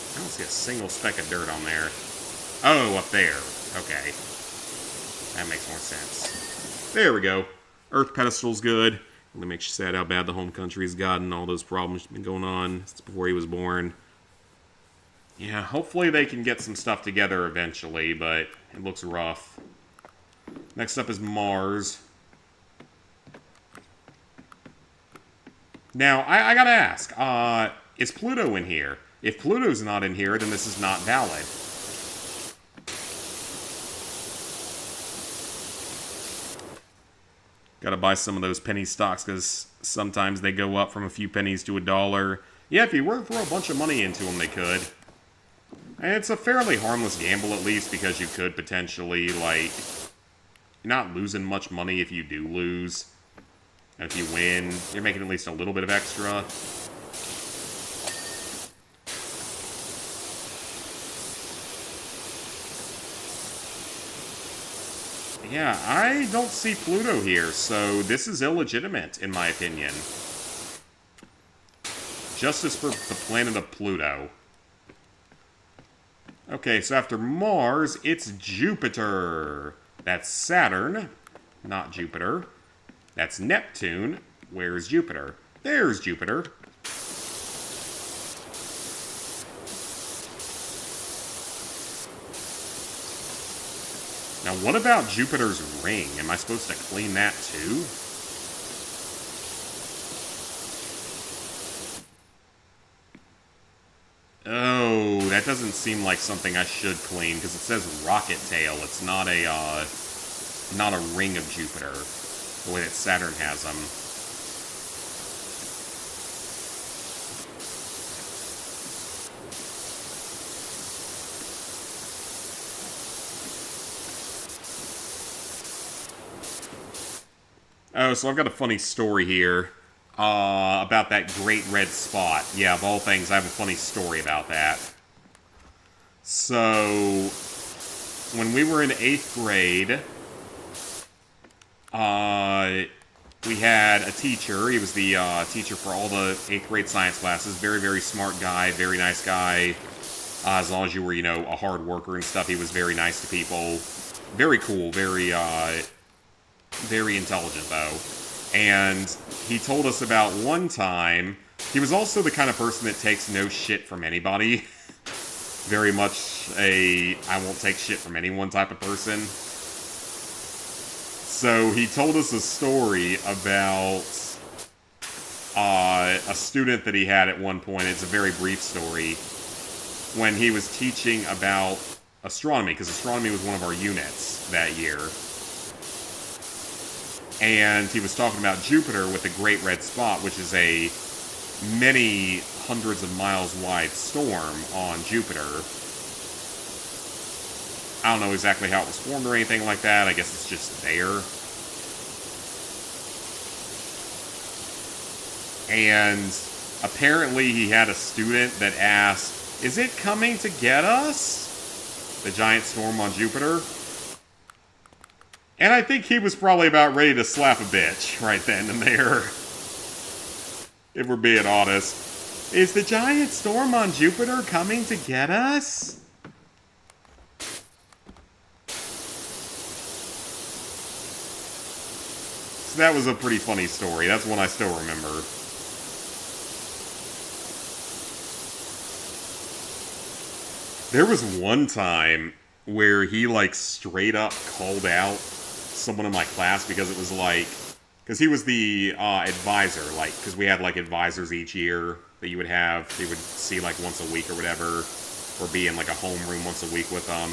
I don't see a single speck of dirt on there. Oh, up there. Okay. That makes more sense. There we go. Earth pedestal's good. Really makes you sad how bad the home country's gotten. All those problems been going on since before he was born. Yeah, hopefully they can get some stuff together eventually, but it looks rough. Next up is Mars. Now, I gotta ask, is Pluto in here? If Pluto's not in here, then this is not valid. Gotta buy some of those penny stocks, because sometimes they go up from a few pennies to $1. Yeah, if you were to throw a bunch of money into them, they could. And it's a fairly harmless gamble, at least, because you could potentially, like... you're not losing much money if you do lose. And if you win, you're making at least a little bit of extra. Yeah, I don't see Pluto here, so this is illegitimate, in my opinion. Justice for the planet of Pluto. Okay, so after Mars, it's Jupiter. That's Saturn, not Jupiter. That's Neptune. Where's Jupiter? There's Jupiter. Now, what about Jupiter's ring? Am I supposed to clean that too? Oh, that doesn't seem like something I should clean, because it says rocket tail. It's not a ring of Jupiter, the way that Saturn has them. Oh, so I've got a funny story here about that great red spot. Yeah, of all things, I have a funny story about that. So, when we were in 8th grade, we had a teacher. He was the teacher for all the 8th grade science classes. Very, very smart guy, very nice guy. As long as you were, you know, a hard worker and stuff, he was very nice to people. Very cool, very intelligent, though. And he told us about one time, he was also the kind of person that takes no shit from anybody. Very much a I won't take shit from anyone type of person. So he told us a story about a student that he had at one point. It's a very brief story. When he was teaching about astronomy, because astronomy was one of our units that year. And he was talking about Jupiter with the Great Red Spot, which is a many hundreds of miles wide storm on Jupiter. I don't know exactly how it was formed or anything like that. I guess it's just there. And apparently he had a student that asked, "Is it coming to get us? The giant storm on Jupiter?" And I think he was probably about ready to slap a bitch right then and there. If we're being honest. Is the giant storm on Jupiter coming to get us? So that was a pretty funny story. That's one I still remember. There was one time where he, like, straight up called out someone in my class because it was like, because he was the advisor, like, because we had like advisors each year that you would have, they would see like once a week or whatever, or be in like a homeroom once a week with them.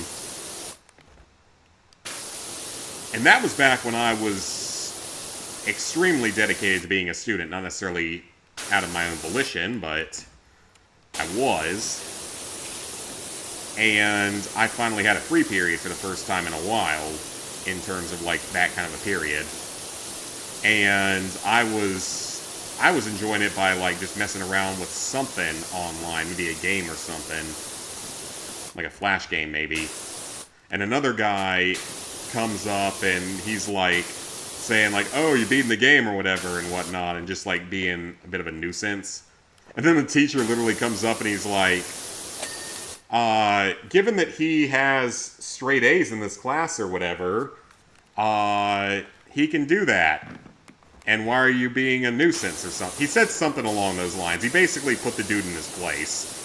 And that was back when I was extremely dedicated to being a student, not necessarily out of my own volition, but I was. And I finally had a free period for the first time in a while, in terms of like that kind of a period. And I was enjoying it by like just messing around with something online, maybe a game or something, like a Flash game maybe. And another guy comes up and he's like saying like, "Oh, you're beating the game" or whatever and whatnot, and just like being a bit of a nuisance. And then the teacher literally comes up and he's like, given that he has straight A's in this class or whatever, he can do that. And why are you being a nuisance or something? He said something along those lines. He basically put the dude in his place.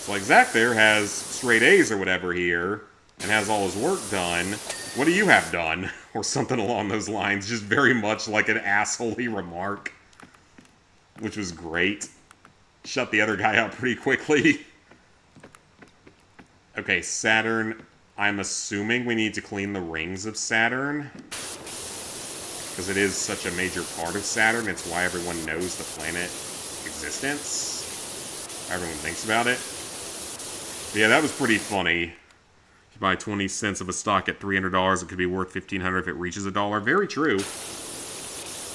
So like, Zach there has straight A's or whatever here, and has all his work done. What do you have done? Or something along those lines. Just very much like an assholey remark. Which was great. Shut the other guy up pretty quickly. Okay, Saturn. I'm assuming we need to clean the rings of Saturn. Because it is such a major part of Saturn. It's why everyone knows the planet existence. Everyone thinks about it. But yeah, that was pretty funny. If you buy 20 cents of a stock at $300, it could be worth $1,500 if it reaches $1. Very true.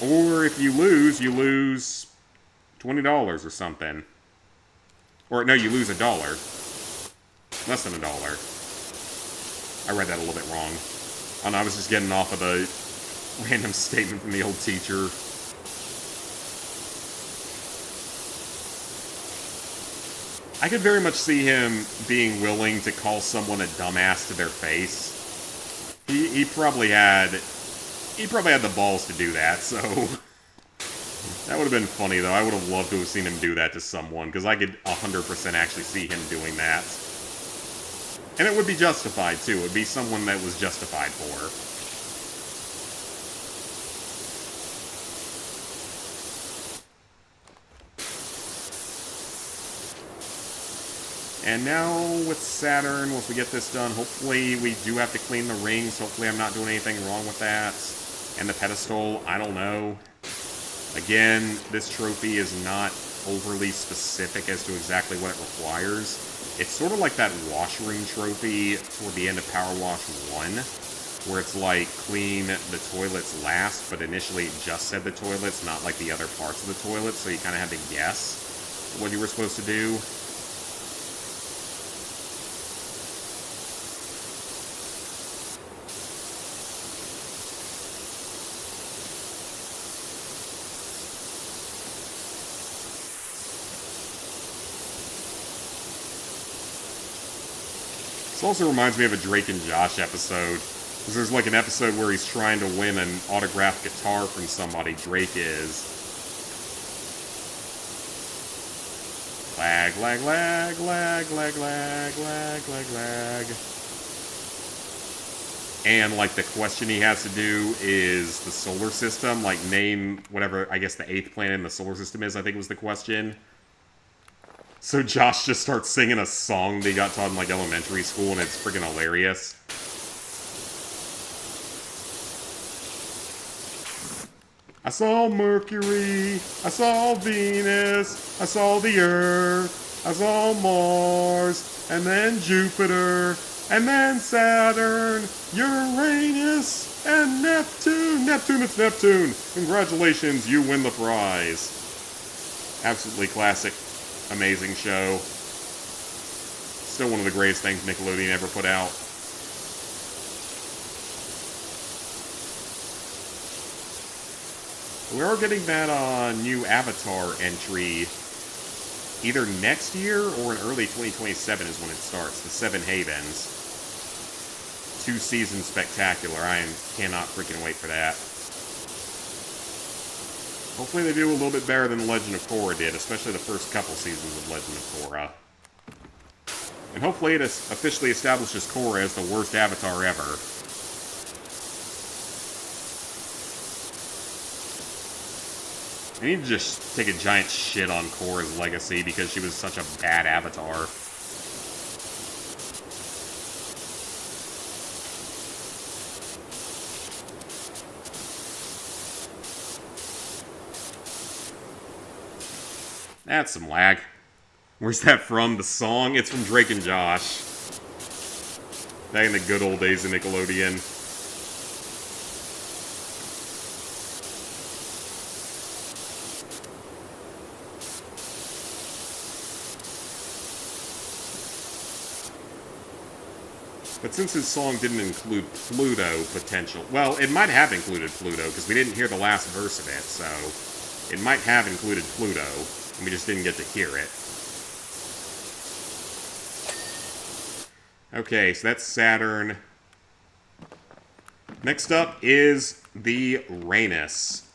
Or if you lose $20 or something. Or no, you lose $1. Less than $1. I read that a little bit wrong. Oh no, I was just getting off of the random statement from the old teacher. I could very much see him being willing to call someone a dumbass to their face. He probably had the balls to do that, so that would have been funny though. I would have loved to have seen him do that to someone, because I could 100% actually see him doing that. And it would be justified too. It would be someone that was justified for. And now with Saturn, once we get this done, hopefully we do have to clean the rings. Hopefully I'm not doing anything wrong with that. And the pedestal, I don't know. Again, this trophy is not overly specific as to exactly what it requires. It's sort of like that wash ring trophy toward the end of Powerwash 1, where it's like clean the toilets last, but initially it just said the toilets, not like the other parts of the toilet, so you kind of had to guess what you were supposed to do. This also reminds me of a Drake and Josh episode, because there's like an episode where he's trying to win an autographed guitar from somebody. Drake is. Lag, lag, lag, lag, lag, lag, lag, lag, lag. And like the question he has to do is the solar system, like name whatever, I guess the 8th planet in the solar system is, I think was the question. So Josh just starts singing a song they got taught in like elementary school, and it's freaking hilarious. I saw Mercury, I saw Venus, I saw the Earth, I saw Mars, and then Jupiter, and then Saturn, Uranus, and Neptune. Neptune, it's Neptune. Congratulations, you win the prize. Absolutely classic. Amazing show. Still one of the greatest things Nickelodeon ever put out. We are getting that new Avatar entry either next year or in early 2027 is when it starts. The Seven Havens. 2-season spectacular. I cannot freaking wait for that. Hopefully they do a little bit better than Legend of Korra did, especially the first couple seasons of Legend of Korra. And hopefully it officially establishes Korra as the worst Avatar ever. I need to just take a giant shit on Korra's legacy because she was such a bad Avatar. That's some lag. Where's that from? The song? It's from Drake and Josh. Back in the good old days of Nickelodeon. But since this song didn't include Pluto potential... Well, it might have included Pluto, because we didn't hear the last verse of it, so... It might have included Pluto. And we just didn't get to hear it. Okay, so that's Saturn. Next up is the Uranus.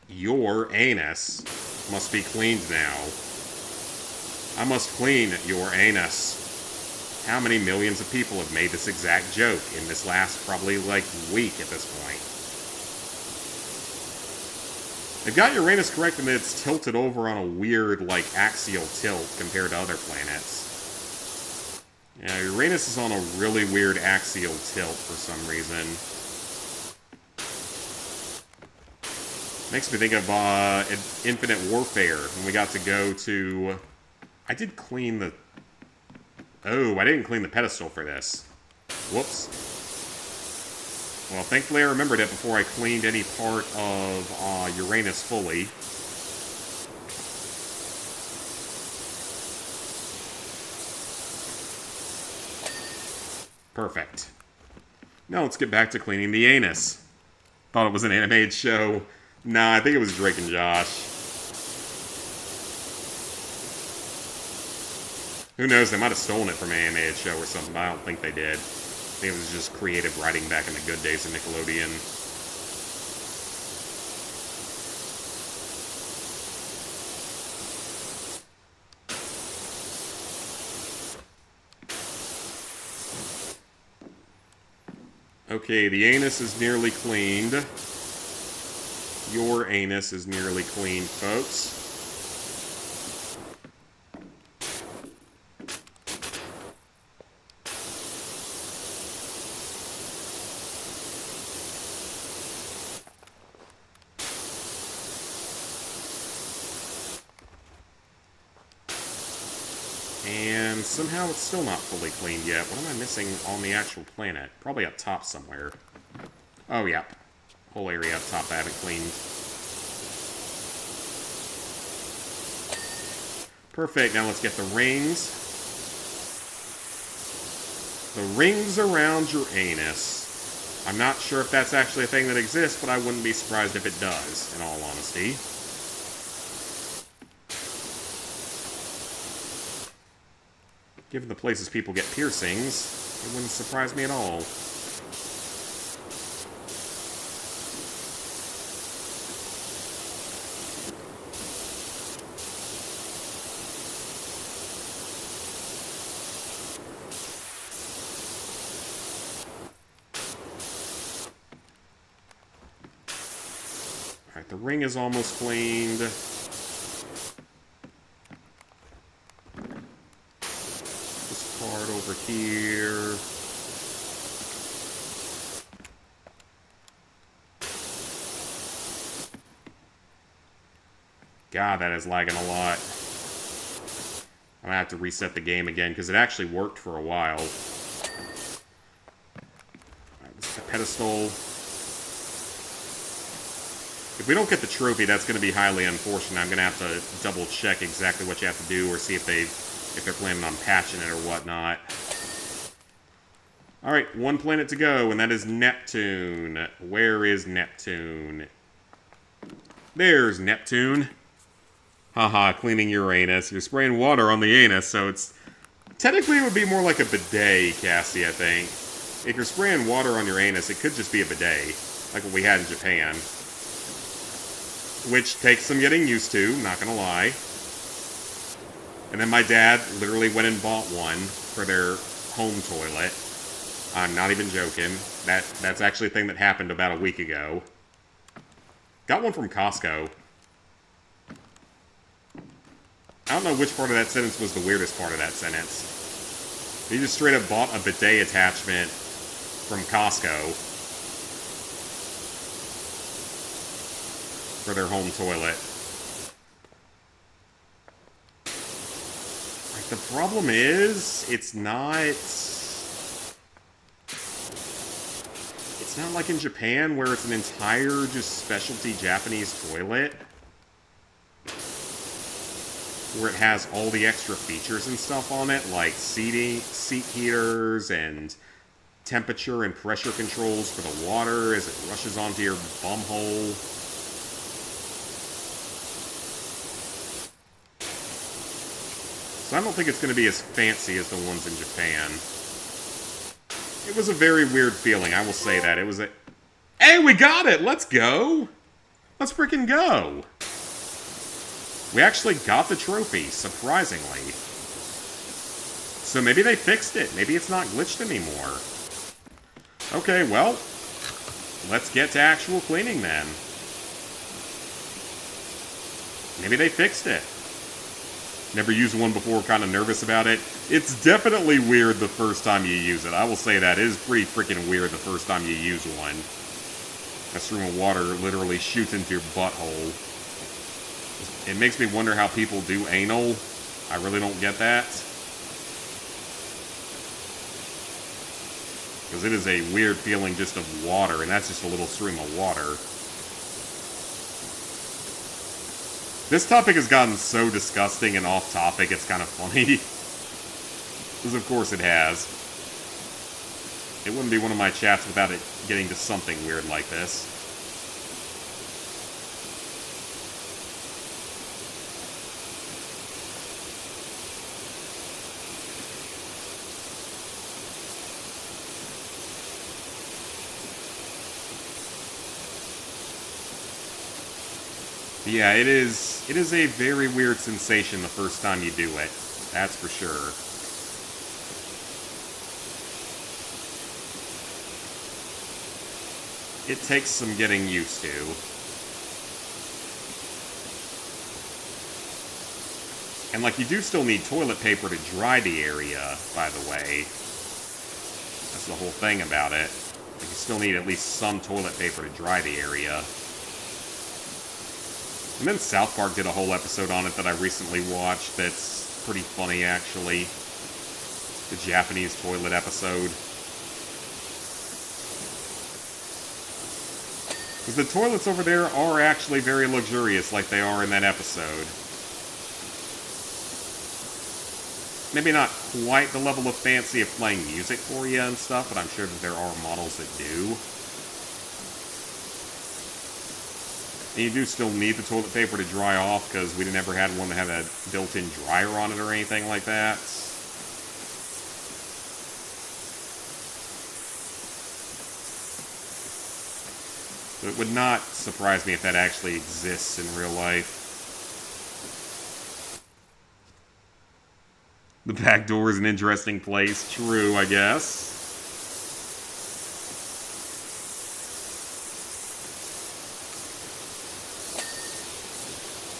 Your anus must be cleaned now. I must clean your anus. How many millions of people have made this exact joke in this last probably like week at this point? They've got Uranus correct in that it's tilted over on a weird, like, axial tilt compared to other planets. Yeah, Uranus is on a really weird axial tilt for some reason. Makes me think of Infinite Warfare, when we got to go to... I did clean the... Oh, I didn't clean the pedestal for this. Whoops. Well, thankfully I remembered it before I cleaned any part of Uranus fully. Perfect. Now let's get back to cleaning the anus. Thought it was an animated show. Nah, I think it was Drake and Josh. Who knows, they might have stolen it from an animated show or something, but I don't think they did. I think it was just creative writing back in the good days of Nickelodeon. Okay, the anus is nearly cleaned. Your anus is nearly cleaned, folks. And somehow it's still not fully cleaned yet. What am I missing on the actual planet? Probably up top somewhere. Oh, yeah. Whole area up top I haven't cleaned. Perfect. Now let's get the rings. The rings around your anus. I'm not sure if that's actually a thing that exists, but I wouldn't be surprised if it does, in all honesty. Given the places people get piercings, it wouldn't surprise me at all. Alright, the ring is almost cleaned. Over here. God, that is lagging a lot. I'm gonna have to reset the game again because it actually worked for a while. Alright, this is the pedestal. If we don't get the trophy, that's going to be highly unfortunate. I'm going to have to double check exactly what you have to do or see if they're planning on patching it or whatnot. Alright, one planet to go, and that is Neptune. Where is Neptune? There's Neptune. Haha, cleaning Uranus. You're spraying water on the anus, so it's... Technically, it would be more like a bidet, Cassie, I think. If you're spraying water on your anus, it could just be a bidet, like what we had in Japan. Which takes some getting used to, not gonna lie. And then my dad literally went and bought one for their home toilet. I'm not even joking. That's actually a thing that happened about a week ago. Got one from Costco. I don't know which part of that sentence was the weirdest part of that sentence. He just straight up bought a bidet attachment from Costco for their home toilet. The problem is, it's not like in Japan where it's an entire just specialty Japanese toilet. Where it has all the extra features and stuff on it, like seat heaters and temperature and pressure controls for the water as it rushes onto your bum hole. So I don't think it's going to be as fancy as the ones in Japan. It was a very weird feeling, I will say that. It was a... Hey, we got it! Let's go! Let's freaking go! We actually got the trophy, surprisingly. So maybe they fixed it. Maybe it's not glitched anymore. Okay, well, let's get to actual cleaning then. Maybe they fixed it. Never used one before, kind of nervous about it. It's definitely weird the first time you use it. I will say that. It is pretty freaking weird the first time you use one. A stream of water literally shoots into your butthole. It makes me wonder how people do anal. I really don't get that. Because it is a weird feeling just of water, and that's just a little stream of water. This topic has gotten so disgusting and off topic, it's kind of funny. Because of course it has. It wouldn't be one of my chats without it getting to something weird like this. Yeah, it is a very weird sensation the first time you do it. That's for sure. It takes some getting used to. And, like, you do still need toilet paper to dry the area, by the way. That's the whole thing about it. Like, you still need at least some toilet paper to dry the area. And then South Park did a whole episode on it that I recently watched that's pretty funny, actually. The Japanese toilet episode. Because the toilets over there are actually very luxurious, like they are in that episode. Maybe not quite the level of fancy of playing music for you and stuff, but I'm sure that there are models that do. And you do still need the toilet paper to dry off, because we never had one that had a built-in dryer on it or anything like that. So it would not surprise me if that actually exists in real life. The back door is an interesting place. True, I guess.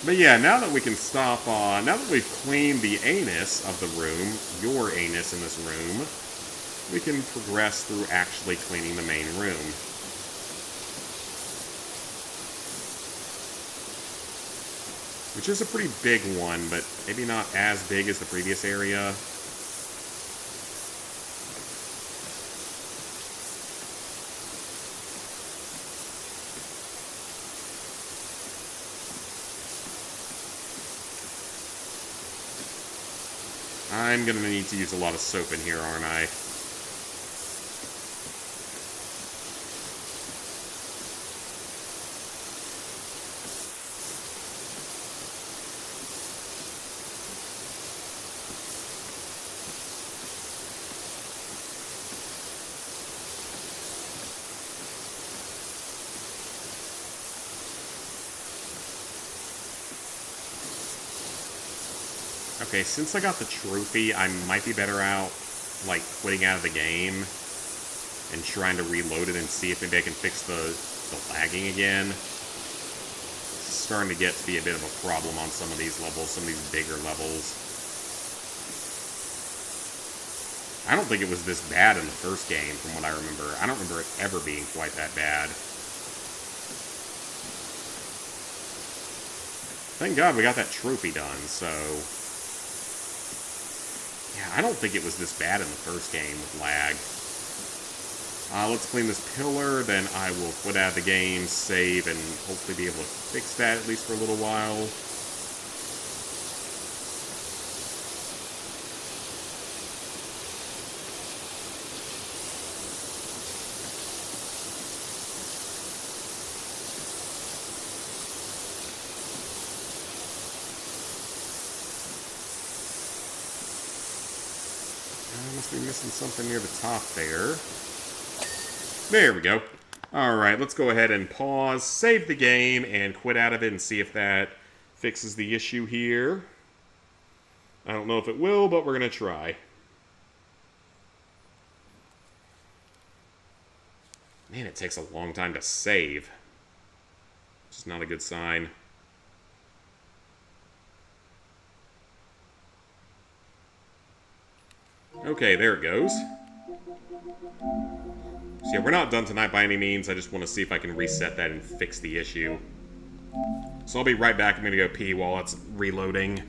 But yeah, now that we can stop on, now that we've cleaned the anus of the room, your anus in this room, we can progress through actually cleaning the main room. Which is a pretty big one, but maybe not as big as the previous area. I'm gonna need to use a lot of soap in here, aren't I? Okay, since I got the trophy, I might be better out, like, quitting out of the game and trying to reload it and see if maybe I can fix the lagging again. It's starting to get to be a bit of a problem on some of these levels, some of these bigger levels. I don't think it was this bad in the first game, from what I remember. I don't remember it ever being quite that bad. Thank God we got that trophy done, so... Yeah, I don't think it was this bad in the first game with lag. Let's clean this pillar, then I will quit out of the game, save, and hopefully be able to fix that at least for a little while. Must be missing something near the top there. There we go. Alright, let's go ahead and pause, save the game, and quit out of it and see if that fixes the issue here. I don't know if it will, but we're going to try. Man, it takes a long time to save. Which is not a good sign. Okay, there it goes. So yeah, we're not done tonight by any means. I just want to see if I can reset that and fix the issue. So I'll be right back. I'm going to go pee while it's reloading.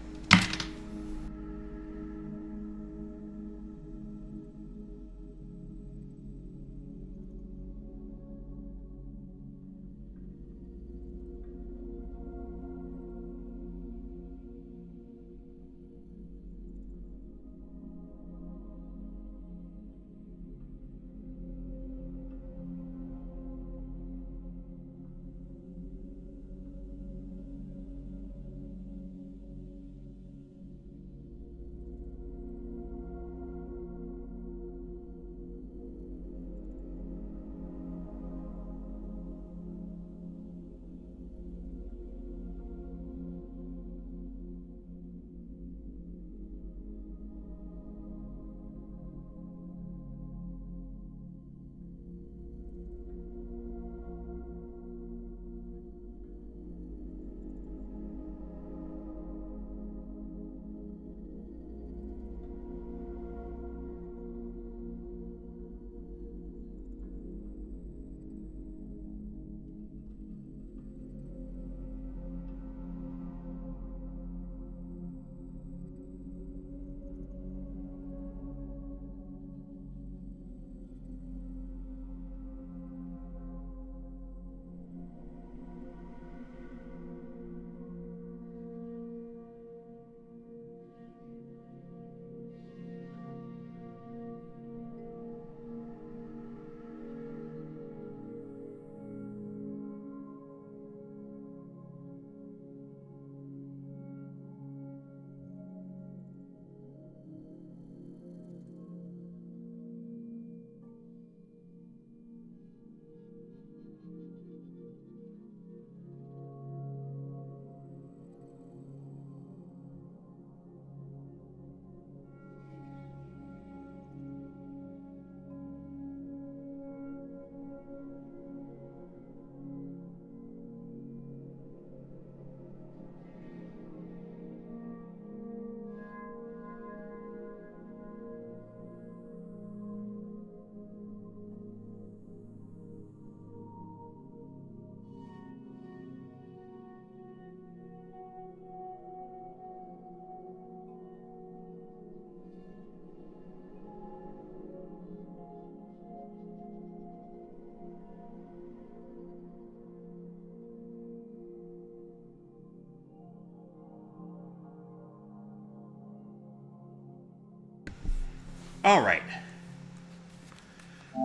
Alright.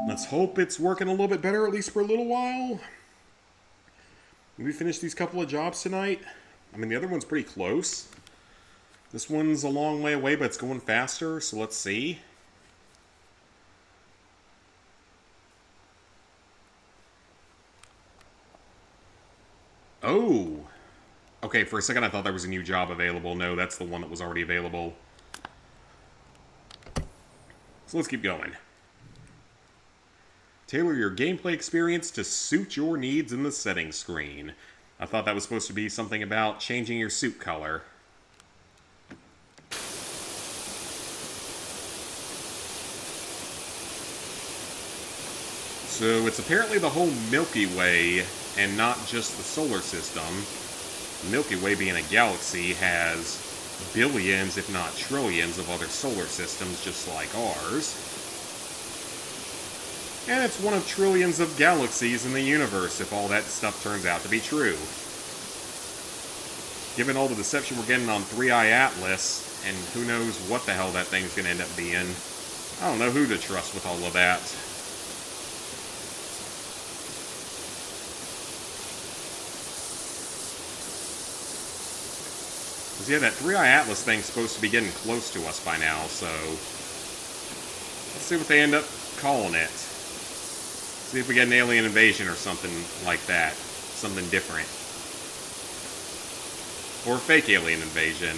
Let's hope it's working a little bit better, at least for a little while. Did we finish these couple of jobs tonight? I mean, the other one's pretty close. This one's a long way away, but it's going faster, so let's see. Oh! Okay, for a second I thought there was a new job available. No, that's the one that was already available. So let's keep going. Tailor your gameplay experience to suit your needs in the settings screen. I thought that was supposed to be something about changing your suit color. So it's apparently the whole Milky Way, and not just the solar system. The Milky Way, being a galaxy, has billions, if not trillions, of other solar systems just like ours. And it's one of trillions of galaxies in the universe, if all that stuff turns out to be true. Given all the deception we're getting on 3i Atlas, and who knows what the hell that thing's going to end up being, I don't know who to trust with all of that. Because, yeah, that 3i Atlas thing's supposed to be getting close to us by now, so let's see what they end up calling it. See if we get an alien invasion or something like that. Something different. Or a fake alien invasion.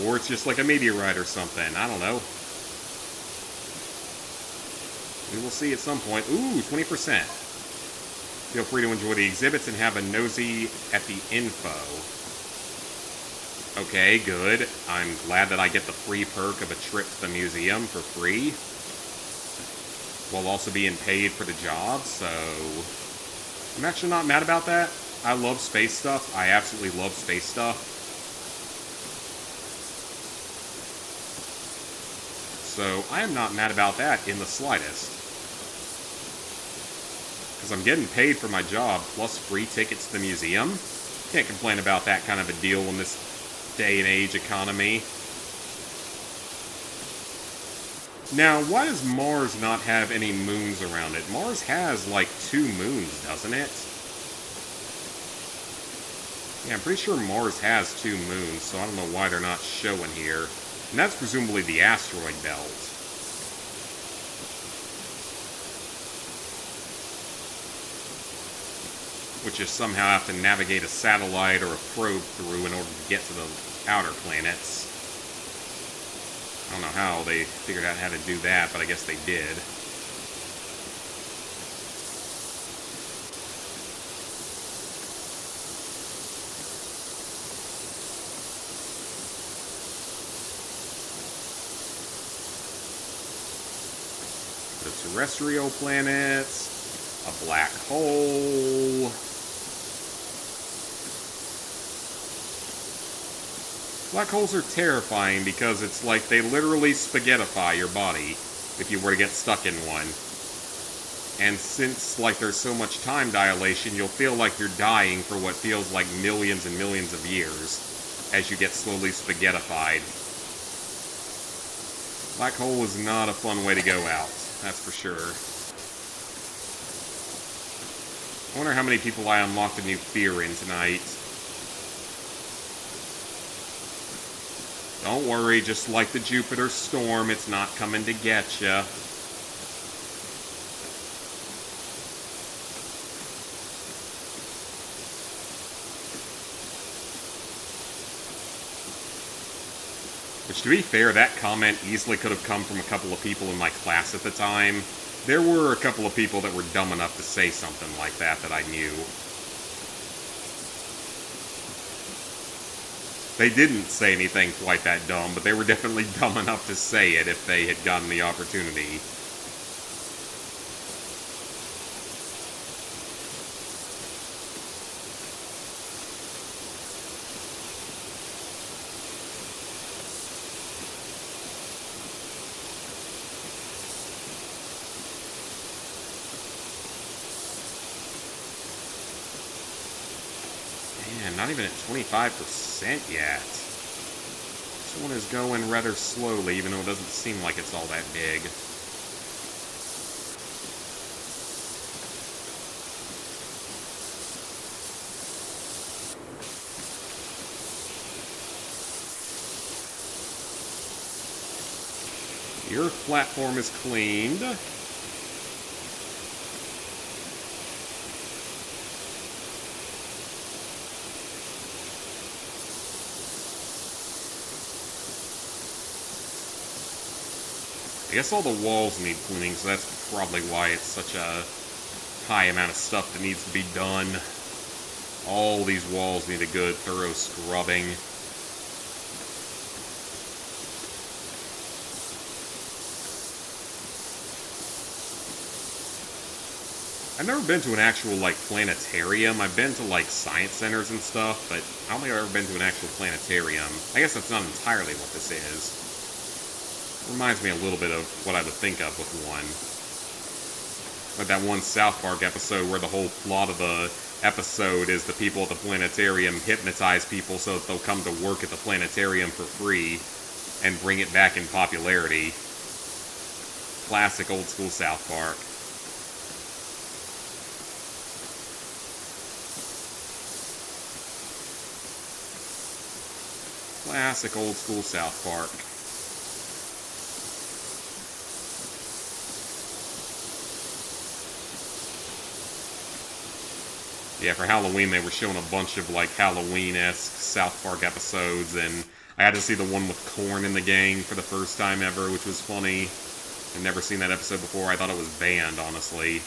Or it's just like a meteorite or something. I don't know. We will see at some point. Ooh, 20%. Feel free to enjoy the exhibits and have a nosy at the info. Okay, good. I'm glad that I get the free perk of a trip to the museum for free, while also being paid for the job, so I'm actually not mad about that. I love space stuff. I absolutely love space stuff. So I am not mad about that in the slightest. Because I'm getting paid for my job, plus free tickets to the museum. Can't complain about that kind of a deal in this day and age economy. Now, why does Mars not have any moons around it? Mars has, like, 2 moons, doesn't it? Yeah, I'm pretty sure Mars has 2 moons, so I don't know why they're not showing here. And that's presumably the asteroid belt. Which you somehow have to navigate a satellite or a probe through in order to get to the outer planets. I don't know how they figured out how to do that, but I guess they did. The terrestrial planets, a black hole. Black holes are terrifying because it's like they literally spaghettify your body if you were to get stuck in one. And since, like, there's so much time dilation, you'll feel like you're dying for what feels like millions and millions of years as you get slowly spaghettified. Black hole is not a fun way to go out, that's for sure. I wonder how many people I unlocked a new fear in tonight. Don't worry, just like the Jupiter storm, it's not coming to get ya. Which, to be fair, that comment easily could have come from a couple of people in my class at the time. There were a couple of people that were dumb enough to say something like that I knew. They didn't say anything quite that dumb, but they were definitely dumb enough to say it if they had gotten the opportunity. Man, not even at 25% yet. This one is going rather slowly, even though it doesn't seem like it's all that big. The Earth platform is cleaned. I guess all the walls need cleaning, so that's probably why it's such a high amount of stuff that needs to be done. All these walls need a good, thorough scrubbing. I've never been to an actual, like, planetarium. I've been to, like, science centers and stuff, but I don't think I've ever been to an actual planetarium. I guess that's not entirely what this is. Reminds me a little bit of what I would think of with one. Like that one South Park episode where the whole plot of the episode is the people at the planetarium hypnotize people so that they'll come to work at the planetarium for free and bring it back in popularity. Classic old school South Park. Classic old school South Park. Yeah, for Halloween they were showing a bunch of like Halloween-esque South Park episodes, and I had to see the one with Korn in the gang for the first time ever, which was funny. I'd never seen that episode before. I thought it was banned, honestly.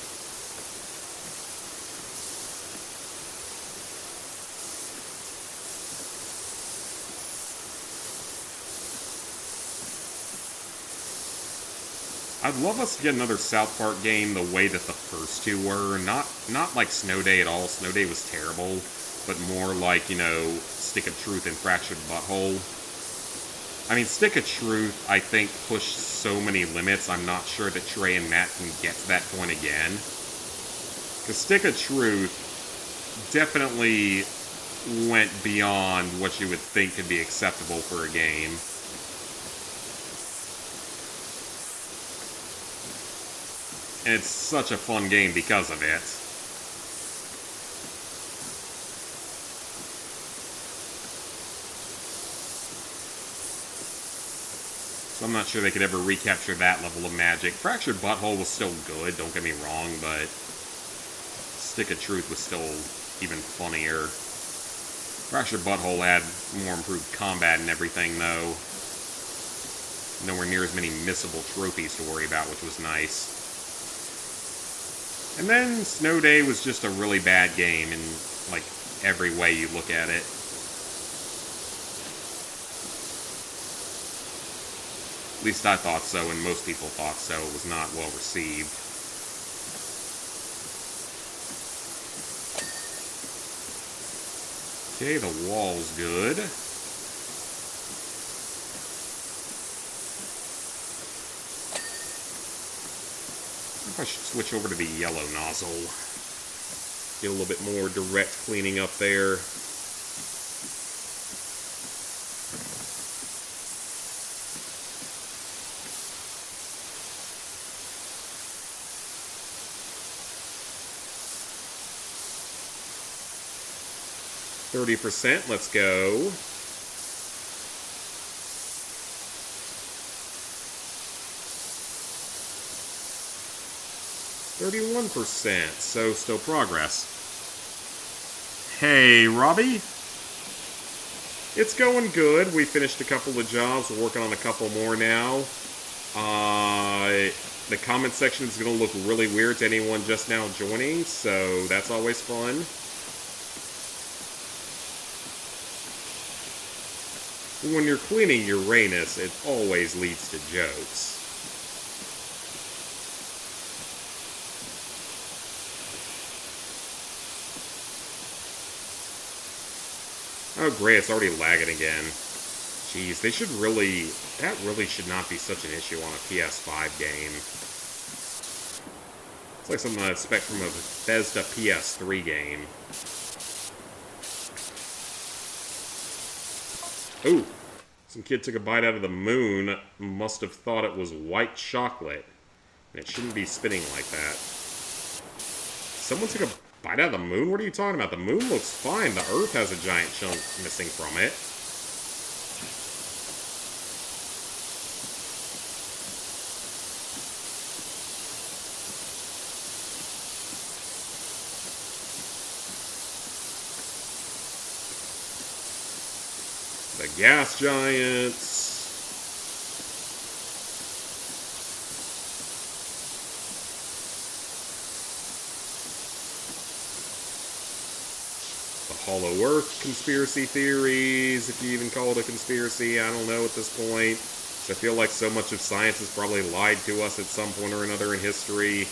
I'd love us to get another South Park game the way that the first two were. Not like Snow Day at all. Snow Day was terrible. But more like, you know, Stick of Truth and Fractured Butthole. I mean, Stick of Truth, I think, pushed so many limits, I'm not sure that Trey and Matt can get to that point again. Because Stick of Truth definitely went beyond what you would think could be acceptable for a game. And it's such a fun game because of it. So I'm not sure they could ever recapture that level of magic. Fractured Butthole was still good, don't get me wrong, but Stick of Truth was still even funnier. Fractured Butthole had more improved combat and everything, though. Nowhere near as many missable trophies to worry about, which was nice. And then Snow Day was just a really bad game in, like, every way you look at it. At least I thought so, and most people thought so. It was not well received. Okay, the wall's good. I should switch over to the yellow nozzle. Get a little bit more direct cleaning up there. %, let's go. %, so still progress. Hey, Robbie. It's going good. We finished a couple of jobs. We're working on a couple more now. The comment section is going to look really weird to anyone just now joining, so that's always fun. When you're cleaning Uranus, it always leads to jokes. Oh great, it's already lagging again. Jeez, they should really... That really should not be such an issue on a PS5 game. It's like something I'd expect from a Bethesda PS3 game. Ooh. Some kid took a bite out of the moon, must have thought it was white chocolate. And it shouldn't be spinning like that. Someone took a bite out of the moon? What are you talking about? The moon looks fine. The Earth has a giant chunk missing from it. The gas giants. The Hollow Earth conspiracy theories, if you even call it a conspiracy. I don't know at this point. So I feel like so much of science has probably lied to us at some point or another in history.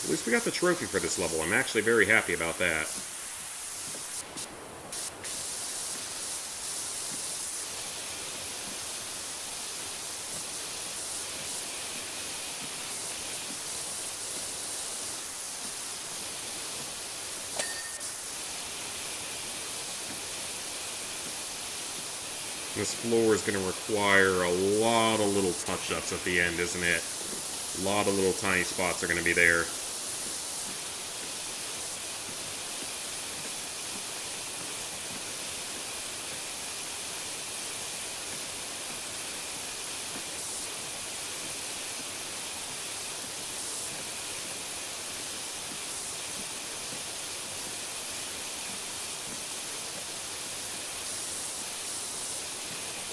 At least we got the trophy for this level. I'm actually very happy about that. This floor is going to require a lot of little touch-ups at the end, isn't it? A lot of little tiny spots are going to be there.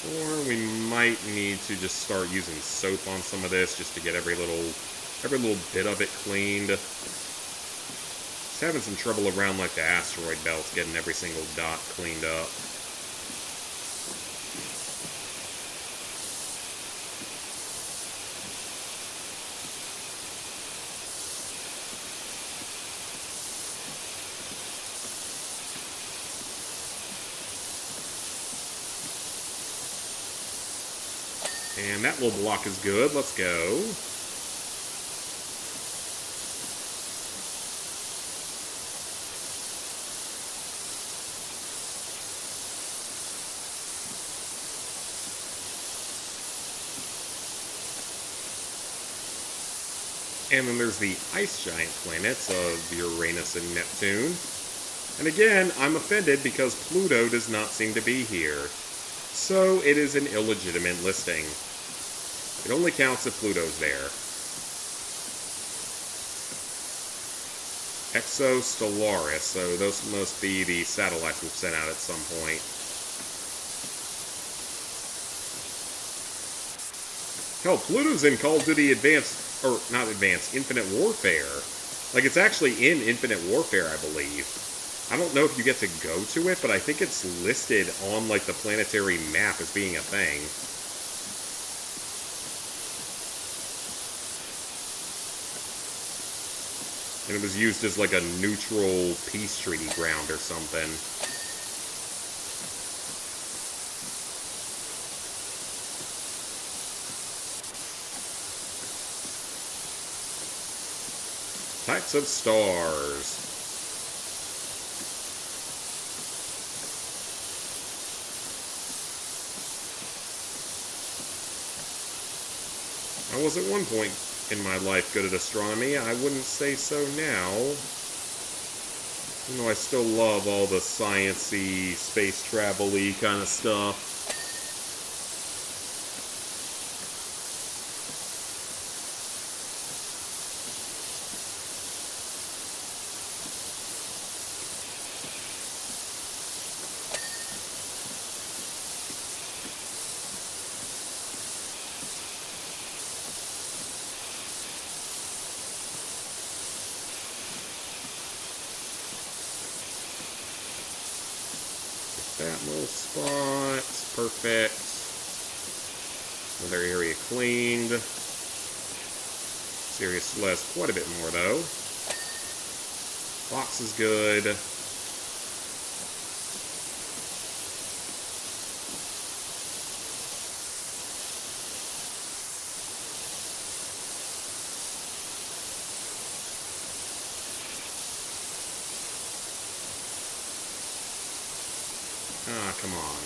Or we might need to just start using soap on some of this just to get every little bit of it cleaned. Just having some trouble around like the asteroid belts getting every single dot cleaned up. And that little block is good. Let's go. And then there's the ice giant planets of Uranus and Neptune. And again, I'm offended because Pluto does not seem to be here. So it is an illegitimate listing. It only counts if Pluto's there. Exostellaris, so those must be the satellites we've sent out at some point. Hell, Pluto's in Call of Duty Advanced, or not Advanced, Infinite Warfare. Like, it's actually in Infinite Warfare, I believe. I don't know if you get to go to it, but I think it's listed on, like, the planetary map as being a thing. And it was used as, like, a neutral peace treaty ground or something. Types of stars. I was at one point in my life good at astronomy. I wouldn't say so now. You know, I still love all the science-y, space travel-y kind of stuff. That little spot. Perfect. Another area cleaned. Sirius less quite a bit more, though. Fox is good. Ah, come on.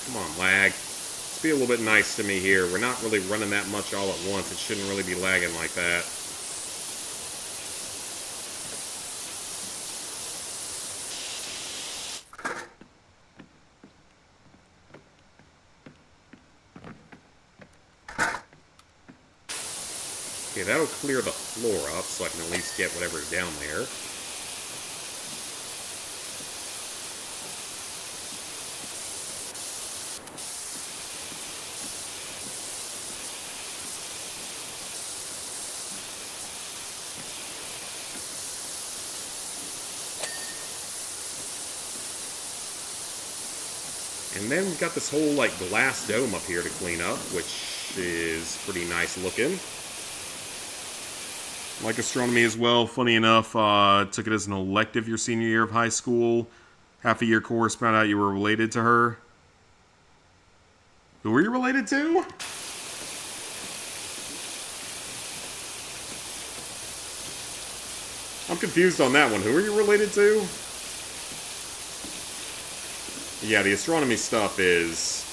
Come on, lag. Let's be a little bit nice to me here. We're not really running that much all at once. It shouldn't really be lagging like that. Okay, that'll clear the floor up so I can at least get whatever's down there. And then we've got this whole, like, glass dome up here to clean up, which is pretty nice looking. Like astronomy as well, funny enough, took it as an elective your senior year of high school. Half a year course, found out you were related to her. Who were you related to? I'm confused on that one. Who are you related to? Yeah, the astronomy stuff is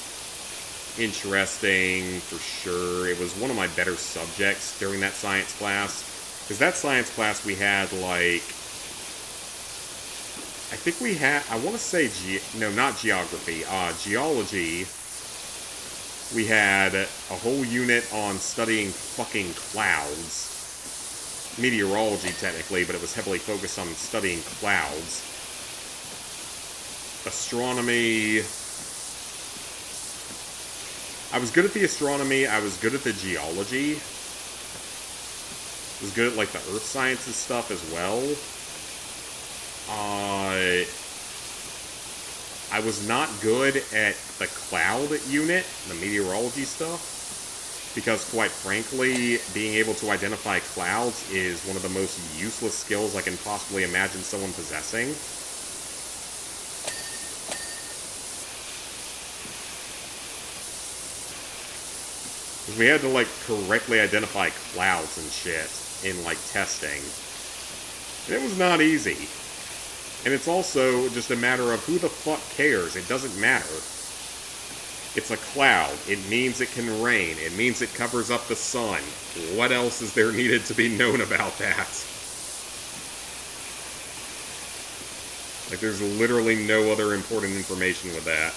interesting for sure. It was one of my better subjects during that science class. Because that science class we had, like... I think we had... I want to say... No, not geography. Geology. We had a whole unit on studying fucking clouds. Meteorology, technically, but it was heavily focused on studying clouds. Astronomy. I was good at the astronomy. I was good at the geology. I was good at, like, the earth sciences stuff as well. I was not good at the cloud unit, the meteorology stuff, because, quite frankly, being able to identify clouds is one of the most useless skills I can possibly imagine someone possessing. We had to, like, correctly identify clouds and shit in, like, testing. And it was not easy. And it's also just a matter of who the fuck cares. It doesn't matter. It's a cloud. It means it can rain. It means it covers up the sun. What else is there needed to be known about that? Like, there's literally no other important information with that.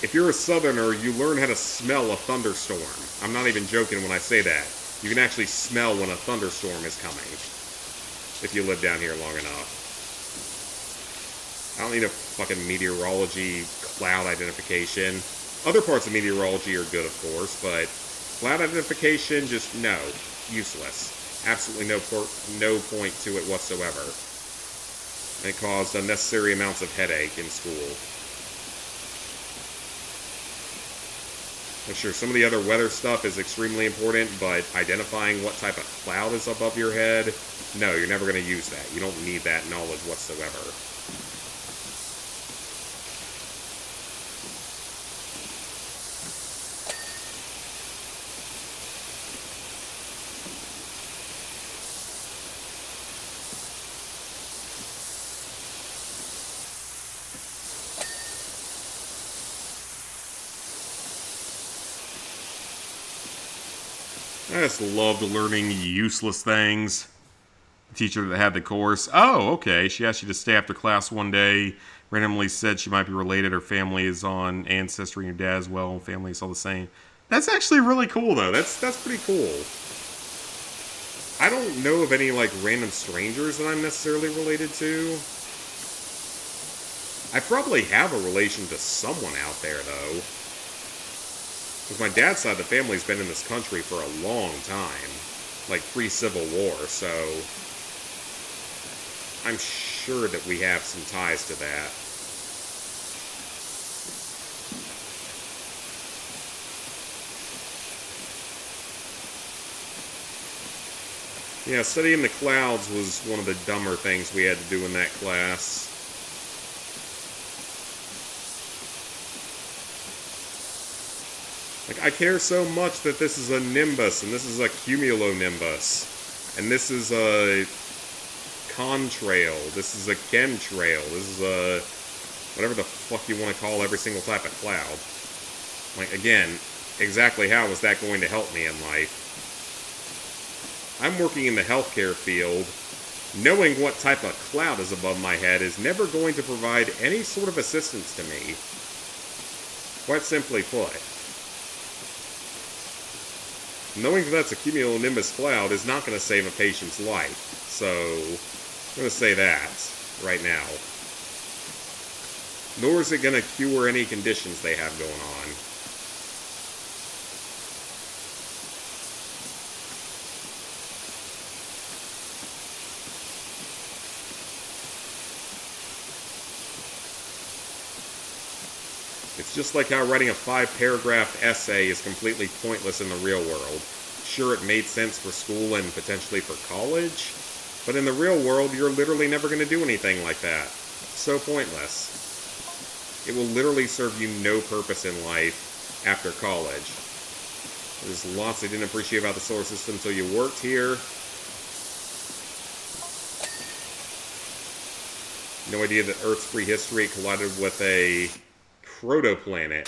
If you're a southerner, you learn how to smell a thunderstorm. I'm not even joking when I say that. You can actually smell when a thunderstorm is coming. If you live down here long enough. I don't need a fucking meteorology cloud identification. Other parts of meteorology are good, of course, but cloud identification, just no. Useless. Absolutely no point to it whatsoever. And it caused unnecessary amounts of headache in school. Sure, some of the other weather stuff is extremely important, but identifying what type of cloud is above your head, no, you're never going to use that. You don't need that knowledge whatsoever. I just loved learning useless things. The teacher that had the course. Oh, okay. She asked you to stay after class one day. Randomly said she might be related. Her family is on Ancestry, and your dad as well. Family is all the same. That's actually really cool, though. That's pretty cool. I don't know of any, like, random strangers that I'm necessarily related to. I probably have a relation to someone out there, though. Because my dad's side of the family's been in this country for a long time. Like, pre-Civil War, so... I'm sure that we have some ties to that. Yeah, studying the clouds was one of the dumber things we had to do in that class. Like, I care so much that this is a nimbus, and this is a cumulonimbus, and this is a contrail, this is a chemtrail, this is a whatever the fuck you want to call every single type of cloud. Like, again, exactly how is that going to help me in life? I'm working in the healthcare field. Knowing what type of cloud is above my head is never going to provide any sort of assistance to me. Quite simply put. Knowing that that's a cumulonimbus cloud is not going to save a patient's life. So, I'm going to say that right now. Nor is it going to cure any conditions they have going on. It's just like how writing a 5-paragraph essay is completely pointless in the real world. Sure, it made sense for school and potentially for college, but in the real world, you're literally never going to do anything like that. So pointless. It will literally serve you no purpose in life after college. There's lots I didn't appreciate about the solar system until you worked here. No idea that Earth's prehistory collided with a protoplanet.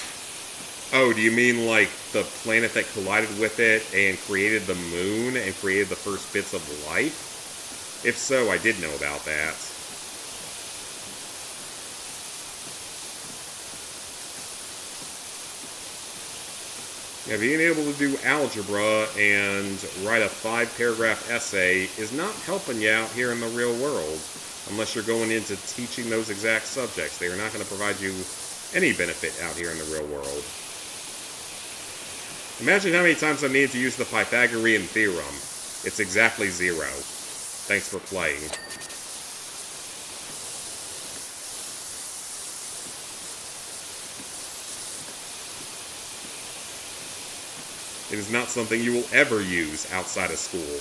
Oh, do you mean like the planet that collided with it and created the moon and created the first bits of life? If so, I did know about that. Yeah, being able to do algebra and write a 5-paragraph essay is not helping you out here in the real world. Unless you're going into teaching those exact subjects. They are not going to provide you any benefit out here in the real world. Imagine how many times I needed to use the Pythagorean theorem. It's exactly 0. Thanks for playing. It is not something you will ever use outside of school.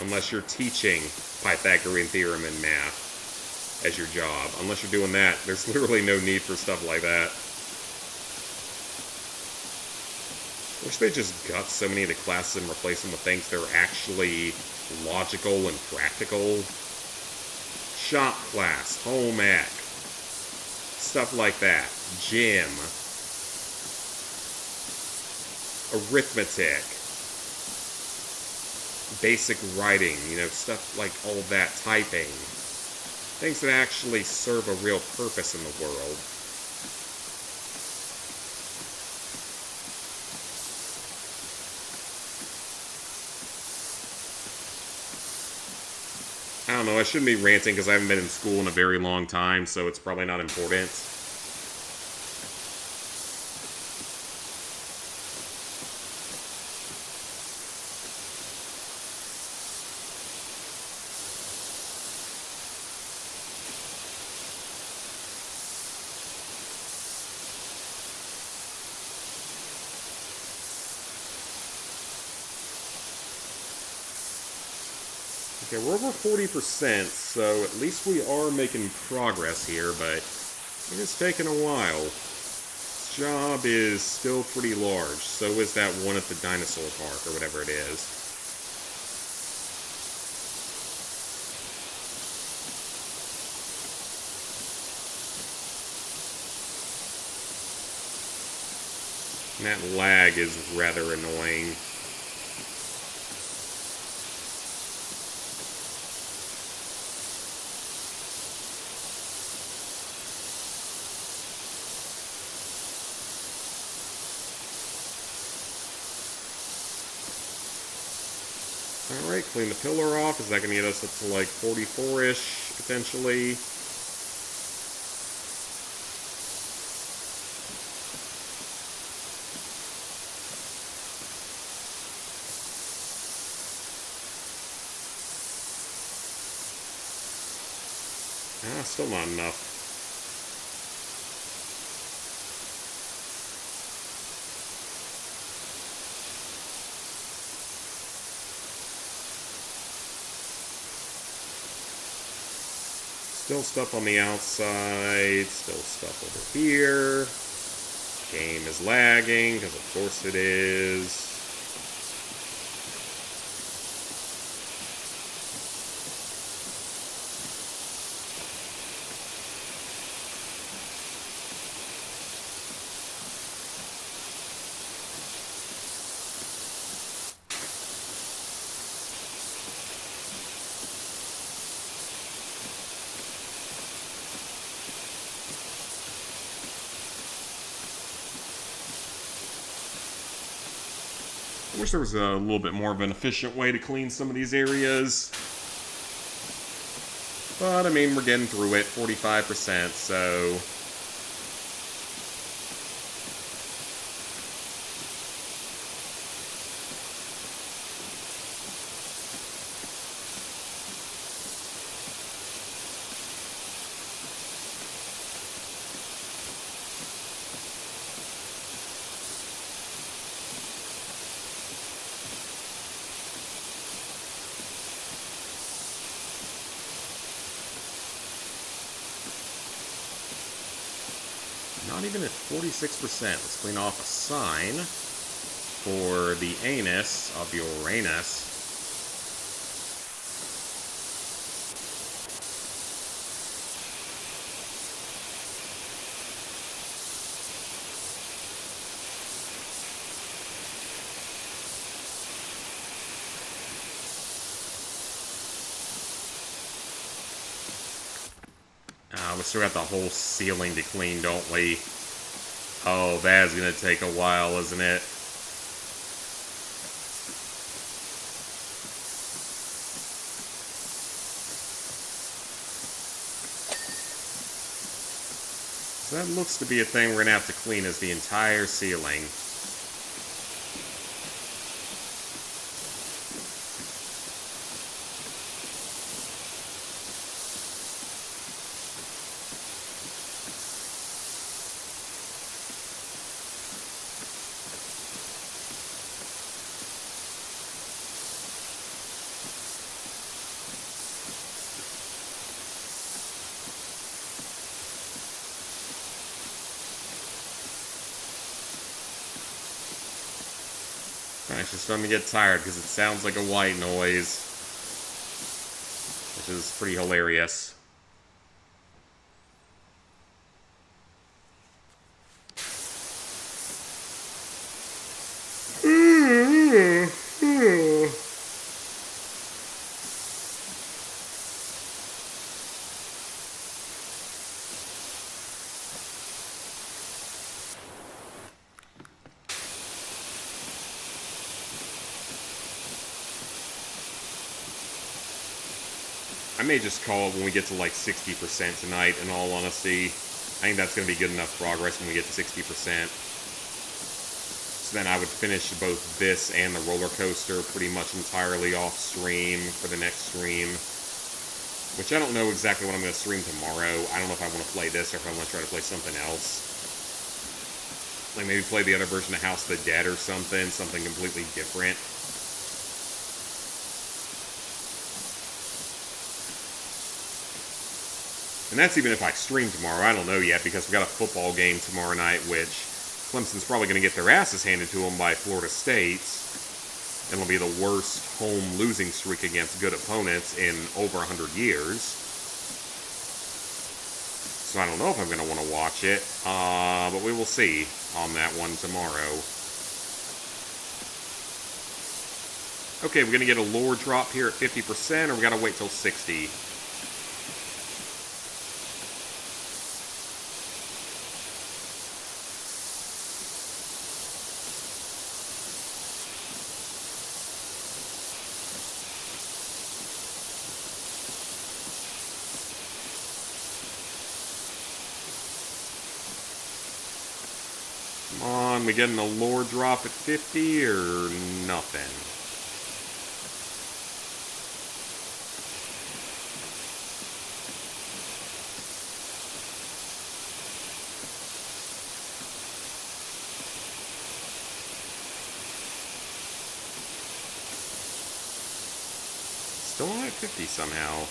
Unless you're teaching Pythagorean theorem in math as your job. Unless you're doing that, there's literally no need for stuff like that. I wish they just gut so many of the classes and replace them with things that are actually logical and practical. Shop class, home ec, stuff like that. Gym, arithmetic, basic writing, you know, stuff like all that, typing. Things that actually serve a real purpose in the world. I don't know, I shouldn't be ranting because I haven't been in school in a very long time, so it's probably not important. Okay, we're over 40%, so at least we are making progress here, but it is taking a while. This job is still pretty large, so is that one at the dinosaur park, or whatever it is. And that lag is rather annoying. Alright, clean the pillar off. Is that going to get us up to like 44-ish, potentially? Still not enough. Still stuff on the outside. Still stuff over here. Game is lagging, because of course it is. I wish there was a little bit more of an efficient way to clean some of these areas. But, I mean, we're getting through it, 45%, so... Not even at 46%. Let's clean off a sign for the anus of Uranus. We still got the whole ceiling to clean, don't we? Oh, that's gonna take a while, isn't it? So that looks to be a thing we're gonna have to clean, is the entire ceiling. I'm actually starting to get tired because it sounds like a white noise, which is pretty hilarious. I may just call it when we get to like 60% tonight, in all honesty. I think that's going to be good enough progress when we get to 60%. So then I would finish both this and the roller coaster pretty much entirely off stream for the next stream. Which I don't know exactly what I'm going to stream tomorrow. I don't know if I want to play this or if I want to try to play something else. Like maybe play the other version of House of the Dead or something completely different. And that's even if I stream tomorrow. I don't know yet, because we got a football game tomorrow night, which Clemson's probably going to get their asses handed to them by Florida State. And it'll be the worst home losing streak against good opponents in over 100 years. So I don't know if I'm going to want to watch it, but we will see on that one tomorrow. Okay, we're going to get a lore drop here at 50%, or we got to wait till 60? Come on, we getting a lore drop at 50 or nothing? Still only at 50 somehow.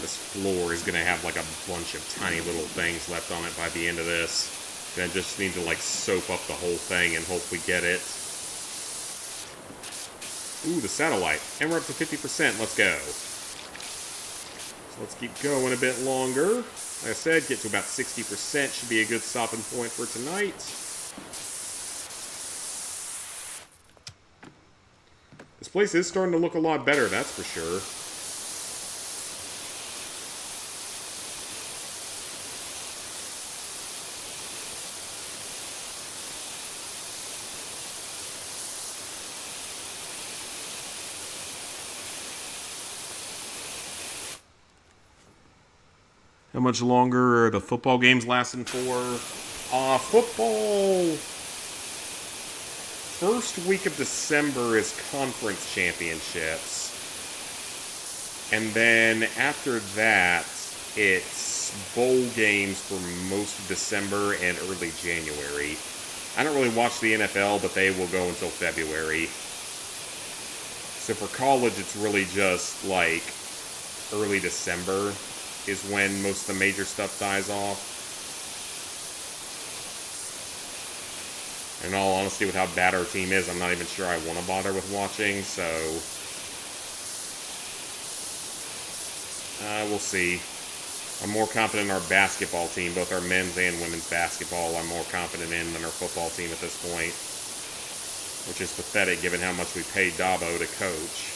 this floor is going to have like a bunch of tiny little things left on it by the end of this. And I just need to like soap up the whole thing and hope we get it. Ooh, the satellite. And we're up to 50%. Let's go. So let's keep going a bit longer. Like I said, get to about 60% should be a good stopping point for tonight. This place is starting to look a lot better, that's for sure. How much longer are the football games lasting for? Football... First week of December is conference championships. And then after that, it's bowl games for most of December and early January. I don't really watch the NFL, but they will go until February. So for college, it's really just like early December is when most of the major stuff dies off. In all honesty, with how bad our team is, I'm not even sure I want to bother with watching, so... we'll see. I'm more confident in our basketball team, both our men's and women's basketball I'm more confident in than our football team at this point. Which is pathetic given how much we paid Dabo to coach.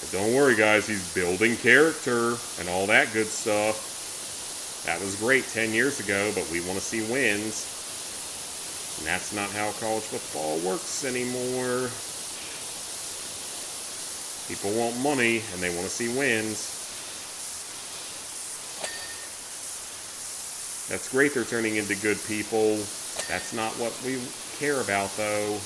But don't worry guys, he's building character and all that good stuff. That was great 10 years ago, but we want to see wins. And that's not how college football works anymore. People want money, and they want to see wins. That's great they're turning into good people. That's not what we care about, though.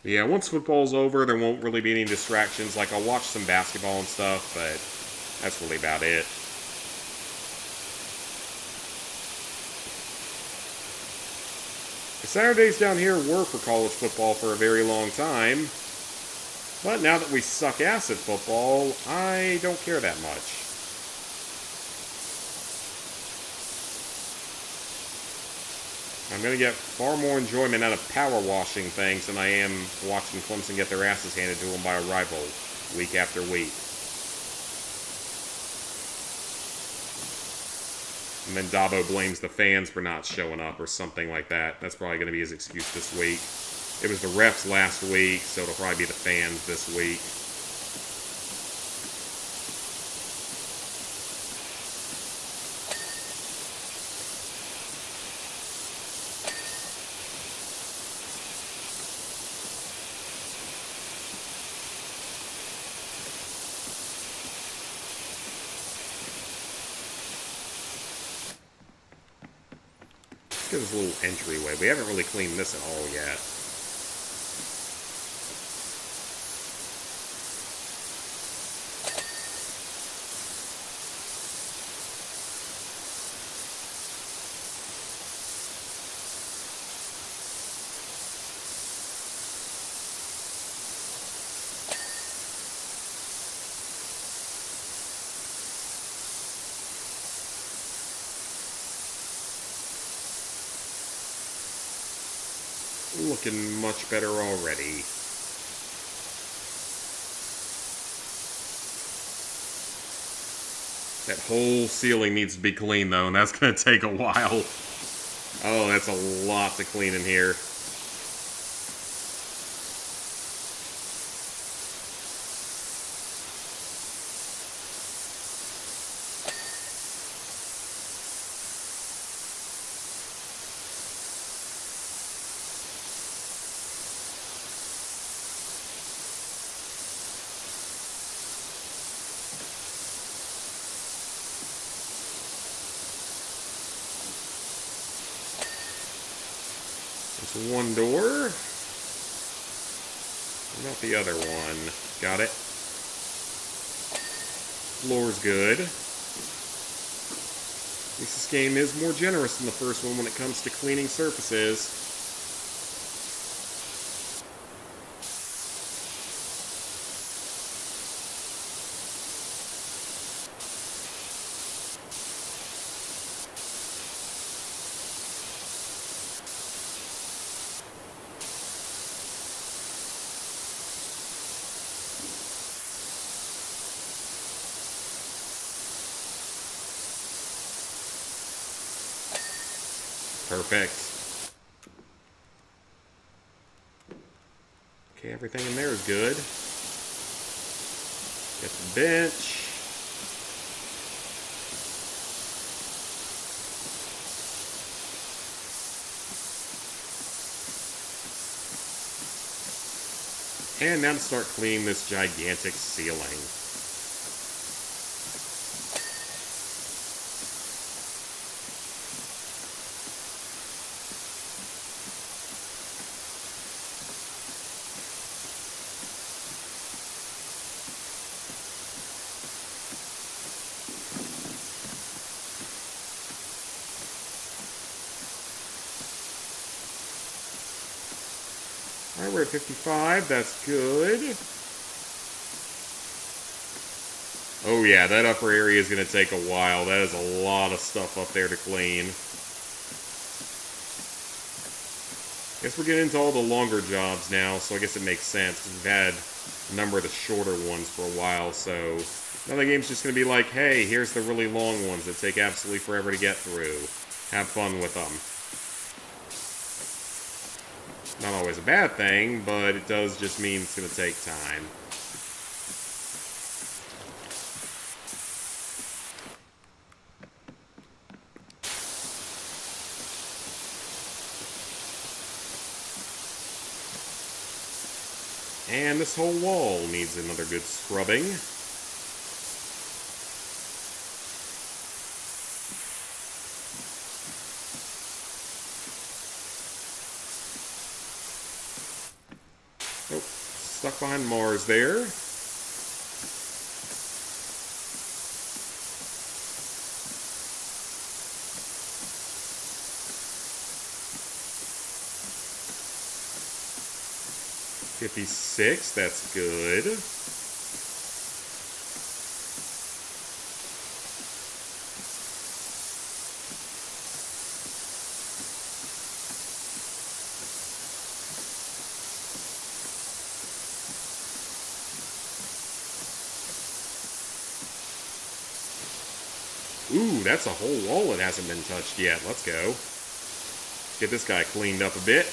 Yeah, once football's over, there won't really be any distractions. Like, I'll watch some basketball and stuff, but that's really about it. The Saturdays down here were for college football for a very long time. But now that we suck ass at football, I don't care that much. I'm going to get far more enjoyment out of power washing things than I am watching Clemson get their asses handed to them by a rival week after week. And then Dabo blames the fans for not showing up or something like that. That's probably going to be his excuse this week. It was the refs last week, so it'll probably be the fans this week. Look at this little entryway. We haven't really cleaned this at all yet. Looking much better already. That whole ceiling needs to be cleaned though, and that's going to take a while. Oh, that's a lot to clean in here. It's one door. What about the other one? Got it. Floor's good. At least this game is more generous than the first one when it comes to cleaning surfaces. Perfect. Okay, everything in there is good. Get the bench. And now to start cleaning this gigantic ceiling. Alright, we're at 55. That's good. Oh yeah, that upper area is going to take a while. That is a lot of stuff up there to clean. Guess we're getting into all the longer jobs now, so I guess it makes sense, because we've had a number of the shorter ones for a while, so now the game's just going to be like, hey, here's the really long ones that take absolutely forever to get through. Have fun with them. Not always a bad thing, but it does just mean it's going to take time. And this whole wall needs another good scrubbing. Oh, stuck behind Mars there. $56, that's good. Ooh, that's a whole wall that hasn't been touched yet. Let's go. Get this guy cleaned up a bit.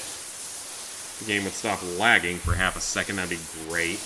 The game would stop lagging for half a second. That'd be great.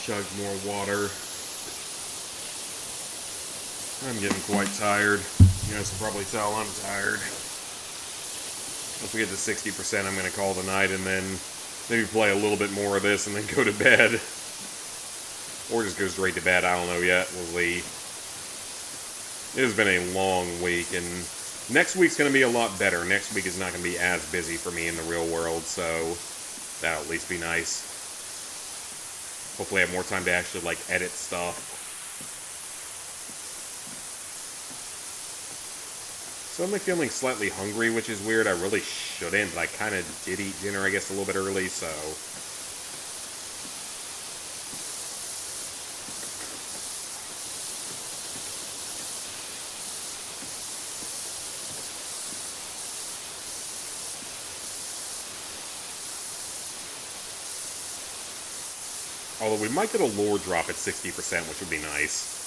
Chug more water. I'm getting quite tired. You guys can probably tell I'm tired. Once we get to 60%, I'm going to call the night and then maybe play a little bit more of this and then go to bed. Or just go straight to bed. I don't know yet. We'll see. It has been a long week, and next week's going to be a lot better. Next week is not going to be as busy for me in the real world, so that'll at least be nice. Hopefully I have more time to actually, like, edit stuff. Suddenly feeling slightly hungry, which is weird. I really shouldn't, but I kind of did eat dinner, I guess, a little bit early, so... Although we might get a lore drop at 60%, which would be nice.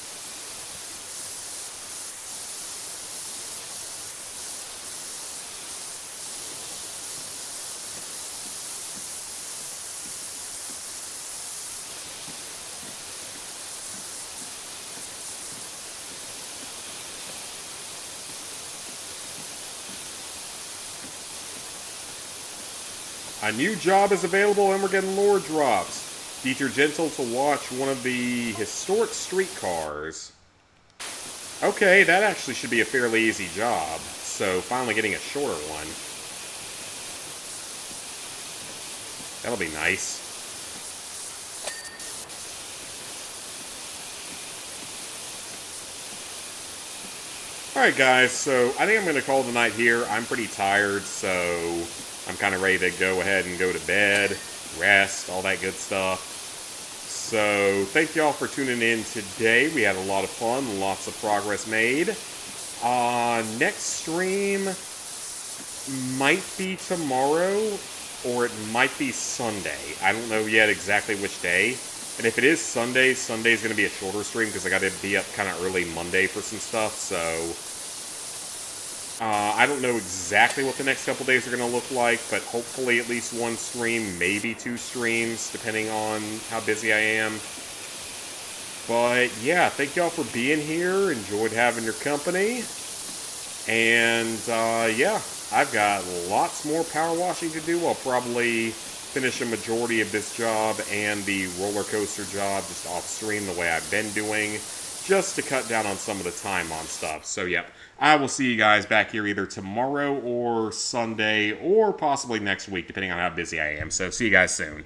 A new job is available and we're getting lore drops. Dieter Gentle to watch one of the historic streetcars. Okay, that actually should be a fairly easy job. So, finally getting a shorter one. That'll be nice. Alright guys, so I think I'm going to call the night here. I'm pretty tired, so I'm kind of ready to go ahead and go to bed, rest, all that good stuff. So thank y'all for tuning in today. We had a lot of fun, lots of progress made. Next stream might be tomorrow, or it might be Sunday. I don't know yet exactly which day. And if it is Sunday, Sunday's going to be a shorter stream because I got to be up kind of early Monday for some stuff. So, I don't know exactly what the next couple days are going to look like, but hopefully at least one stream, maybe 2 streams, depending on how busy I am. But, yeah, thank y'all for being here. Enjoyed having your company. And, yeah, I've got lots more power washing to do. I'll probably finish a majority of this job and the roller coaster job just off stream the way I've been doing, just to cut down on some of the time on stuff. So yep, I will see you guys back here either tomorrow or Sunday or possibly next week, depending on how busy I am. So see you guys soon.